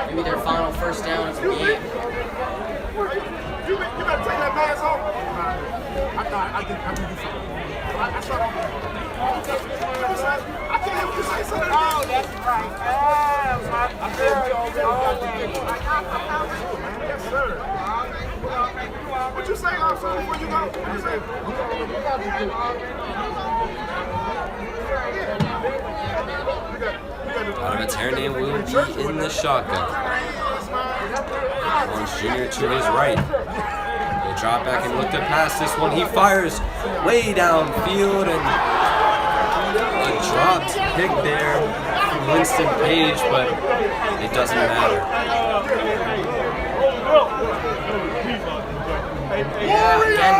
maybe their final 1st down of the game. You better take that mask off. I can do something. I can't help you say something. Oh, that's right. I feel you already. Yes, sir. What you say, officer, before you go? What you say? Gadavaterne will be in the shotgun. Orange Jr. to his right. He'll drop back and look to pass this one. He fires way downfield, and a dropped pick there from Winston Page, but it doesn't matter. Yeah, again,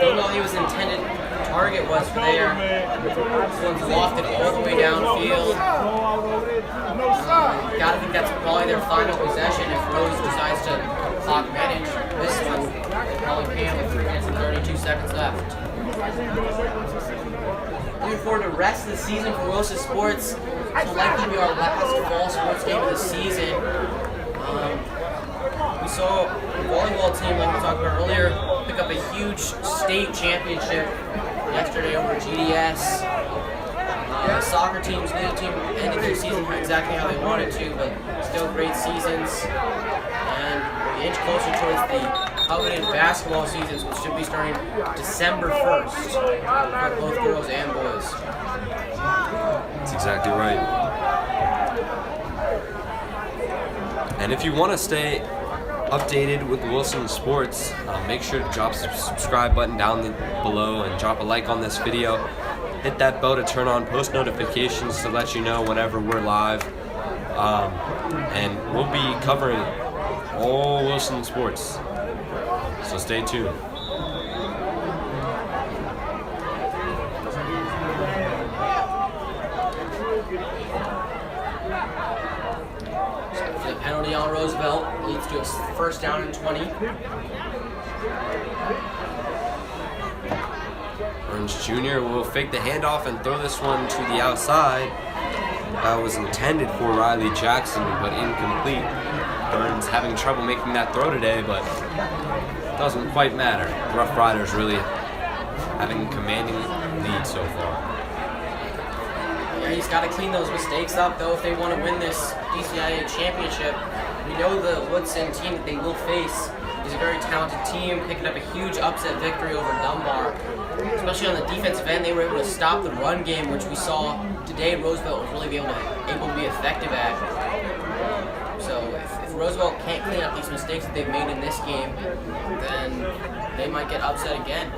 don't know he was intended. Target was there. This one's lofted all the way downfield. Gotta think that's probably their final possession if Rose decides to clock manage this one. Probably pay him with 3 minutes and 32 seconds left. Looking forward to the rest of the season for Wilson Sports. This will likely be our last fall sports game of the season. We saw the volleyball team, like we talked about earlier, pick up a huge state championship yesterday over GDS. The soccer team's new team ended their season exactly how they wanted to, but still great seasons. And we inch closer towards the coveted basketball seasons, which should be starting December 1st for both girls and boys. That's exactly right. And if you want to stay updated with Wilson Sports, make sure to drop the subscribe button down below and drop a like on this video. Hit that bell to turn on post notifications to let you know whenever we're live. And we'll be covering all Wilson Sports. So stay tuned. The penalty on Roosevelt leads to a first down and 20. Burns Jr. will fake the handoff and throw this one to the outside. That was intended for Riley Jackson, but incomplete. Burns having trouble making that throw today, but doesn't quite matter. Rough Riders really having a commanding lead so far. Yeah, he's got to clean those mistakes up, though, if they want to win this DCIAA championship. We know the Woodson team that they will face is a very talented team, picking up a huge upset victory over Dunbar. Especially on the defensive end, they were able to stop the run game, which we saw today Roosevelt was really able to be effective at. So if Roosevelt can't clean up these mistakes that they've made in this game, then they might get upset again.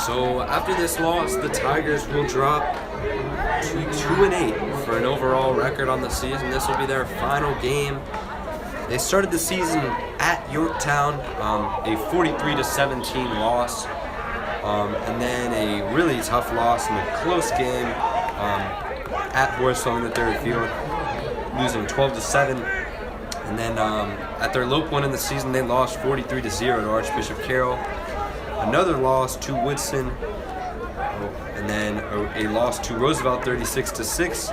So after this loss, the Tigers will drop to 2-8 for an overall record on the season. This will be their final game. They started the season at Yorktown, a 43-17 loss, and then a really tough loss in a close game at Horseville in the third field, losing 12-7. And then at their low point in the season, they lost 43-0 to Archbishop Carroll. Another loss to Woodson, and then a loss to Roosevelt 36-6,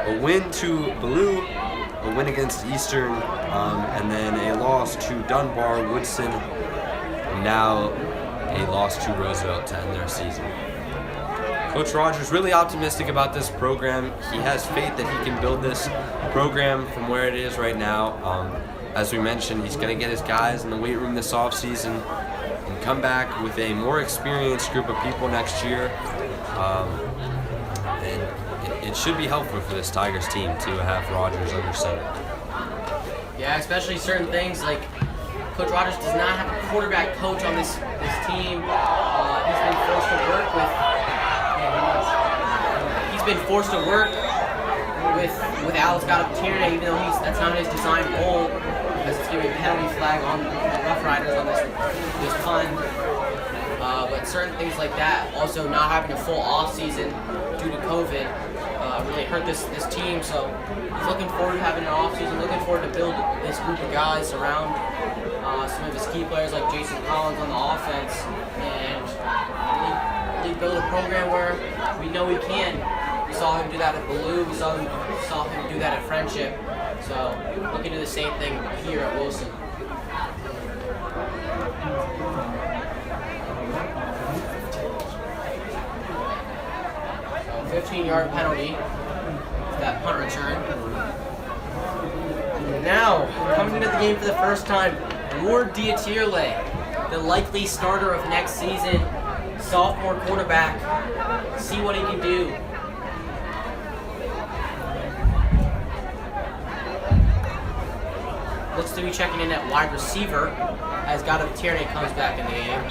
a win to Blue, a win against Eastern, and then a loss to Dunbar, Woodson, and now a loss to Roosevelt to end their season. Coach Rogers really optimistic about this program. He has faith that he can build this program from where it is right now. As we mentioned, he's going to get his guys in the weight room this offseason and come back with a more experienced group of people next year. And it should be helpful for this Tigers team to have Rogers under center. Yeah, especially certain things like Coach Rogers does not have a quarterback coach on this team. He's been forced to work with Alex Gottlieb, even though that's not his design role, as it's giving a penalty flag on the Rough Riders on this punt. But certain things like that, also not having a full off season due to COVID, really hurt this team. So he's looking forward to having an off season, looking forward to build this group of guys around some of his key players like Jason Collins on the offense, and really build a program where we know he can. We saw him do that at Baloo, we saw him do that at Friendship. So looking to do the same thing here at Wilson. So 15-yard penalty, that punt return. And now, coming into the game for the first time, Roosevelt DCIAA, the likely starter of next season, sophomore quarterback. See what he can do. Looks to be checking in at wide receiver as Gottlieb Tierney comes back in the game.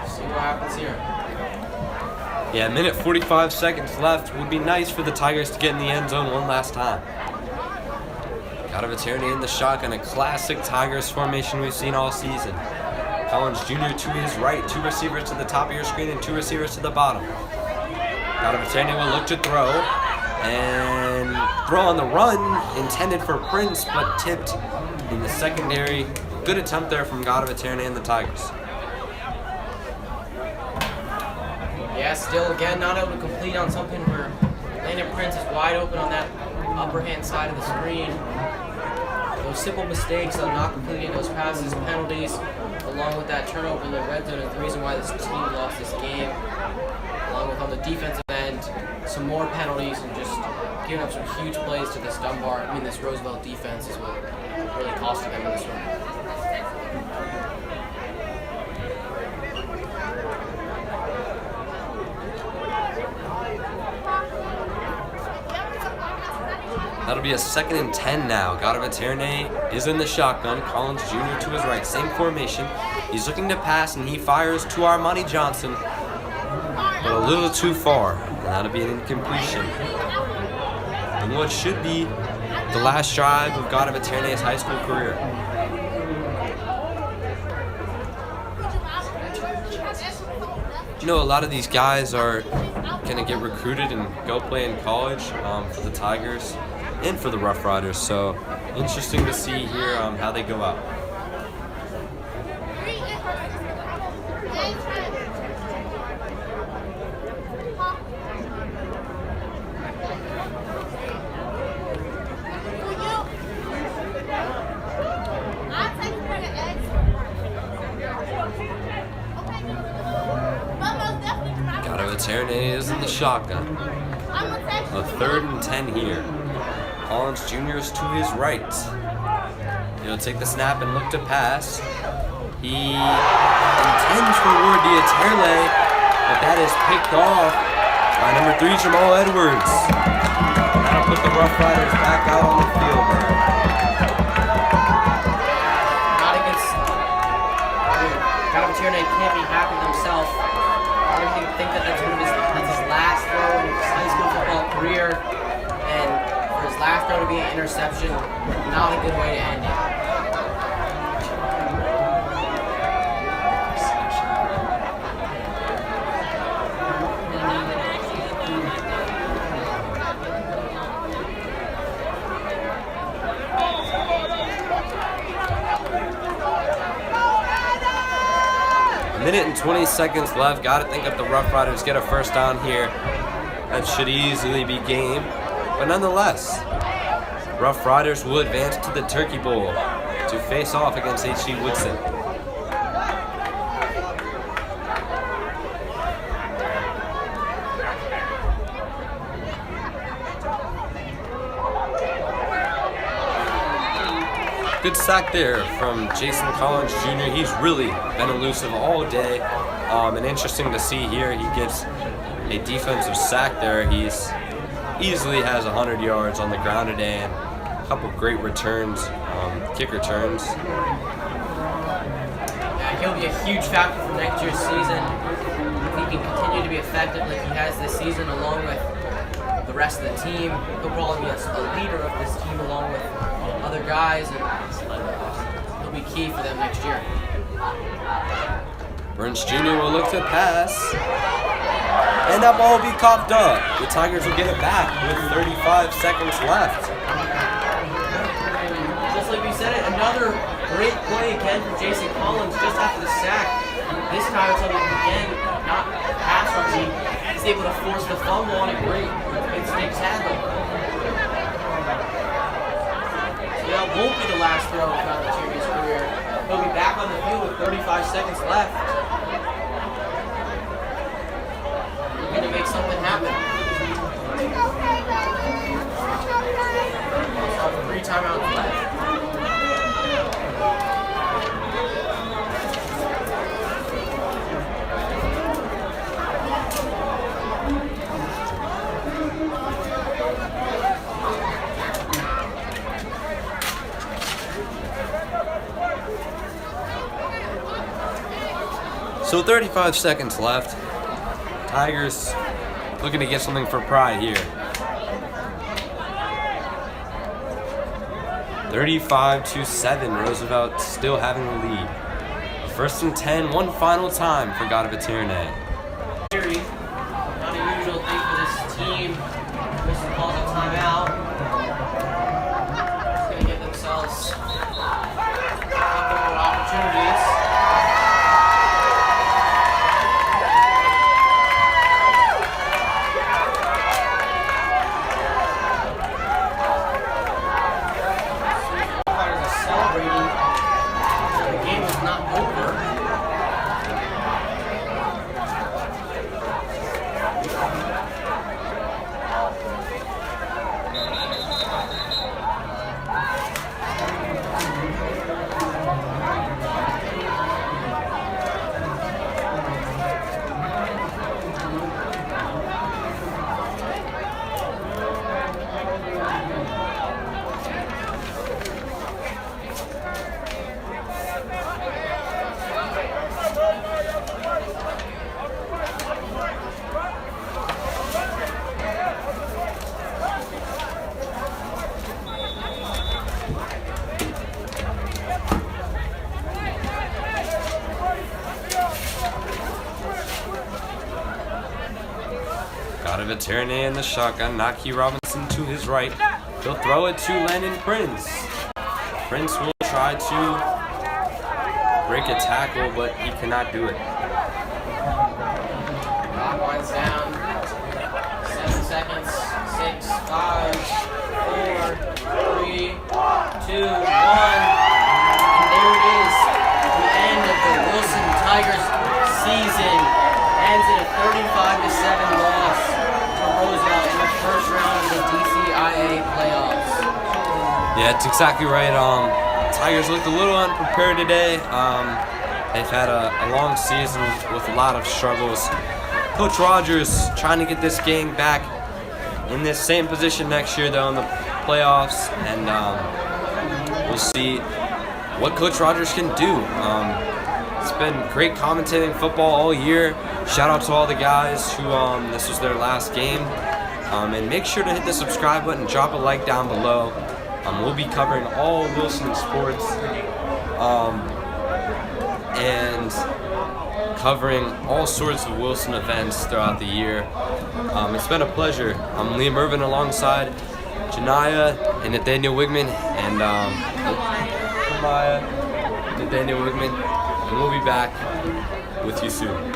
See what happens here. Yeah, a minute 45 seconds left. Would be nice for the Tigers to get in the end zone one last time. Tierney in the shotgun, a classic Tigers formation we've seen all season. Collins Jr. to his right, 2 receivers to the top of your screen and 2 receivers to the bottom. Tierney will look to throw, and throw on the run, intended for Prince, but tipped in the secondary. Good attempt there from Tierney and the Tigers. Yeah, still again not able to complete on something where Landon Prince is wide open on that upper hand side of the screen. Those simple mistakes of not completing those passes, penalties, along with that turnover in the red zone is the reason why this team lost this game. Along with on the defensive end, some more penalties and just giving up some huge plays to this this Roosevelt defense is what really costed them in this one. That'll be a 2nd and 10 now. Tierney is in the shotgun. Collins Jr. to his right. Same formation. He's looking to pass, and he fires to Armani Johnson. But a little too far. And that'll be an incompletion. And what should be the last drive of Tierney's high school career. You know, a lot of these guys are going to get recruited and go play in college for the Tigers and for the Rough Riders. So interesting to see here how they go out. Tierney is in the shotgun. A 3rd and 10 here. Collins Jr. is to his right. He'll take the snap and look to pass. He intends for Diaterle, but that is picked off by number 3, Jamal Edwards. That'll put the Rough Riders back out on the field. Not against. Tierney can't be happy with himself. I don't think that's his last throw in his high school football career, and for his last throw to be an interception, not a good way to end it. Minute and 20 seconds left. Got to think if the Rough Riders get a first down here, that should easily be game. But nonetheless, Rough Riders will advance to the Turkey Bowl to face off against H.G. Woodson. Good sack there from Jason Collins Jr. He's really been elusive all day. And interesting to see here, he gets a defensive sack there. He's easily has 100 yards on the ground today and a couple great returns, kick returns. Yeah, he'll be a huge factor for next year's season. If he can continue to be effective like he has this season along with the rest of the team, he'll probably be a leader of this team along with other guys, and he'll be key for them next year. Burns Jr. will look to pass, and that ball will be coughed up. The Tigers will get it back with 35 seconds left. Just like we said, another great play again from Jason Collins just after the sack. This time it's again not pass rushing. He's able to force the fumble on a great instinct tackle. That won't be the last throw of Tierney's career. He'll be back on the field with 35 seconds left. We're going to make something happen. 3 timeouts left. So 35 seconds left. Tigers looking to get something for pride here. 35-7, Roosevelt still having the lead. First and 10, one final time for Varsity. Not a usual thing for this team. Wilson calls a timeout. Just gonna give themselves a couple more opportunities. Fighters are celebrating. The game is not over. Varsity in the shotgun, Naki Robinson to his right. He'll throw it to Lennon Prince. Prince will try to break a tackle, but he cannot do it. Clock winds down. 7 seconds. 6, 5, 4, 3, 2, 1. And there it is. The end of the Wilson Tigers season ends in a 35-7 loss to Roosevelt in the first round of the DCIAA playoffs. Yeah, it's exactly right. Tigers looked a little unprepared today. They've had a long season with a lot of struggles. Coach Rogers trying to get this gang back in this same position next year, though, in the playoffs, and we'll see what Coach Rogers can do. It's been great commentating football all year. Shout out to all the guys who this was their last game. And make sure to hit the subscribe button, drop a like down below. We'll be covering all Wilson sports and covering all sorts of Wilson events throughout the year. It's been a pleasure. I'm Liam Irvin alongside Janaya and Nathaniel Wigman, and Nathaniel Wigman, and we'll be back with you soon.